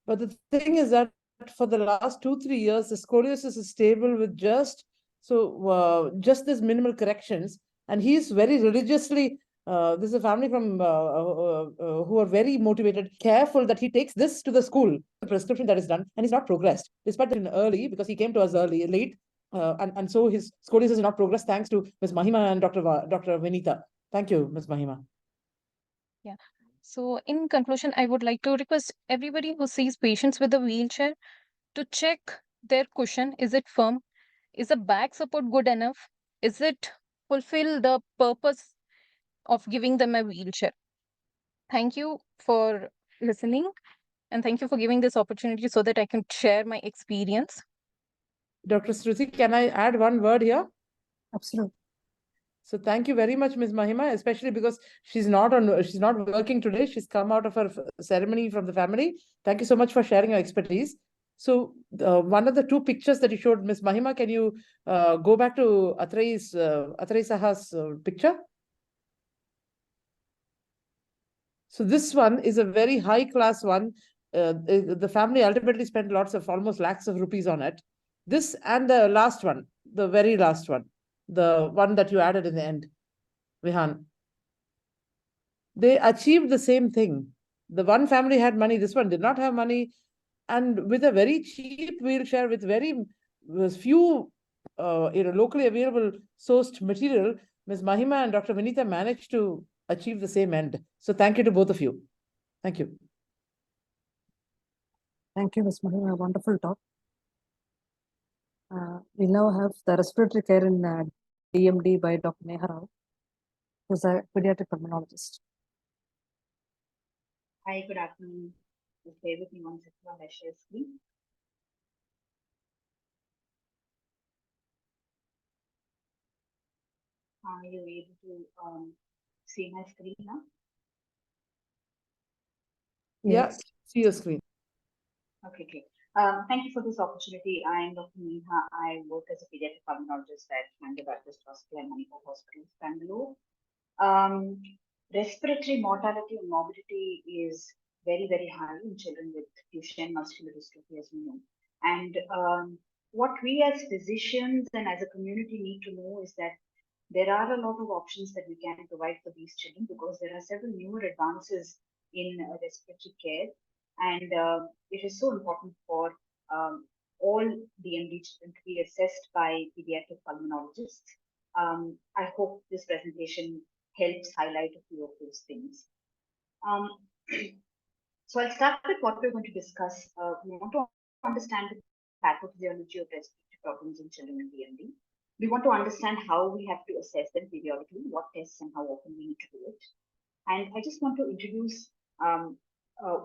but the thing is that for the last 2-3 years, the scoliosis is stable with just this minimal corrections, and he's very religiously. This is a family from who are very motivated, careful that he takes this to the school, the prescription that is done, and he's not progressed despite that in early, because he came to us late, and so his scoliosis has not progressed thanks to Ms. Mahima and Dr. Vinita. Thank you, Ms. Mahima. Yeah. So in conclusion, I would like to request everybody who sees patients with a wheelchair to check their cushion. Is it firm? Is the back support good enough? Is it fulfill the purpose of giving them a wheelchair? Thank you for listening, and thank you for giving this opportunity so that I can share my experience. Dr. Shruti, can I add one word here? Absolutely. So thank you very much, Ms. Mahima, especially because she's not working today. She's come out of her ceremony from the family. Thank you so much for sharing your expertise. So one of the two pictures that you showed, Ms. Mahima, can you go back to Atrei Saha's picture? So this one is a very high class one. The family ultimately spent almost lakhs of rupees on it. This and the last one, the very last one, the one that you added in the end, Vihan. They achieved the same thing. The one family had money, this one did not have money. And with a very cheap wheelchair, with very few locally available sourced material, Ms. Mahima and Dr. Vinita managed to achieve the same end. So thank you to both of you. Thank you. Thank you, Ms. Mahima. Wonderful talk. We now have the respiratory care in DMD by Dr. Neha Rao, who's a pediatric pulmonologist. Hi, good afternoon. Just bear with me 1 second while I share screen. Are you able to see my screen now? Yes. See your screen. Okay, great. Thank you for this opportunity. I am Dr. Neha. I work as a pediatric pulmonologist at Mangalore Baptist Hospital and Manipur Hospital, Bangalore. Respiratory mortality and morbidity is very, very high in children with Duchenne muscular dystrophy, as we know. And what we as physicians and as a community need to know is that there are a lot of options that we can provide for these children, because there are several newer advances in respiratory care. And it is so important for all DMD children to be assessed by pediatric pulmonologists. I hope this presentation helps highlight a few of those things. So I'll start with what we're going to discuss. We want to understand the pathophysiology of respiratory problems in children with DMD. We want to understand how we have to assess them periodically, what tests and how often we need to do it. And I just want to introduce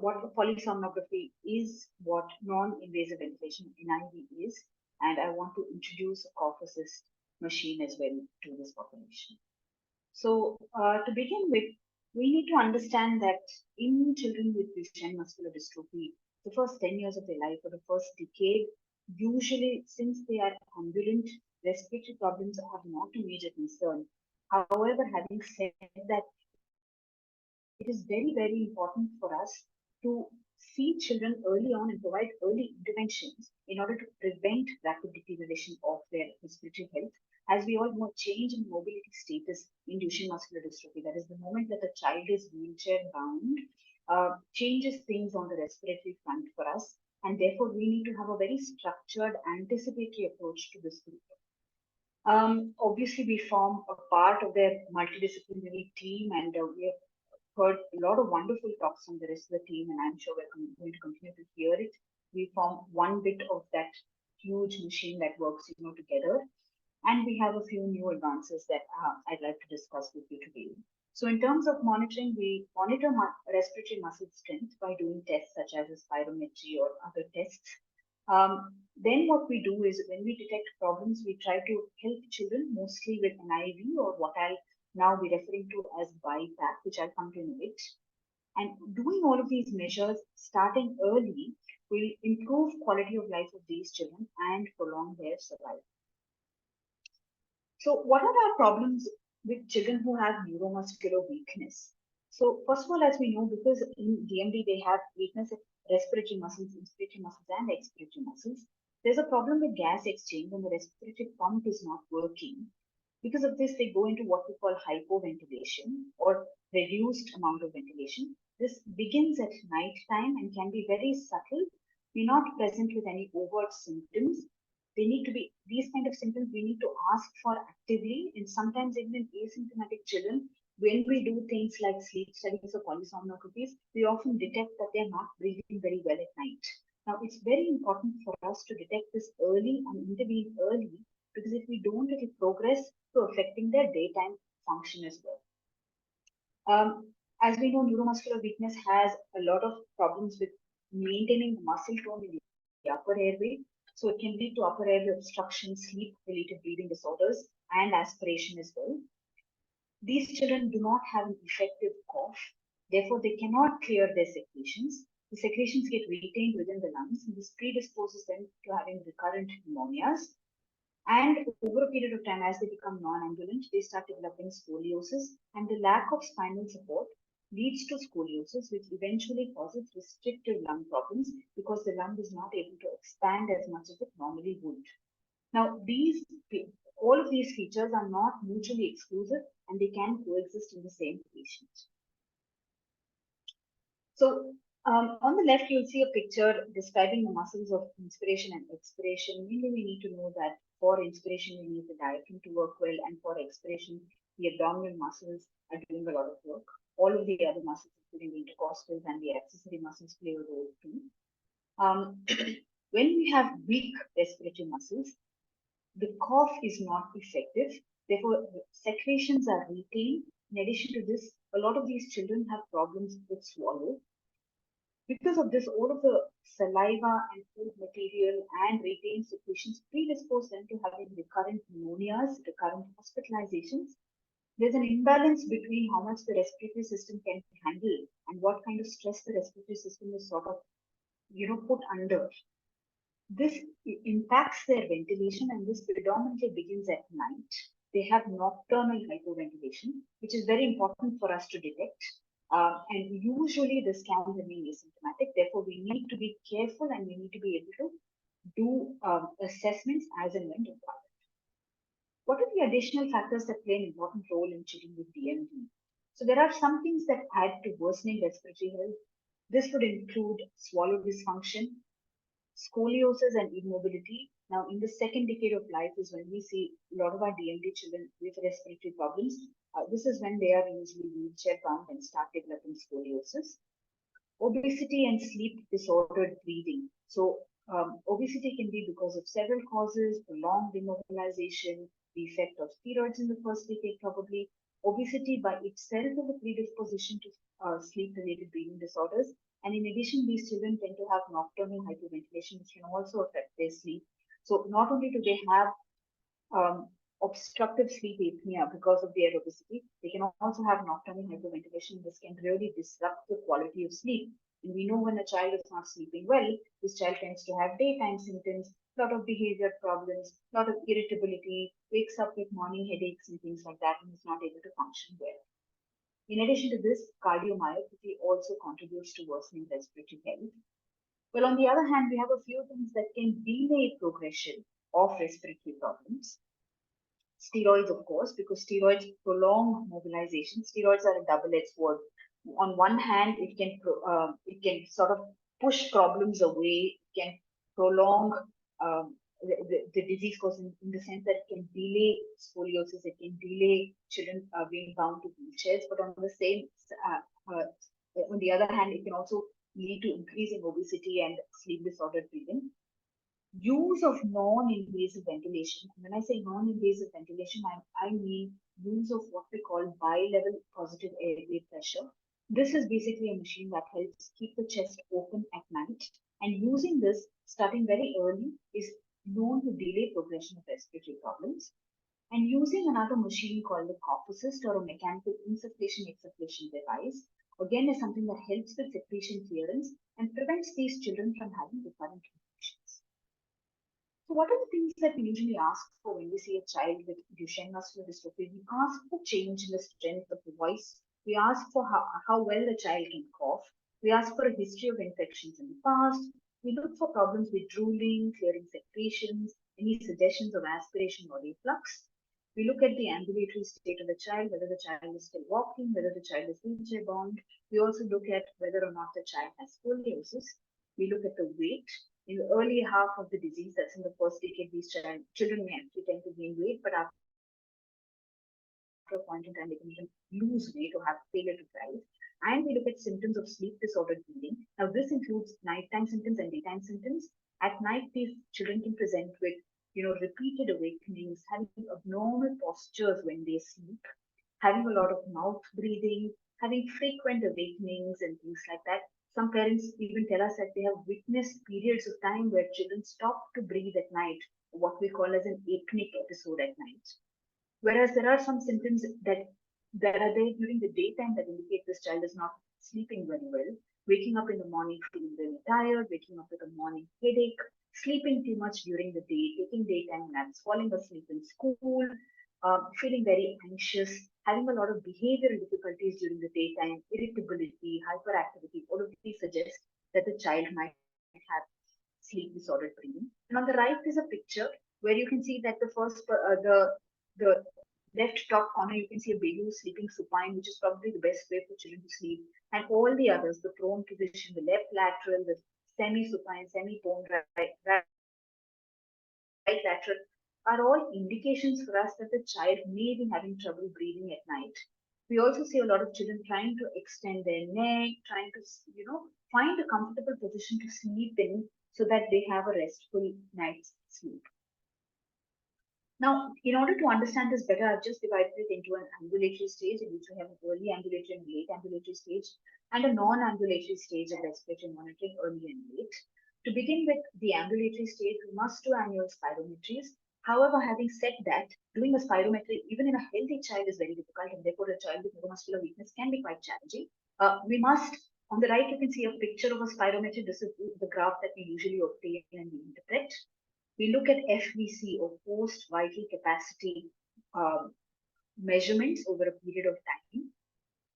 what polysomnography is, what non-invasive ventilation NIV is, and I want to introduce a cough assist machine as well to this population. So to begin with, we need to understand that in children with Duchenne muscular dystrophy, the first 10 years of their life or the first decade, usually, since they are ambulant, respiratory problems are not a major concern. However, having said that, it is very, very important for us to see children early on and provide early interventions in order to prevent rapid deterioration of their respiratory health. As we all know, change in mobility status in Duchenne muscular dystrophy, that is the moment that a child is wheelchair bound, changes things on the respiratory front for us. And therefore, we need to have a very structured, anticipatory approach to this group. Obviously, we form a part of their multidisciplinary team, and we have heard a lot of wonderful talks from the rest of the team, and I'm sure we're going to continue to hear it. We form one bit of that huge machine that works, together. And we have a few new advances that I'd like to discuss with you today. So in terms of monitoring, we monitor respiratory muscle strength by doing tests such as a spirometry or other tests. Then what we do is when we detect problems, we try to help children mostly with an IV or what I'll now be referring to as BiPAP, which I'll come to in a bit. And doing all of these measures starting early will improve quality of life of these children and prolong their survival. So what are our problems with children who have neuromuscular weakness? So first of all, as we know, because in DMD they have weakness of respiratory muscles, inspiratory muscles, and expiratory muscles, there's a problem with gas exchange when the respiratory pump is not working. Because of this, they go into what we call hypoventilation or reduced amount of ventilation. This begins at night time and can be very subtle, be not present with any overt symptoms. They need to be, these kind of symptoms we need to ask for actively, and sometimes even in asymptomatic children, when we do things like sleep studies or polysomnographies, we often detect that they're not breathing very well at night. Now, it's very important for us to detect this early and intervene early, because if we don't, it will progress to affecting their daytime function as well. As we know, neuromuscular weakness has a lot of problems with maintaining the muscle tone in the upper airway. So it can lead to upper airway obstruction, sleep-related breathing disorders, and aspiration as well. These children do not have an effective cough. Therefore, they cannot clear their secretions. The secretions get retained within the lungs, and this predisposes them to having recurrent pneumonias. And over a period of time, as they become non-ambulant, they start developing scoliosis, and the lack of spinal support leads to scoliosis, which eventually causes restrictive lung problems because the lung is not able to expand as much as it normally would. Now, all of these features are not mutually exclusive, and they can coexist in the same patient. So, on the left, you'll see a picture describing the muscles of inspiration and expiration. Mainly, we need to know that for inspiration, we need the diaphragm to work well, and for expiration, the abdominal muscles are doing a lot of work. All of the other muscles, including the intercostals and the accessory muscles, play a role too. When we have weak respiratory muscles, the cough is not effective. Therefore, secretions are retained. In addition to this, a lot of these children have problems with swallow. Because of this, all of the saliva and food material and retained secretions predispose them to having recurrent pneumonias, recurrent hospitalizations. There's an imbalance between how much the respiratory system can handle and what kind of stress the respiratory system is sort of, put under. This impacts their ventilation, and this predominantly begins at night. They have nocturnal hypoventilation, which is very important for us to detect. And usually this can remain asymptomatic. Therefore, we need to be careful, and we need to be able to do assessments as and when required. What are the additional factors that play an important role in children with DMD? So there are some things that add to worsening respiratory health. This would include swallow dysfunction, scoliosis, and immobility. Now, in the second decade of life is when we see a lot of our DMD children with respiratory problems. This is when they are usually wheelchair bound and start developing scoliosis. Obesity and sleep disordered breathing. So obesity can be because of several causes: prolonged immobilization, the effect of steroids in the first decade probably. Obesity by itself is a predisposition to sleep-related breathing disorders. And in addition, these children tend to have nocturnal hypoventilation, which can also affect their sleep. So not only do they have obstructive sleep apnea because of their obesity, they can also have nocturnal hypoventilation. This can really disrupt the quality of sleep. And we know when a child is not sleeping well, this child tends to have daytime symptoms, lot of behavior problems, lot of irritability, wakes up with morning headaches and things like that, and is not able to function well. In addition to this, cardiomyopathy also contributes to worsening respiratory health. Well, on the other hand, we have a few things that can delay progression of respiratory problems. Steroids, of course, because steroids prolong mobilization. Steroids are a double-edged sword. On one hand, it can sort of push problems away, it can prolong the disease course in the sense that it can delay scoliosis, it can delay children being bound to wheelchairs. But on the other hand, it can also lead to increasing obesity and sleep disordered breathing. Use of non-invasive ventilation. When I say non-invasive ventilation, I mean use of what we call bi-level positive airway pressure. This is basically a machine that helps keep the chest open at night. And using this, starting very early, is known to delay progression of respiratory problems. And using another machine called the cough assist or a mechanical insufflation-exsufflation device, again, is something that helps with secretion clearance and prevents these children from having recurrent infections. So what are the things that we usually ask for when we see a child with Duchenne muscular dystrophy? We ask for change in the strength of the voice. We ask for how well the child can cough. We ask for a history of infections in the past. We look for problems with drooling, clearing secretions, any suggestions of aspiration or reflux. We look at the ambulatory state of the child, whether the child is still walking, whether the child is wheelchair bound. We also look at whether or not the child has scoliosis. We look at the weight. In the early half of the disease, that's in the first decade, these children may actually tend to gain weight, but after a point in time, they can even lose weight or have failure to drive. And we look at symptoms of sleep disordered breathing. Now, this includes nighttime symptoms and daytime symptoms. At night, these children can present with, repeated awakenings, having abnormal postures when they sleep, having a lot of mouth breathing, having frequent awakenings and things like that. Some parents even tell us that they have witnessed periods of time where children stop to breathe at night, what we call as an apneic episode at night. Whereas there are some symptoms that are there during the daytime that indicate this child is not sleeping very well. Waking up in the morning feeling very tired, waking up with a morning headache, sleeping too much during the day, taking daytime naps, falling asleep in school, feeling very anxious, having a lot of behavioral difficulties during the daytime, irritability, hyperactivity, all of these suggest that the child might have sleep disordered breathing. And on the right is a picture where you can see that the left top corner, you can see a baby who's sleeping supine, which is probably the best way for children to sleep. And all the others, the prone position, the left lateral, the semi-supine, semi-prone, right lateral, are all indications for us that the child may be having trouble breathing at night. We also see a lot of children trying to extend their neck, trying to, find a comfortable position to sleep in so that they have a restful night's sleep. Now, in order to understand this better, I've just divided it into an ambulatory stage in which we have an early ambulatory and late ambulatory stage, and a non-ambulatory stage of respiratory monitoring early and late. To begin with the ambulatory stage, we must do annual spirometries. However, having said that, doing a spirometry even in a healthy child is very difficult, and therefore a child with neuromuscular weakness can be quite challenging. On the right, you can see a picture of a spirometry. This is the graph that we usually obtain and we interpret. We look at FVC or forced vital capacity measurements over a period of time.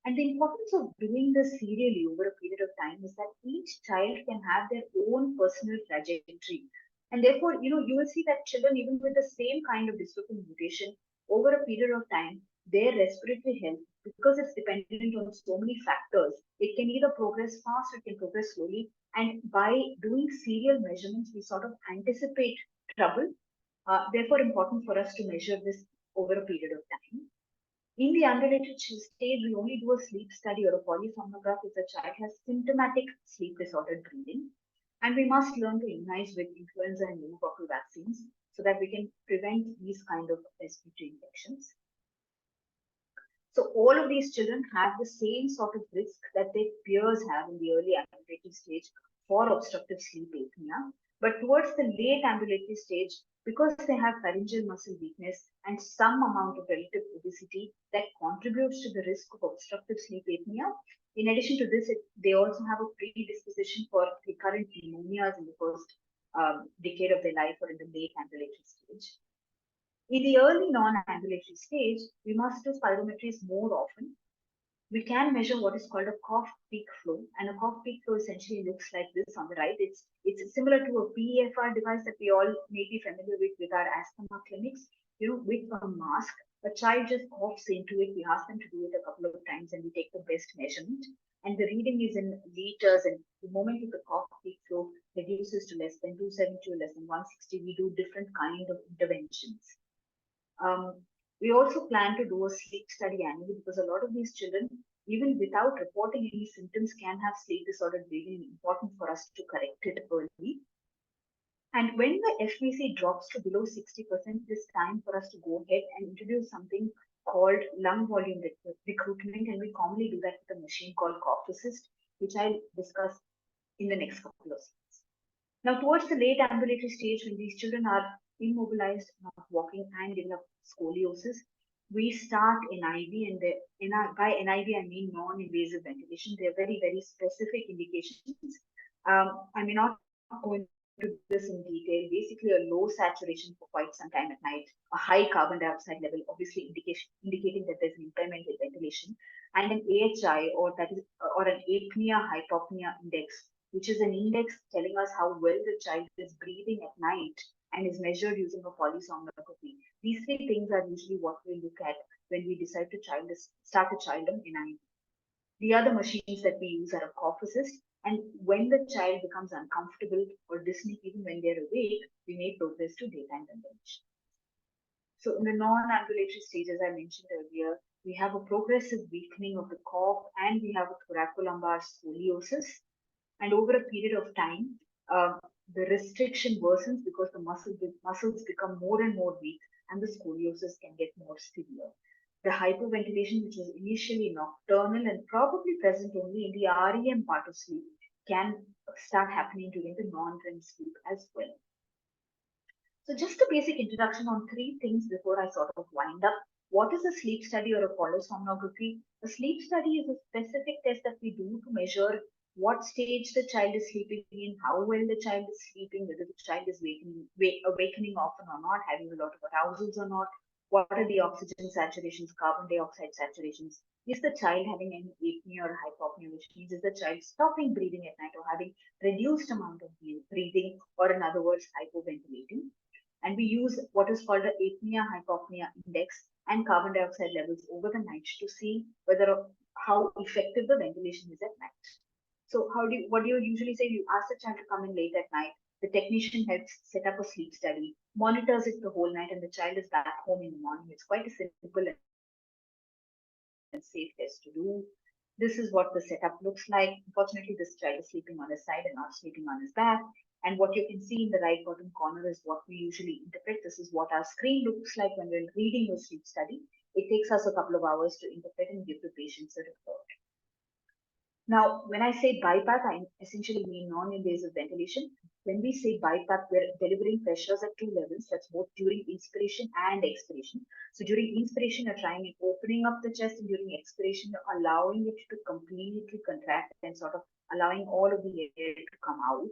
And the importance of doing this serially over a period of time is that each child can have their own personal trajectory. And therefore, you will see that children, even with the same kind of dystrophin mutation, over a period of time, their respiratory health, because it's dependent on so many factors, it can either progress fast or it can progress slowly. And by doing serial measurements, we sort of anticipate trouble. Therefore, important for us to measure this over a period of time. In the ambulatory stage, we only do a sleep study or a polysomnograph if the child has symptomatic sleep disordered breathing. And we must learn to immunize with influenza and pneumococcal vaccines so that we can prevent these kind of respiratory infections. So all of these children have the same sort of risk that their peers have in the early ambulatory stage for obstructive sleep apnea. But towards the late ambulatory stage, because they have pharyngeal muscle weakness and some amount of relative obesity that contributes to the risk of obstructive sleep apnea, In addition to this, they also have a predisposition for recurrent pneumonias in the first decade of their life or in the late ambulatory stage. In the early non-ambulatory stage, we must do spirometries more often. We can measure what is called a cough peak flow, and a cough peak flow essentially looks like this on the right. It's similar to a PEFR device that we all may be familiar with our asthma clinics. With a mask, a child just coughs into it. We ask them to do it a couple of times, and we take the best measurement. And the reading is in liters, and the moment the cough peak flow reduces to less than 270 or less than 160, we do different kind of interventions. We also plan to do a sleep study annually because a lot of these children, even without reporting any symptoms, can have sleep disordered breathing. Important for us to correct it early. And when the FVC drops to below 60%, it's time for us to go ahead and introduce something called lung volume recruitment. And we commonly do that with a machine called Cough Assist, which I'll discuss in the next couple of slides. Now, towards the late ambulatory stage, when these children are immobilized, not walking, and develop scoliosis, we start NIV, and by NIV I mean non-invasive ventilation. They're very, very specific indications. I may not go into this in detail. Basically, a low saturation for quite some time at night, a high carbon dioxide level, obviously indicating that there's an impairment in ventilation, and an AHI, or an apnea-hypopnea index, which is an index telling us how well the child is breathing at night and is measured using a polysomnography. These three things are usually what we look at when we decide to start a child on NIV. The other machines that we use are a Cough Assist, and when the child becomes uncomfortable or dyspneic, even when they're awake, we may progress to daytime ventilation. So in the non-ambulatory stage, as I mentioned earlier, we have a progressive weakening of the cough, and we have a thoracolumbar scoliosis. And over a period of time, the restriction worsens because the muscles become more and more weak, and the scoliosis can get more severe. The hyperventilation, which was initially nocturnal and probably present only in the REM part of sleep, can start happening during the non-REM sleep as well. So just a basic introduction on three things before I sort of wind up. What is a sleep study or a polysomnography? A sleep study is a specific test that we do to measure what stage the child is sleeping in, how well the child is sleeping, whether the child is awakening often or not, having a lot of arousals or not, what are the oxygen saturations, carbon dioxide saturations, is the child having any apnea or hypopnea, which means is the child stopping breathing at night or having reduced amount of breathing, or in other words, hypoventilating. And we use what is called the apnea-hypopnea index and carbon dioxide levels over the night to see how effective the ventilation is at night. So what do you usually say? You ask the child to come in late at night. The technician helps set up a sleep study, monitors it the whole night, and the child is back home in the morning. It's quite a simple and safe test to do. This is what the setup looks like. Unfortunately, this child is sleeping on his side and not sleeping on his back. And what you can see in the right bottom corner is what we usually interpret. This is what our screen looks like when we're reading the sleep study. It takes us a couple of hours to interpret and give the patients a report. Now, when I say BiPAP, I essentially mean non-invasive ventilation. When we say BiPAP, we're delivering pressures at two levels. That's both during inspiration and expiration. So during inspiration, you're trying and opening up the chest, and during expiration, you're allowing it to completely contract and sort of allowing all of the air to come out.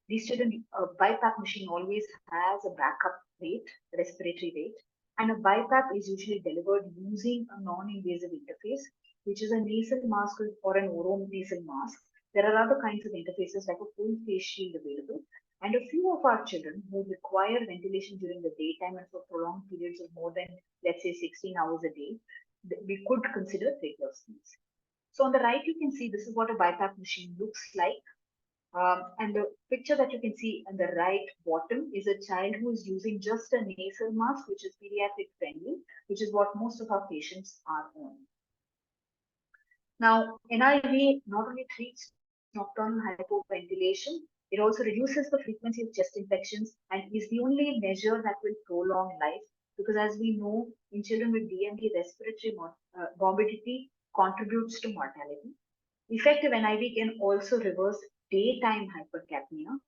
These children, a BiPAP machine always has a backup rate, respiratory rate, and a BiPAP is usually delivered using a non-invasive interface, which is a nasal mask or an oronasal mask. There are other kinds of interfaces like a full face shield available. And a few of our children who require ventilation during the daytime and for prolonged periods of more than, let's say, 16 hours a day, we could consider tracheostomies. So on the right, you can see this is what a BiPAP machine looks like. And the picture that you can see on the right bottom is a child who is using just a nasal mask, which is pediatric friendly, which is what most of our patients are on. Now, NIV not only treats nocturnal hypoventilation, it also reduces the frequency of chest infections and is the only measure that will prolong life. Because as we know, in children with DMD, respiratory morbidity contributes to mortality. Effective NIV can also reverse daytime hypercapnia.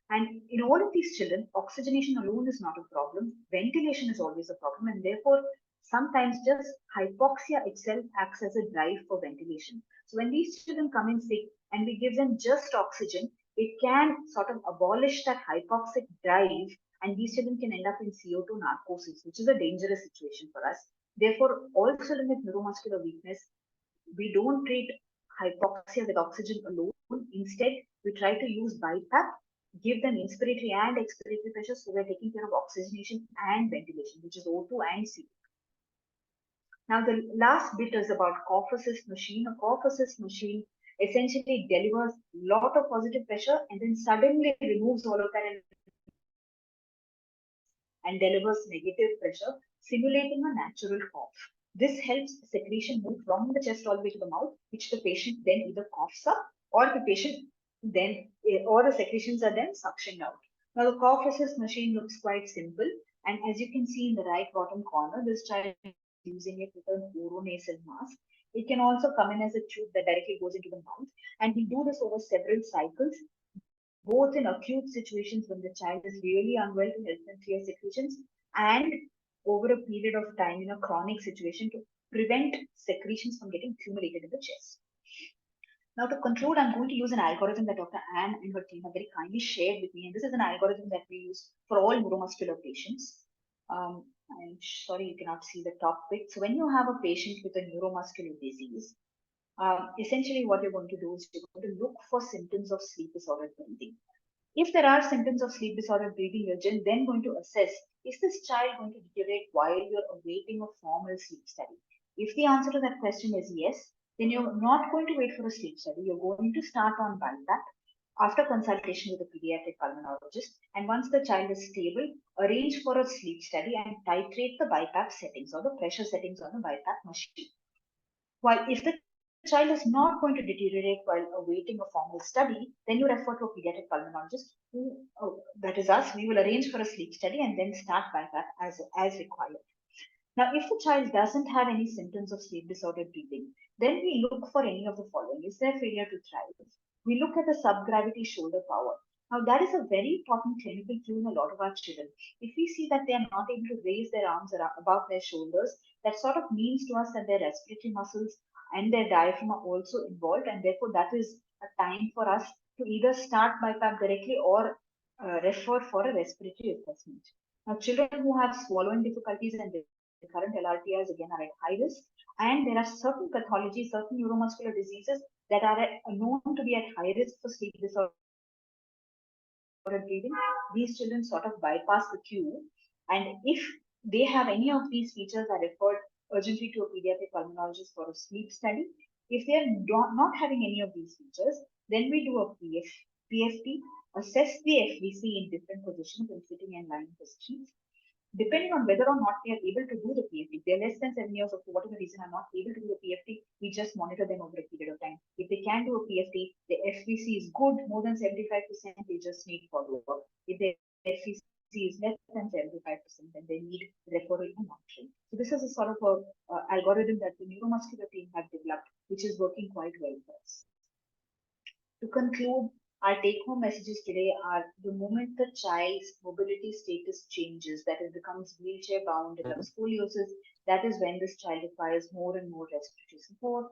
And in all of these children, oxygenation alone is not a problem. Ventilation is always a problem, and therefore, sometimes just hypoxia itself acts as a drive for ventilation. So when these children come in sick and we give them just oxygen, it can sort of abolish that hypoxic drive, and these children can end up in CO2 narcosis, which is a dangerous situation for us. Therefore, all children with neuromuscular weakness, we don't treat hypoxia with oxygen alone. Instead, we try to use BiPAP, give them inspiratory and expiratory pressure, so we're taking care of oxygenation and ventilation, which is O2 and CO2. Now, the last bit is about cough assist machine. A cough assist machine essentially delivers a lot of positive pressure and then suddenly removes all of that and delivers negative pressure, simulating a natural cough. This helps secretion move from the chest all the way to the mouth, which the patient then either coughs up, or the patient then, or the secretions are then suctioned out. Now, the cough assist machine looks quite simple, and as you can see in the right bottom corner, this child is using it with an oronasal mask. It can also come in as a tube that directly goes into the mouth, and we do this over several cycles, both in acute situations when the child is really unwell to help them clear secretions, and over a period of time in a chronic situation to prevent secretions from getting accumulated in the chest. Now, to conclude, I'm going to use an algorithm that Dr. Anne and her team have very kindly shared with me, and this is an algorithm that we use for all neuromuscular patients. I'm sorry you cannot see the top bit. So when you have a patient with a neuromuscular disease, essentially what you're going to do is you're going to look for symptoms of sleep disordered breathing. If there are symptoms of sleep disordered breathing, you're then going to assess, is this child going to deteriorate while you're awaiting a formal sleep study? If the answer to that question is yes, then you're not going to wait for a sleep study. You're going to start on BiPAP after consultation with a pediatric pulmonologist. And once the child is stable, arrange for a sleep study and titrate the BiPAP settings or the pressure settings on the BiPAP machine. While if the child is not going to deteriorate while awaiting a formal study, then you refer to a pediatric pulmonologist who, that is us, we will arrange for a sleep study and then start BiPAP as required. Now, if the child doesn't have any symptoms of sleep disordered breathing, then we look for any of the following. Is there failure to thrive? We look at the subgravity shoulder power. Now, that is a very important clinical clue in a lot of our children. If we see that they are not able to raise their arms above their shoulders, that sort of means to us that their respiratory muscles and their diaphragm are also involved, and therefore that is a time for us to either start BiPAP directly or refer for a respiratory assessment. Now, children who have swallowing difficulties and the current LRTIs again are at high risk, and there are certain pathologies, certain neuromuscular diseases that are known to be at high risk for sleep disorder breathing. These children sort of bypass the queue, and if they have any of these features, are referred urgently to a pediatric pulmonologist for a sleep study. If they are not having any of these features, then we do a PFT, assess the FVC in different positions and sitting and lying positions. Depending on whether or not they are able to do the PFT, if they're less than 7 years or for whatever reason are not able to do the PFT, we just monitor them over a period of time. If they can do a PFT, the FVC is good, more than 75%, they just need follow-up. If the FVC is less than 75%, then they need referral and monitoring. So this is a sort of a algorithm that the neuromuscular team have developed, which is working quite well for us. To conclude, our take-home messages today are: the moment the child's mobility status changes, that it becomes wheelchair-bound, develops scoliosis, that is when this child requires more and more respiratory support.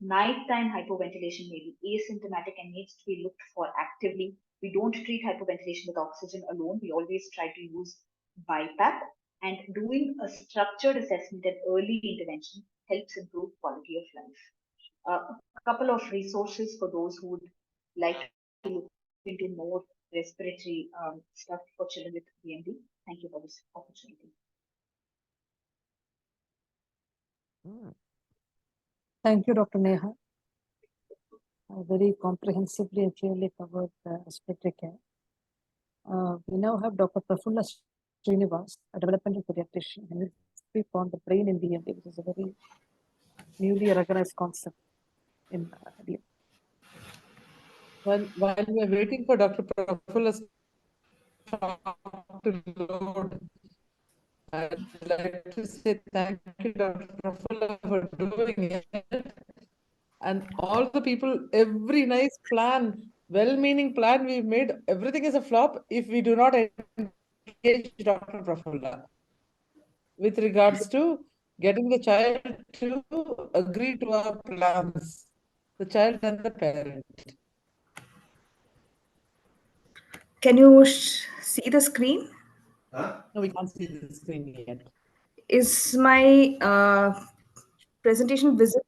Nighttime hypoventilation may be asymptomatic and needs to be looked for actively. We don't treat hypoventilation with oxygen alone. We always try to use BiPAP, and doing a structured assessment and early intervention helps improve quality of life. A couple of resources for those who would like to look into more respiratory stuff for children with DMD. Thank you for this opportunity. Thank you, Dr. Neha. Very comprehensively and clearly covered respiratory care. We now have Dr. Prafulla Srinivas, a developmental pediatrician, and we speak on the brain in DMD, which is a very newly recognized concept in DMD. While we are waiting for Dr. Prafulla to load, I'd like to say thank you, Dr. Prafulla, for doing it. And all the people, every nice plan, well-meaning plan we've made, everything is a flop if we do not engage Dr. Prafulla with regards to getting the child to agree to our plans. the child and the parent. Can you see the screen? No, we can't see the screen yet. Is my presentation visible?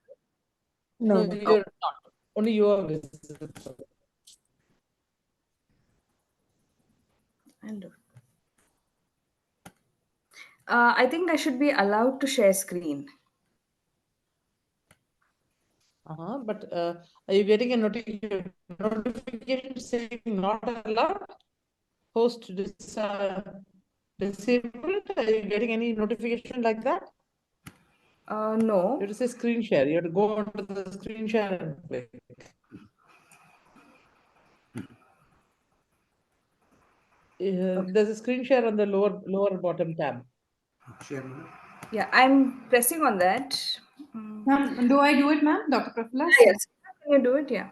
No, you're not. Only you are visible. I think I should be allowed to share screen. But are you getting a notification saying not allowed? Host disabled? Are you getting any notification like that? No. You have to say screen share. You have to go onto the screen share and click. There's a screen share on the lower bottom tab. Yeah, I'm pressing on that. Ma'am, do I do it, ma'am? Dr. Prafula? Yes. Can you do it? Yeah.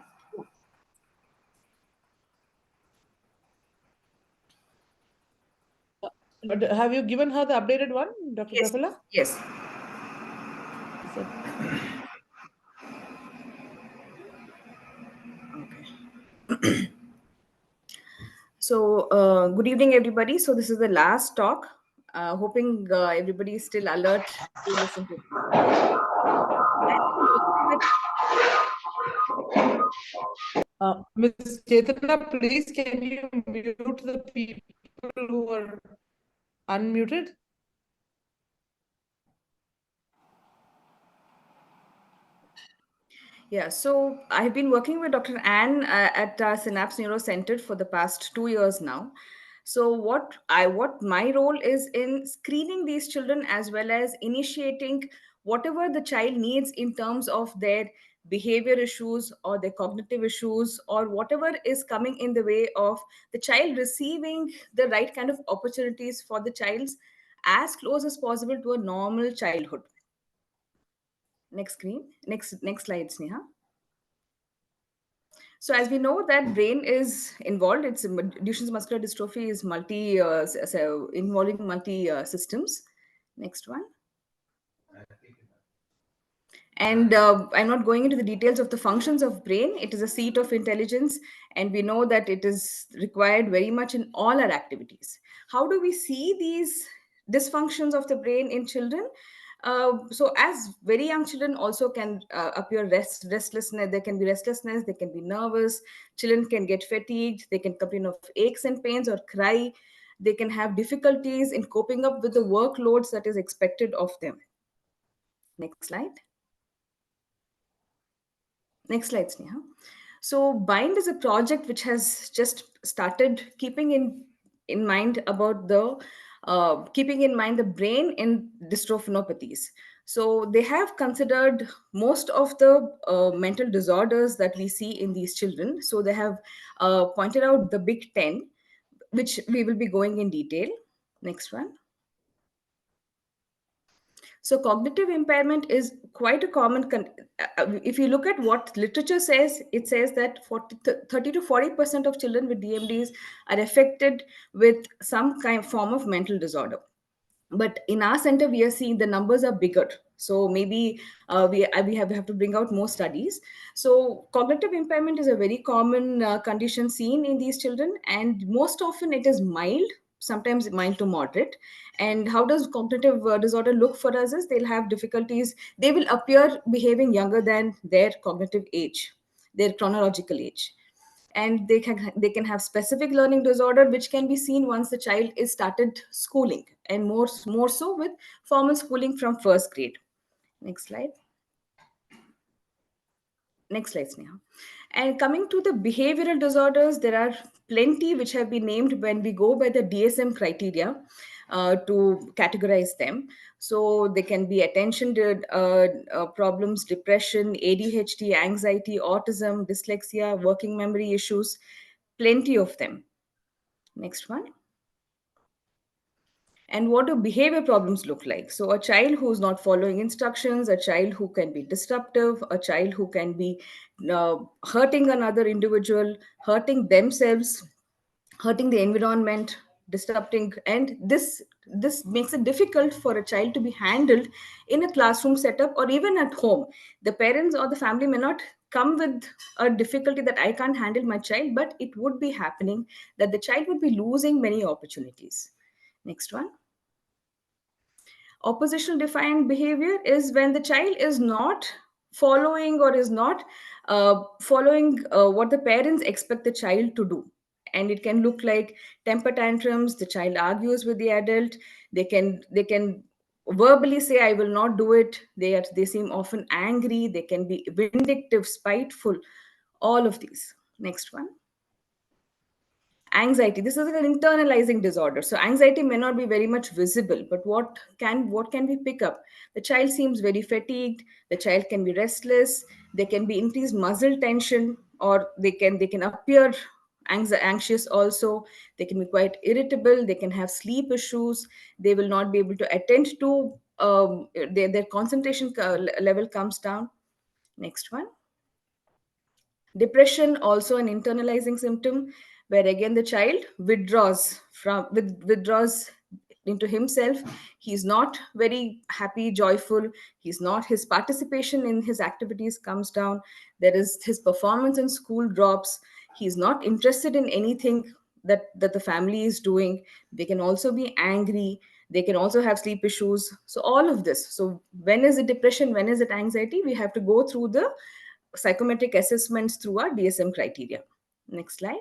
But have you given her the updated one, Dr. Yes. Prafula? Yes. So, good evening, everybody. So, this is the last talk. Hoping everybody is still alert to listen to it. Ms. Chetana, please can you mute the people who are unmuted? Yeah, so I've been working with Dr. Ann at Synapse Neuro Center for the past 2 years now. So what my role is in screening these children as well as initiating whatever the child needs in terms of their behavior issues or their cognitive issues or whatever is coming in the way of the child receiving the right kind of opportunities for the child's as close as possible to a normal childhood. Next screen, next slide, Sneha. So as we know that brain is involved, it's Duchenne's muscular dystrophy is involving multi systems. Next one. And I'm not going into the details of the functions of brain. It is a seat of intelligence, and we know that it is required very much in all our activities. How do we see these dysfunctions of the brain in children? So as very young children also can appear restlessness. There can be restlessness, they can be nervous, children can get fatigued, they can complain of aches and pains or cry, they can have difficulties in coping up with the workloads that is expected of them. Next slide. Next slide, Sneha. So BIND is a project which has just started keeping in mind about the keeping in mind the brain in dystrophinopathies. So they have considered most of the mental disorders that we see in these children. So they have pointed out the big 10, which we will be going in detail. Next one. So cognitive impairment is quite a common, if you look at what literature says, it says that 30 to 40% of children with DMDs are affected with some kind of form of mental disorder. But in our center, we are seeing the numbers are bigger. So maybe we have to bring out more studies. So cognitive impairment is a very common condition seen in these children, and most often it is mild, sometimes mild to moderate. And how does cognitive disorder look for us is they'll have difficulties. They will appear behaving younger than their cognitive age, their chronological age. And they can have specific learning disorder, which can be seen once the child is started schooling, and more so with formal schooling from first grade. Next slide. Next slide, Sneha. And coming to the behavioral disorders, there are plenty which have been named when we go by the DSM criteria to categorize them. So they can be attention problems, depression, ADHD, anxiety, autism, dyslexia, working memory issues, plenty of them. Next one. And what do behavior problems look like? So a child who's not following instructions, a child who can be disruptive, a child who can be hurting another individual, hurting themselves, hurting the environment, disrupting, and this makes it difficult for a child to be handled in a classroom setup or even at home. The parents or the family may not come with a difficulty that I can't handle my child, but it would be happening that the child would be losing many opportunities. Next one. Oppositional defiant behavior is when the child is not following or is not following what the parents expect the child to do. And it can look like temper tantrums, the child argues with the adult, they can verbally say, I will not do it. They seem often angry, they can be vindictive, spiteful, all of these. Next one. Anxiety, this is an internalizing disorder, so anxiety may not be very much visible, but what can we pick up? The child seems very fatigued, the child can be restless, there can be increased muscle tension, or they can appear anxious also, they can be quite irritable, they can have sleep issues, they will not be able to attend to their concentration level comes down. Next one. Depression, also an internalizing symptom, where again the child withdraws into himself. He's not very happy, joyful. His participation in his activities comes down. His performance in school drops. He's not interested in anything that the family is doing. They can also be angry. They can also have sleep issues. So all of this. So when is it depression? When is it anxiety? We have to go through the psychometric assessments through our DSM criteria. Next slide.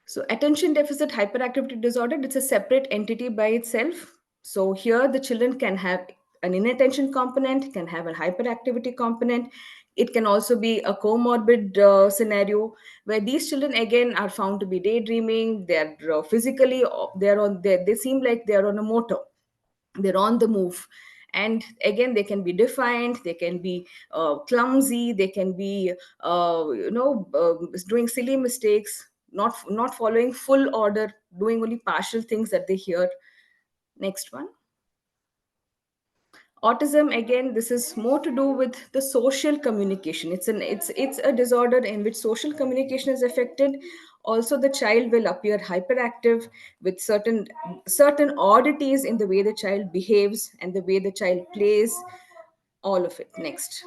So attention deficit hyperactivity disorder, it's a separate entity by itself. So here the children can have an inattention component, can have a hyperactivity component. It can also be a comorbid scenario where these children again are found to be daydreaming. They're physically, they seem like they're on a motor. They're on the move, and again they can be defiant, they can be clumsy, they can be doing silly mistakes, not following full order, doing only partial things that they hear. Next one. Autism, again, this is more to do with the social communication. It's a disorder in which social communication is affected. Also, the child will appear hyperactive with certain oddities in the way the child behaves and the way the child plays, all of it. Next.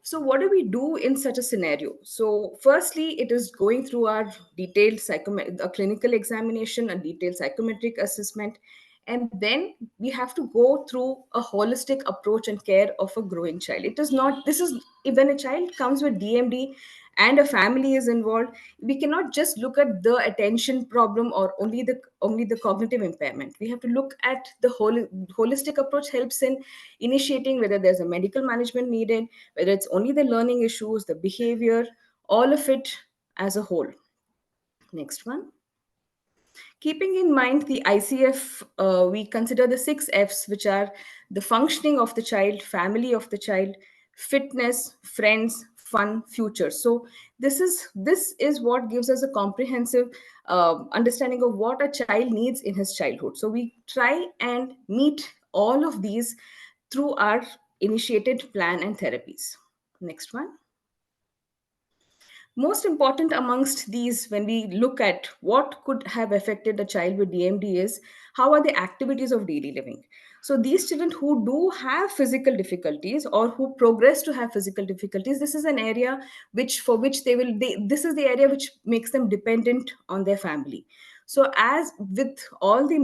So what do we do in such a scenario? So firstly, it is going through our detailed a clinical examination, a detailed psychometric assessment, and then we have to go through a holistic approach and care of a growing child. When a child comes with DMD and a family is involved, we cannot just look at the attention problem or only the cognitive impairment. We have to look at the holistic approach. Helps in initiating whether there's a medical management needed, whether it's only the learning issues, the behavior, all of it as a whole. Next one. Keeping in mind the ICF, we consider the 6 Fs, which are the functioning of the child, family of the child, fitness, friends, fun, future. So this is what gives us a comprehensive understanding of what a child needs in his childhood. So we try and meet all of these through our initiated plan and therapies. Next one. Most important amongst these, when we look at what could have affected a child with DMD, is how are the activities of daily living. So these children who do have physical difficulties or who progress to have physical difficulties, this is an area this is the area which makes them dependent on their family. So as with all the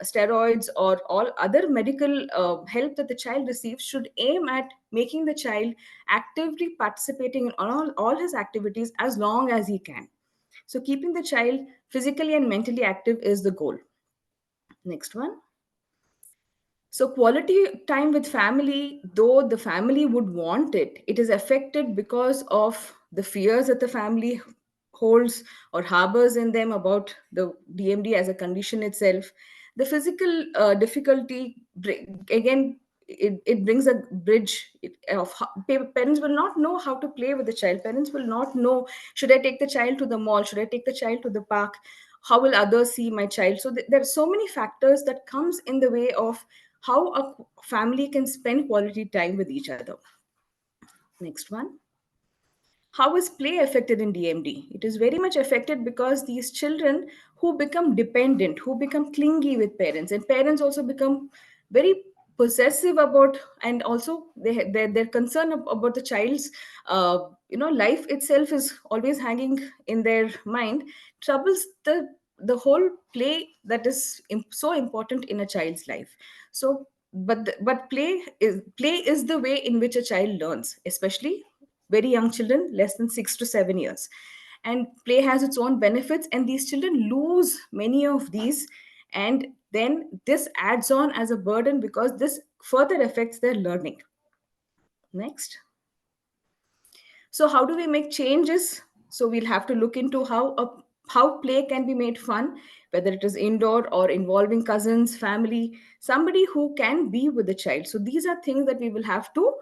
steroids or all other medical help that the child receives should aim at making the child actively participating in all his activities as long as he can. So keeping the child physically and mentally active is the goal. Next one. So quality time with family, though the family would want it, it is affected because of the fears that the family holds or harbors in them about the DMD as a condition itself. The physical difficulty, again, it brings a bridge of parents will not know how to play with the child. Parents will not know, should I take the child to the mall? Should I take the child to the park? How will others see my child? So there are so many factors that comes in the way of how a family can spend quality time with each other. Next one. How is play affected in DMD? It is very much affected because these children who become dependent, who become clingy with parents, and parents also become very possessive about, and also they're concerned about the child's life itself is always hanging in their mind, troubles the whole play that is so important in a child's life. So but play is the way in which a child learns, especially very young children, less than 6 to 7 years. And play has its own benefits, and these children lose many of these, and then this adds on as a burden because this further affects their learning. Next. So how do we make changes? So we'll have to look into how play can be made fun, whether it is indoor or involving cousins, family, somebody who can be with the child. So these are things that we will have to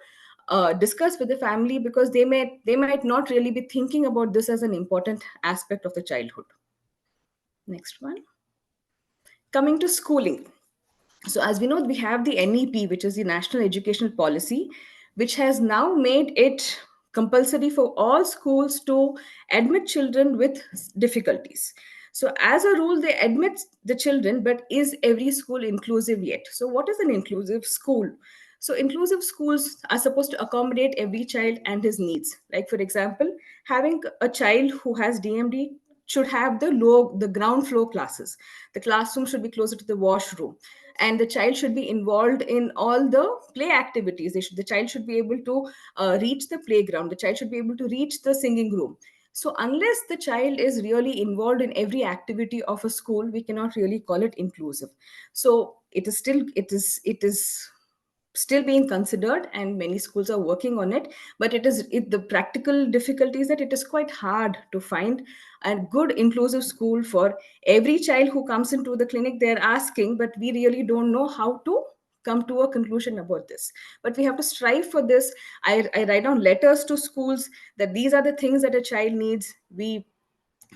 discuss with the family, because they might not really be thinking about this as an important aspect of the childhood. Next one. Coming to schooling. So as we know, we have the NEP, which is the National Educational Policy, which has now made it compulsory for all schools to admit children with difficulties. So as a rule, they admit the children, but is every school inclusive yet? So what is an inclusive school? So inclusive schools are supposed to accommodate every child and his needs. Like for example, having a child who has DMD should have the ground floor classes. The classroom should be closer to the washroom, and the child should be involved in all the play activities. The child should be able to reach the playground. The child should be able to reach the singing room. So unless the child is really involved in every activity of a school, we cannot really call it inclusive. So it is still being considered, and many schools are working on it, but the practical difficulty is that it is quite hard to find a good inclusive school for every child who comes into the clinic. They're asking, but we really don't know how to come to a conclusion about this. But we have to strive for this. I write down letters to schools that these are the things that a child needs. We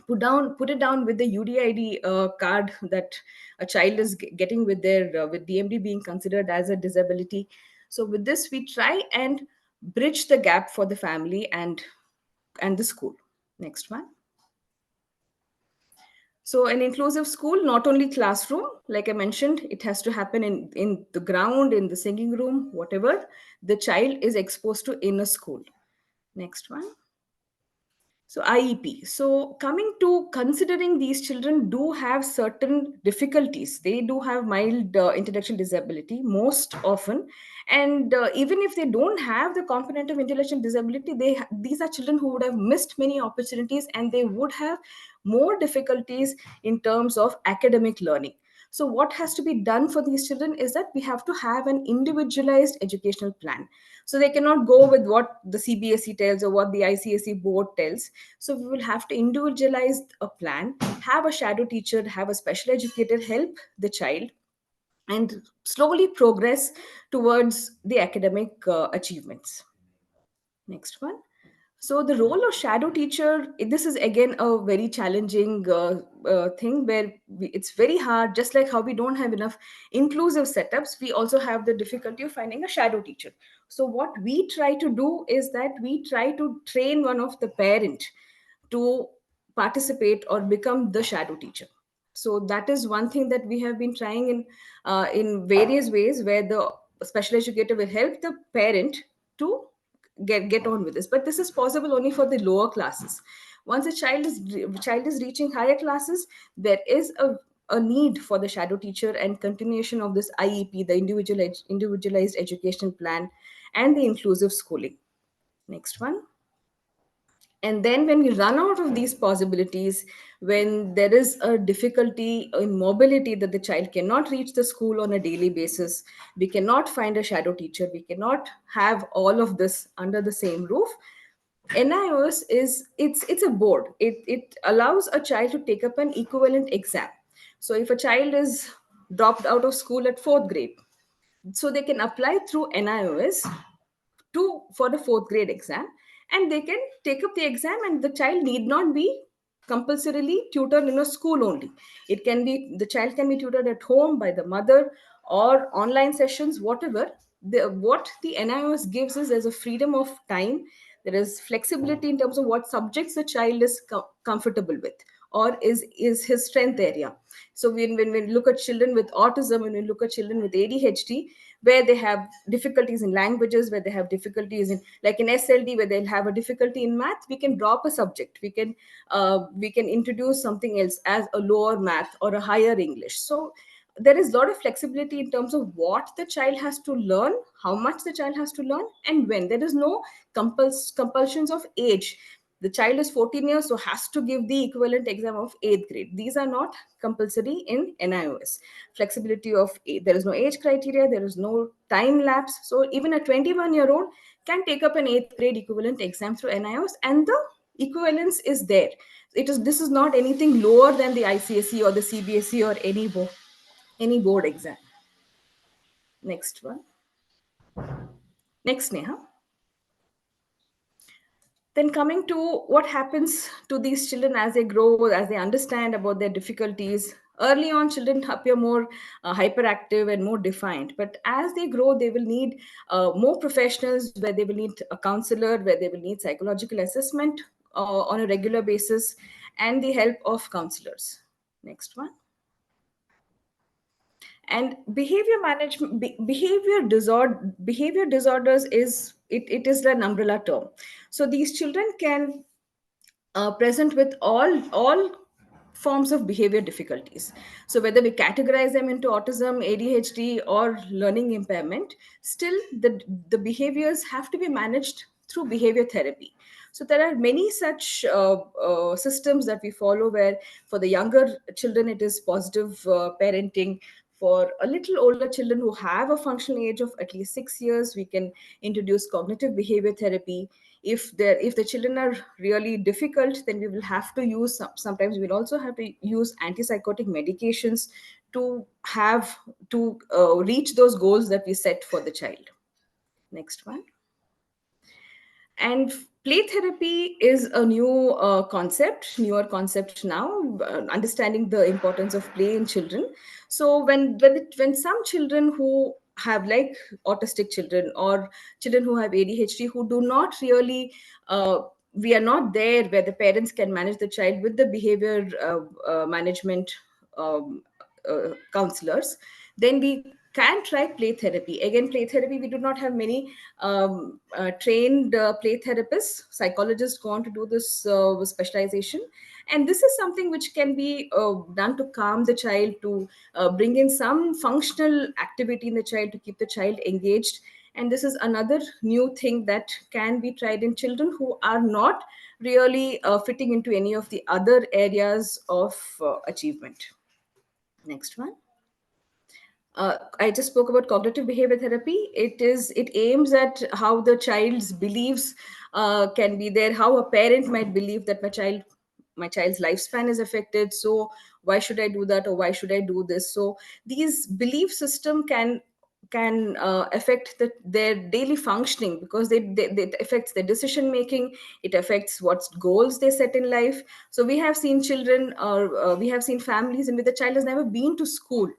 put it down with the UDID card that a child is getting with their with DMD being considered as a disability. So with this, we try and bridge the gap for the family and the school. Next one. So an inclusive school, not only classroom, like I mentioned, it has to happen in the ground, in the singing room, whatever the child is exposed to in a school. Next one. So IEP. So coming to considering, these children do have certain difficulties. They do have mild intellectual disability most often. And even if they don't have the component of intellectual disability, these are children who would have missed many opportunities, and they would have more difficulties in terms of academic learning. So what has to be done for these children is that we have to have an individualized educational plan. So they cannot go with what the CBSE tells or what the ICSE board tells. So we will have to individualize a plan, have a shadow teacher, have a special educator help the child, and slowly progress towards the academic achievements. Next one. So the role of shadow teacher, this is again a very challenging thing where it's very hard. Just like how we don't have enough inclusive setups, we also have the difficulty of finding a shadow teacher. So what we try to do is that we try to train one of the parent to participate or become the shadow teacher. So that is one thing that we have been trying in various ways, where the special educator will help the parent to get on with this. But this is possible only for the lower classes. Once a child is reaching higher classes, there is a need for the shadow teacher and continuation of this IEP, the individualized education plan, and the inclusive schooling. Next one. And then when we run out of these possibilities, when there is a difficulty in mobility that the child cannot reach the school on a daily basis, we cannot find a shadow teacher, we cannot have all of this under the same roof. NIOS it's a board. It allows a child to take up an equivalent exam. So if a child is dropped out of school at 4th grade, so they can apply through NIOS for the 4th grade exam, and they can take up the exam, and the child need not be compulsorily tutored in a school only. It can be, the child can be tutored at home by the mother or online sessions, whatever. What the NIOS gives is there's a freedom of time, there is flexibility in terms of what subjects the child is comfortable with or is his strength area. So when we look at children with autism, when we look at children with ADHD, where they have difficulties in languages, where they have difficulties in, like in SLD, where they'll have a difficulty in math, we can drop a subject. We can introduce something else as a lower math or a higher English. So there is a lot of flexibility in terms of what the child has to learn, how much the child has to learn, and when. There is no compulsions of age. The child is 14 years, so has to give the equivalent exam of 8th grade. These are not compulsory in NIOS. Flexibility of there is no age criteria, there is no time lapse. So even a 21-year-old can take up an 8th grade equivalent exam through NIOS, and the equivalence is there. This is not anything lower than the ICSE or the CBSE or any board exam. Next one. Next, Neha. Then coming to what happens to these children as they grow, as they understand about their difficulties. Early on, children appear more hyperactive and more defiant. But as they grow, they will need more professionals, where they will need a counselor, where they will need psychological assessment on a regular basis, and the help of counselors. Next one. And behavior management, behavior disorders is it is an umbrella term. So these children can present with all forms of behavior difficulties. So whether we categorize them into autism, ADHD, or learning impairment, still the behaviors have to be managed through behavior therapy. So there are many such systems that we follow, where for the younger children it is positive parenting. For a little older children who have a functional age of at least 6 years, we can introduce cognitive behavior therapy. If the children are really difficult, then we will have to use sometimes we'll also have to use antipsychotic medications to reach those goals that we set for the child. Next one. And play therapy is a newer concept now, understanding the importance of play in children. So when some children who have, like autistic children or children who have ADHD, who do not really, we are not there where the parents can manage the child with the behavior management counselors, then we can try play therapy. Again, play therapy, we do not have many trained play therapists. Psychologists go on to do this specialization. And this is something which can be done to calm the child, to bring in some functional activity in the child, to keep the child engaged. And this is another new thing that can be tried in children who are not really fitting into any of the other areas of achievement. Next one. I just spoke about cognitive behavior therapy. It aims at how the child's beliefs can be there, how a parent might believe that my child's lifespan is affected. So why should I do that, or why should I do this? So these belief system can affect their daily functioning, because it affects their decision making. It affects what goals they set in life. So we have seen children, or we have seen families in which the child has never been to school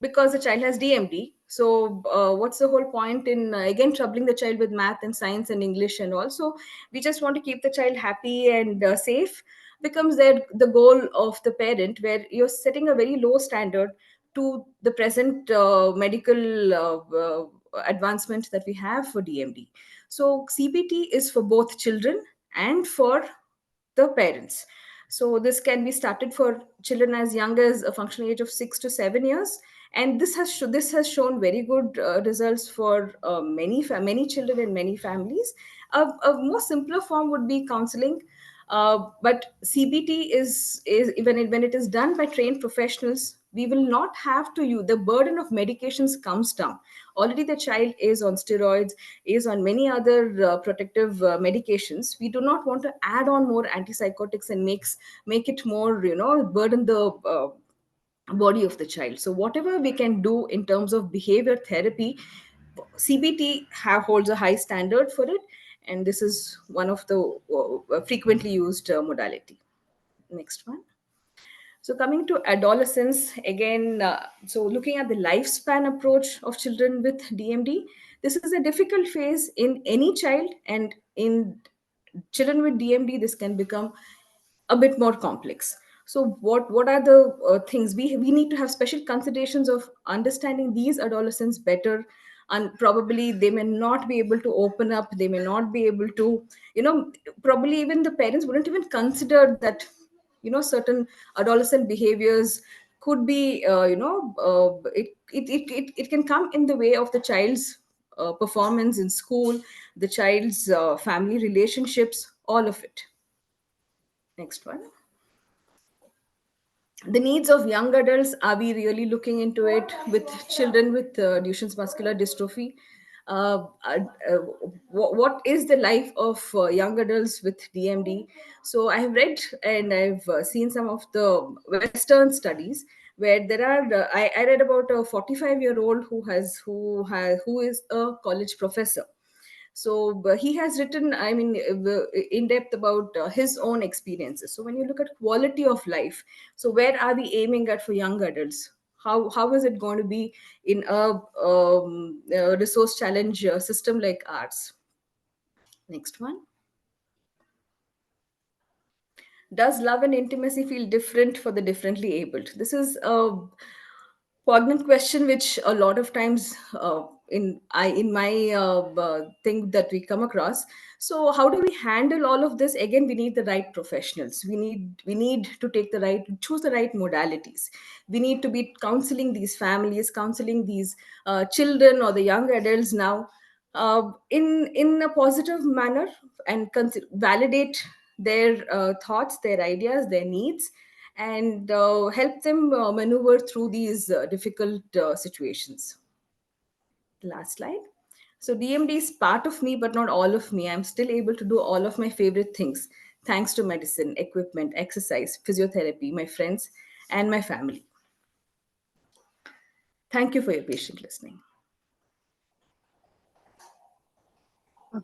because the child has DMD. So what's the whole point in again troubling the child with math and science and English and all? So we just want to keep the child happy and safe, becomes the goal of the parent, where you're setting a very low standard to the present medical advancement that we have for DMD. So CBT is for both children and for the parents. So this can be started for children as young as a functional age of 6 to 7 years, and this has shown very good results for many children and many families. A more simpler form would be counseling, but CBT is when it is done by trained professionals, we will not have to use the burden of medications comes down. Already the child is on steroids, is on many other protective medications. We do not want to add on more antipsychotics and make it more, burden the body of the child. So whatever we can do in terms of behavior therapy, CBT holds a high standard for it, and this is one of the frequently used modality. Next one. So coming to adolescence, again, so looking at the lifespan approach of children with DMD, this is a difficult phase in any child, and in children with DMD, this can become a bit more complex. So what are the things we need to have special considerations of understanding these adolescents better, and probably they may not be able to open up, they may not be able to, probably even the parents wouldn't even consider that, certain adolescent behaviors could be, it can come in the way of the child's performance in school, the child's family relationships, all of it. Next one. The needs of young adults, are we really looking into it with children with Duchenne's muscular dystrophy? What is the life of young adults with DMD? So I have read and I've seen some of the Western studies where there are. I read about a 45-year-old who is a college professor. So he has written, I mean, in depth about his own experiences. So when you look at quality of life, so where are we aiming at for young adults? How is it going to be in a resource challenge system like ours? Next one. Does love and intimacy feel different for the differently abled? This is a poignant question, which a lot of times in my thing that we come across. So how do we handle all of this? Again, we need the right professionals. We need to choose the right modalities. We need to be counseling these families, counseling these children or the young adults now in a positive manner, and validate their thoughts, their ideas, their needs, and help them maneuver through these difficult situations. Last slide. So DMD is part of me, but not all of me. I'm still able to do all of my favorite things thanks to medicine, equipment, exercise, physiotherapy, my friends, and my family. Thank you for your patient listening.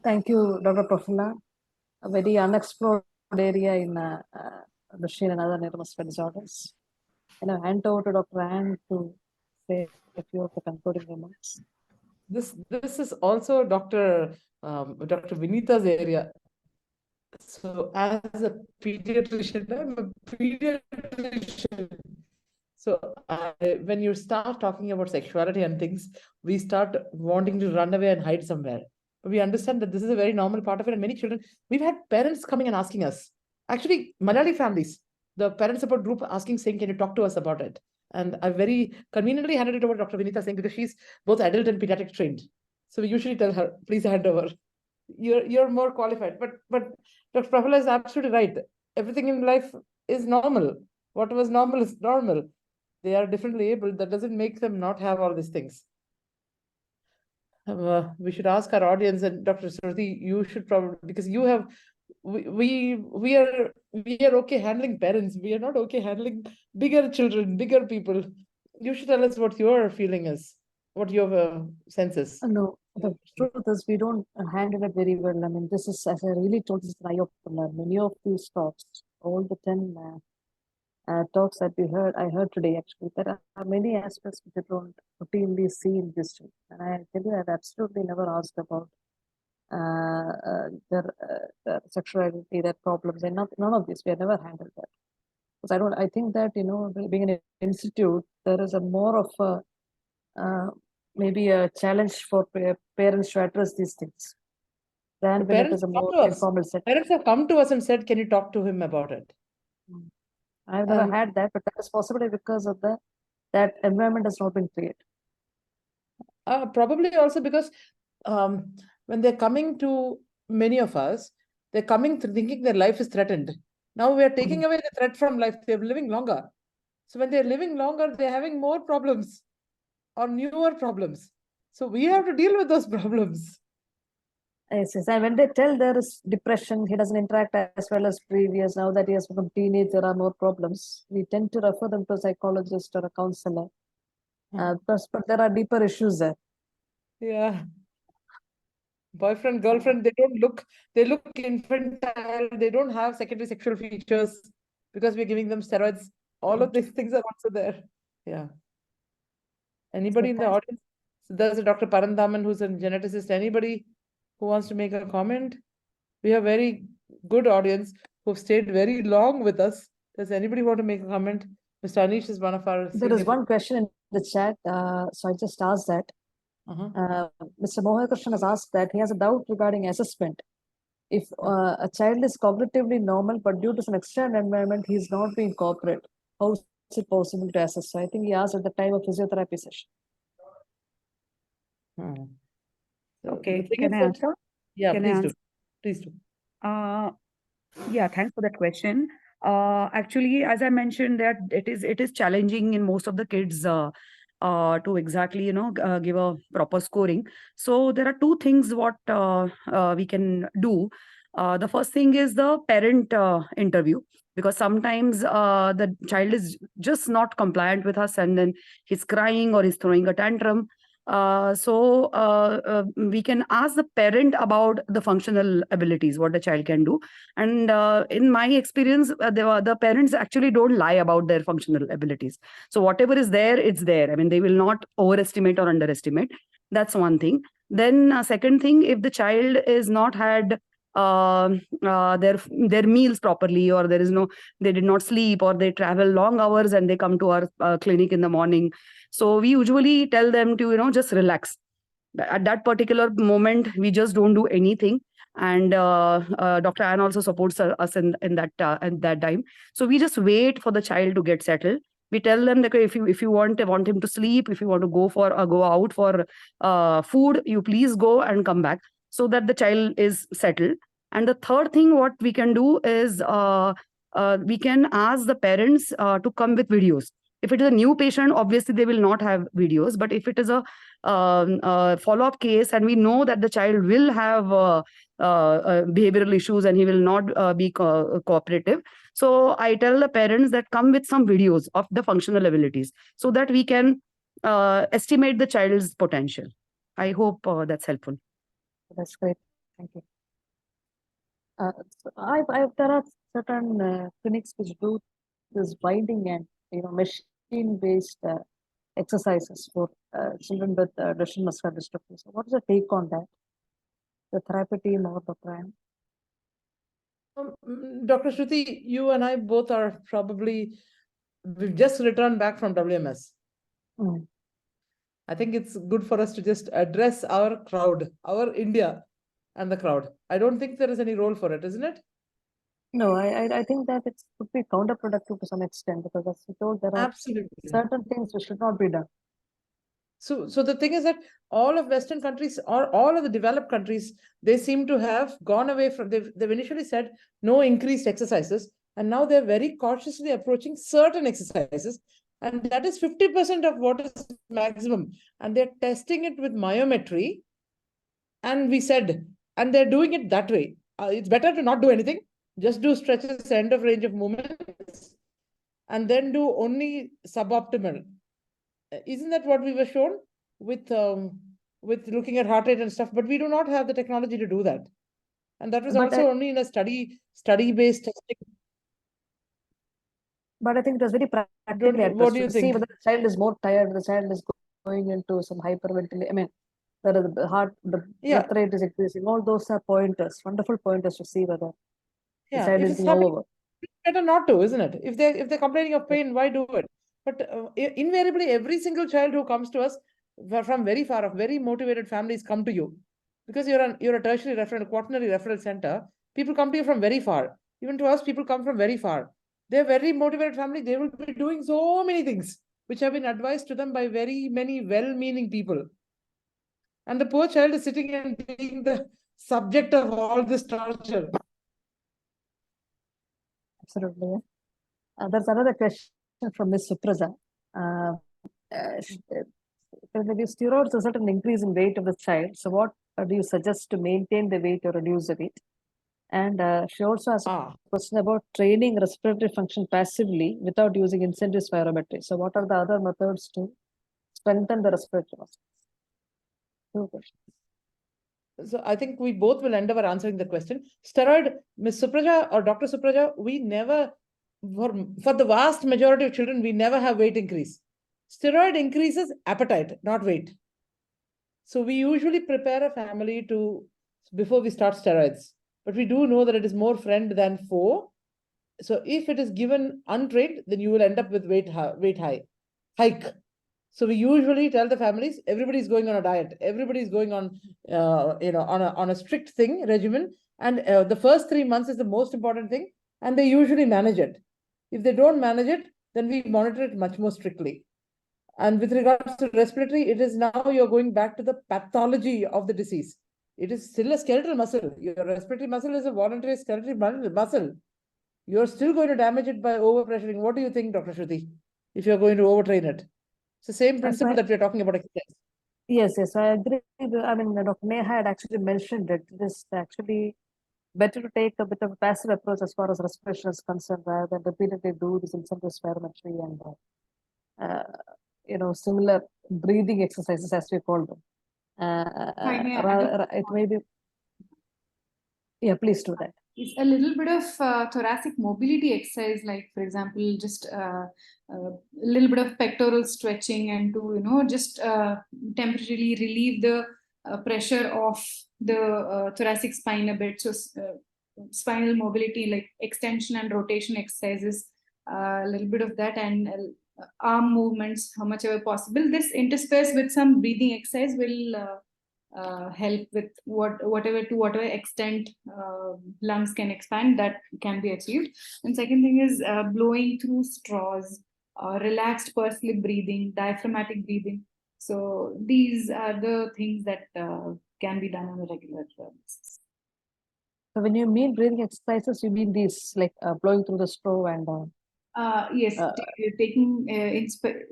Thank you, Dr. Prafulla. A very unexplored area in Duchenne and other neuromuscular disorders. Hand over to Dr. Anne to say a few of the concluding remarks. This is also Dr. Vinita's area. So as a pediatrician, I'm a pediatrician. So when you start talking about sexuality and things, we start wanting to run away and hide somewhere. We understand that this is a very normal part of it. And many children, we've had parents coming and asking us, actually Malayali families, the parent support group asking, saying, can you talk to us about it? And I very conveniently handed it over to Dr. Vinita, saying, because she's both adult and pediatric trained. So we usually tell her, please hand over. You're more qualified. But Dr. Prafulla is absolutely right. Everything in life is normal. What was normal is normal. They are differently able. That doesn't make them not have all these things. We should ask our audience, and Dr. Shruti, you should probably, because you have, we are okay handling parents. We are not okay handling bigger children, bigger people. You should tell us what your feeling is, what your sense is. No, the truth is we don't handle it very well. I mean, this is, as I really told, this is an eye-opener. Many of these talks, all the 10 talks that I heard today, actually, there are many aspects which you don't routinely see in this. And I tell you, I've absolutely never asked about their sexuality, their problems, and none of this. We have never handled that. Because I think that, being an institute, there is a more of a, maybe a challenge for parents to address these things than when it is a more informal setting. Parents have come to us and said, can you talk to him about it? I've never had that, but that is possibly because of that environment has not been created. Probably also because when they're coming to many of us, they're coming thinking their life is threatened. Now we are taking away the threat from life. They're living longer. So when they're living longer, they're having more problems or newer problems. So we have to deal with those problems. Yes, and when they tell there is depression, he doesn't interact as well as previous. Now that he has become teenage, there are more problems. We tend to refer them to a psychologist or a counselor. But there are deeper issues there. Yeah. Boyfriend, girlfriend, they look infantile. They don't have secondary sexual features because we're giving them steroids. All of these things are also there. Yeah. Anybody in the audience? So there's a Dr. Parandaman who's a geneticist. Anybody who wants to make a comment? We have very good audience who've stayed very long with us. Does anybody want to make a comment? Mr. Anish is one of our There is senior. one question in the chat, so I just asked that. Mr. Mohakrishnan has asked that he has a doubt regarding assessment. If a child is cognitively normal, but due to some external environment, he is not being cooperative, how is it possible to assess? So I think he asked at the time of physiotherapy session. Okay, can I answer? Yeah, Can I please do. answer? Please do. Yeah, thanks for that question. Actually, as I mentioned, that it is challenging in most of the kids to exactly give a proper scoring. So there are two things what we can do. The first thing is the parent interview, because sometimes the child is just not compliant with us, and then he's crying or he's throwing a tantrum. So we can ask the parent about the functional abilities, what the child can do. And in my experience, the parents actually don't lie about their functional abilities. So whatever is there, it's there. I mean, they will not overestimate or underestimate. That's one thing. Then second thing, if the child is not had their meals properly, or they did not sleep, or they travel long hours and they come to our clinic in the morning, so we usually tell them to just relax. At that particular moment, we just don't do anything, and Dr. Ann also supports us in that time. So we just wait for the child to get settled. We tell them that if you want him to sleep, if you want to go out for food, you please go and come back, so that the child is settled. And the third thing what we can do is we can ask the parents to come with videos. If it is a new patient, obviously they will not have videos. But if it is a follow-up case, and we know that the child will have behavioral issues and he will not be cooperative, so I tell the parents that come with some videos of the functional abilities, so that we can estimate the child's potential. I hope that's helpful. That's great. Thank you. There are certain clinics which do this binding and machine-based exercises for children with Duchenne muscular dystrophy. So, what is your take on that? The therapy team or the plan? Dr. Shruti, you and I both are we've just returned back from WMS. I think it's good for us to just address our crowd, our India and the crowd. I don't think there is any role for it, isn't it? No, I think that it could be counterproductive to some extent, because as you told, there are certain things which should not be done. So the thing is that all of Western countries, or all of the developed countries, they seem to have gone away from, they've initially said no increased exercises, and now they're very cautiously approaching certain exercises, and that is 50% of what is maximum. And they're testing it with myometry, and they're doing it that way. It's better to not do anything, just do stretches, end of range of movements, and then do only suboptimal. Isn't that what we were shown with looking at heart rate and stuff? But we do not have the technology to do that, and that was also only in a study-based testing. But I think it was very practically What do you think? See whether the child is more tired, the child is going into some hyperventilation. I mean, the breath rate is increasing. All those are pointers, wonderful pointers to see whether the child is being overworked. Better not to, isn't it? If they're complaining of pain, why do it? But invariably, every single child who comes to us from very far off, very motivated families come to you, because you're a tertiary referral, quaternary referral center. People come to you from very far. Even to us, people come from very far. They're very motivated family. They will be doing so many things which have been advised to them by very many well-meaning people. And the poor child is sitting and being the subject of all this torture. Absolutely. There's another question from Ms. Supraja. Maybe steroids result in an increase in weight of the child. So what do you suggest to maintain the weight or reduce the weight? And she also has a question about training respiratory function passively without using incentive spirometry. So what are the other methods to strengthen the respiratory muscles? Two questions. So I think we both will end up answering the question. Steroid, Ms. Supraja or Dr. Supraja, we never, for the vast majority of children, we never have weight increase. Steroid increases appetite, not weight. So we usually prepare a family before we start steroids. But we do know that it is more friend than foe. So if it is given untrained, then you will end up with weight hike. So we usually tell the families, everybody is going on a diet, everybody is going on, on a strict regimen, and the first 3 months is the most important thing, and they usually manage it. If they don't manage it, then we monitor it much more strictly. And with regards to respiratory, it is now you're going back to the pathology of the disease. It is still a skeletal muscle. Your respiratory muscle is a voluntary skeletal muscle. You're still going to damage it by overpressuring. What do you think, Dr. Shruti, if you're going to overtrain it? It's the same principle that we're talking about exercise. Yes, I agree. I mean, Dr. Neha had actually mentioned it. It is actually better to take a bit of a passive approach as far as respiration is concerned, rather than repeatedly do this incentive spirometry and similar breathing exercises, as we call them. It may be. Yeah, please do that. It's a little bit of thoracic mobility exercise, like for example, just a little bit of pectoral stretching, and to just temporarily relieve the pressure of the thoracic spine a bit. So spinal mobility, like extension and rotation exercises, a little bit of that, and arm movements, how much ever possible. This interspersed with some breathing exercise will help with to whatever extent lungs can expand, that can be achieved. And second thing is blowing through straws, relaxed pursed lip breathing, diaphragmatic breathing. So these are the things that can be done on a regular basis. So when you mean breathing exercises, you mean these like blowing through the straw and yes, taking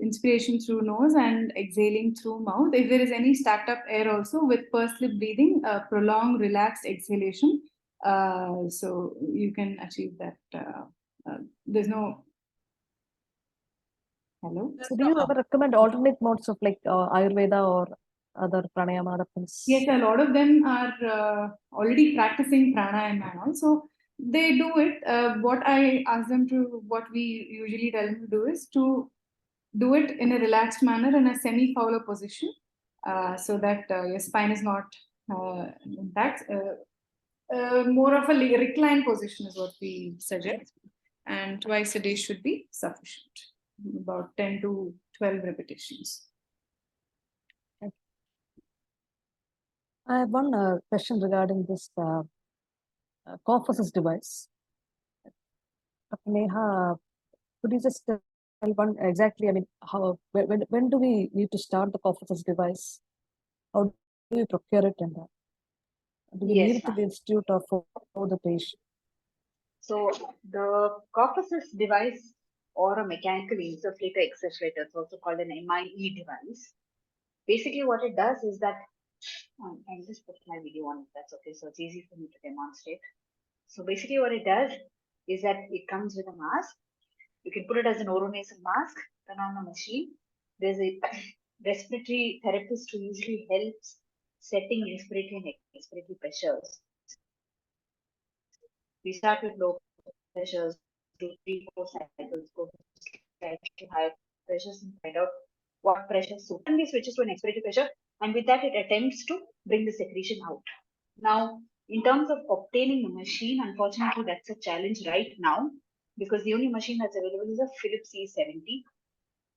inspiration through nose and exhaling through mouth. If there is any stacked up air also with pursed lip breathing, prolonged relaxed exhalation, so you can achieve that. There's no. Hello? So do you ever recommend alternate modes of like Ayurveda or other pranayama things? Yes, a lot of them are already practicing pranayama and all. So they do it. What I ask them to, what we usually tell them to do is to do it in a relaxed manner in a semi-fowler position, so that your spine is not intact. More of a reclined position is what we suggest, and twice a day should be sufficient. About 10 to 12 repetitions. I have one question regarding this cough assist device. Neha, could you just tell one exactly? I mean, when do we need to start the cough assist device? How do we procure it, and do we need it to the institute or for the patient? So the cough assist device, or a mechanical insufflator accelerator, it's also called an MIE device. Basically, what it does is that I'll just put my video on if that's okay, so it's easy for me to demonstrate. So basically, what it does is that it comes with a mask. You can put it as an oronasal mask, turn on the machine. There's a respiratory therapist who usually helps setting respiratory and expiratory pressures. We start with low pressures, do 3-4 cycles, go to slightly higher pressures and find out what pressure suits. And we switches to an expiratory pressure, and with that it attempts to bring the secretion out. Now, in terms of obtaining the machine, unfortunately that's a challenge right now, because the only machine that's available is a Philips E70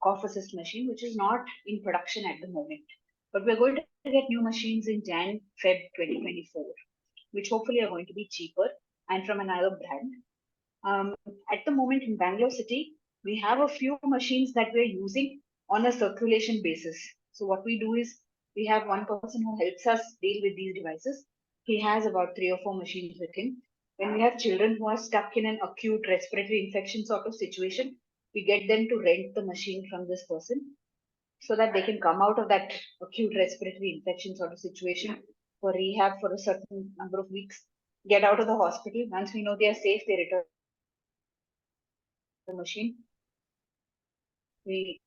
cough assist machine, which is not in production at the moment. But we're going to get new machines in Jan-Feb 2024, which hopefully are going to be cheaper and from another brand. At the moment in Bangalore city, we have a few machines that we're using on a circulation basis. So what we do is we have one person who helps us deal with these devices. He has about 3 or 4 machines with him. When we have children who are stuck in an acute respiratory infection sort of situation, we get them to rent the machine from this person so that they can come out of that acute respiratory infection sort of situation for rehab for a certain number of weeks, get out of the hospital. Once we know they are safe, they return the machine. We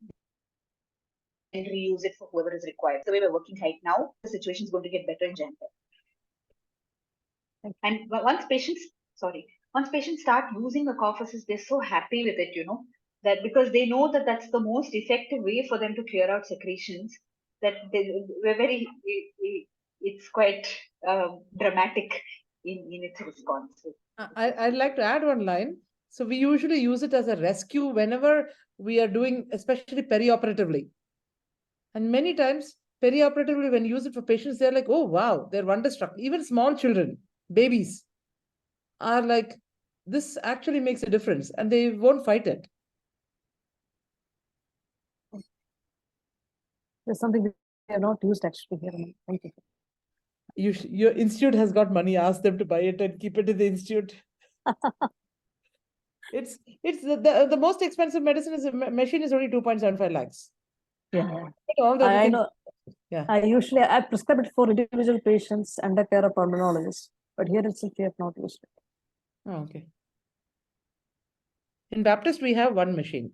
reuse it for whoever is required. The way we're working right now, the situation is going to get better in January. And once patients start using the cough assist, they're so happy with it, that because they know that that's the most effective way for them to clear out secretions, that it's quite dramatic in its response. I'd like to add one line. So we usually use it as a rescue whenever we are doing, especially perioperatively. And many times, perioperatively, when you use it for patients, they're like, oh, wow, they're wonderstruck. Even small children, babies, are like, this actually makes a difference, and they won't fight it. There's something we have not used actually here. Thank you. Your institute has got money. Ask them to buy it and keep it in the institute. It's the most expensive medicine is machine is only 2.75 lakhs. Yeah, But all the other I things, know. yeah. I prescribe it for individual patients under care of pulmonologists, but here itself we have not used it. Oh, okay. In Baptist, we have one machine.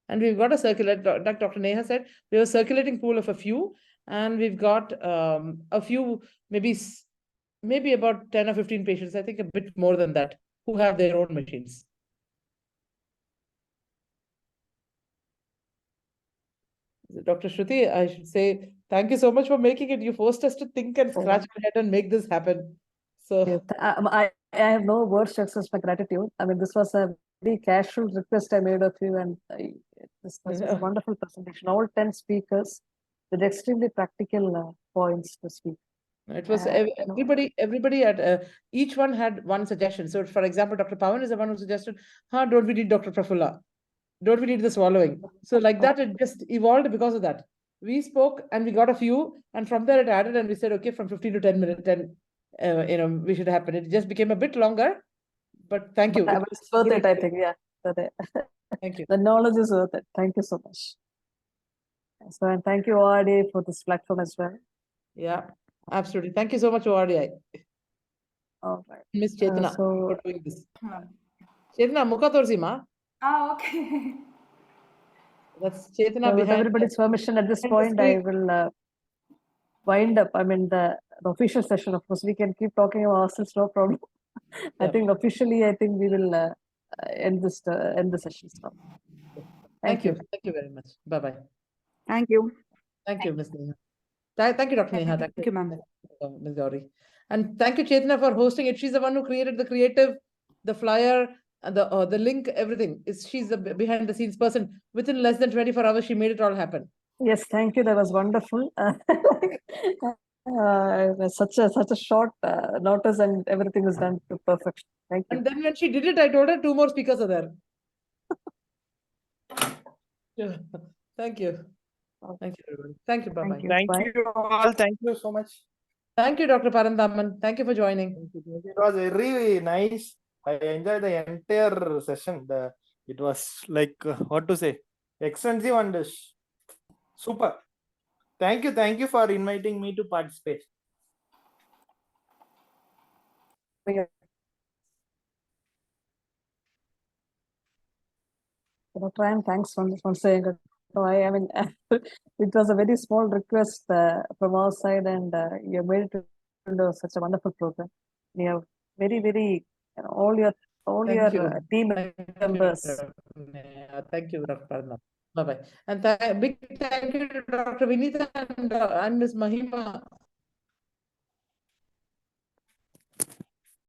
And we've got a circulate, like Dr. Neha said, we have a circulating pool of a few, and we've got a few, maybe about 10 or 15 patients, I think a bit more than that, who have their own machines. Dr. Shruti, I should say, thank you so much for making it. You forced us to think and scratch our head and make this happen. So I have no words to express my gratitude. I mean, this was a very casual request I made of you, and this was a wonderful presentation. All 10 speakers with extremely practical points to speak. it was everybody at each one had one suggestion. So, for example, Dr. Pawan is the one who suggested, don't we need Dr. Prafulla? Don't we need the swallowing? So like that, it just evolved because of that. We spoke and we got a few, and from there it added, and we said, okay, from 15 to 10 minutes, we should happen. It just became a bit longer, but thank you. But it's worth it, I think. Yeah. Thank you. The knowledge is worth it. Thank you so much. So, and thank you, ORDI, for this platform as well. Yeah, absolutely. Thank you so much, ORDI. All right. Miss Chetna for doing this. Chetna, Mukha Torsima. Okay. That's Chetna with behind. Everybody's permission at this point, I will wind up. I mean, the official session. Of course, we can keep talking about ourselves, no problem. I think officially, I think we will end the session. So, thank you. Thank you very much. Bye bye. Thank you. Thank you, Ms. Neha. Thank you, Dr. Neha. Thank you, ma'am. Ms. Gauri. And thank you, Chetna, for hosting it. She's the one who created the creative, the flyer, and the link, everything. She's the behind the scenes person. Within less than 24 hours, she made it all happen. Yes, thank you. That was wonderful. Such a short notice, and everything is done to perfection. Thank you. And then when she did it, I told her 2 more speakers are there. Yeah. Thank you. Thank you, everybody. Thank you. Bye-bye. Thank you all. Thank you so much. Thank you, Dr. Parandaman. Thank you for joining. It was very nice. I enjoyed the entire session. It was like, what to say, extensive and super. Thank you for inviting me to participate. Try and thanks for saying it. So I mean, it was a very small request from our side, and you made it into such a wonderful program. You have very all your team members. Thank you, Dr. Parandaman. Bye bye. And big thank you to Dr. Vinita and Ms. Mahima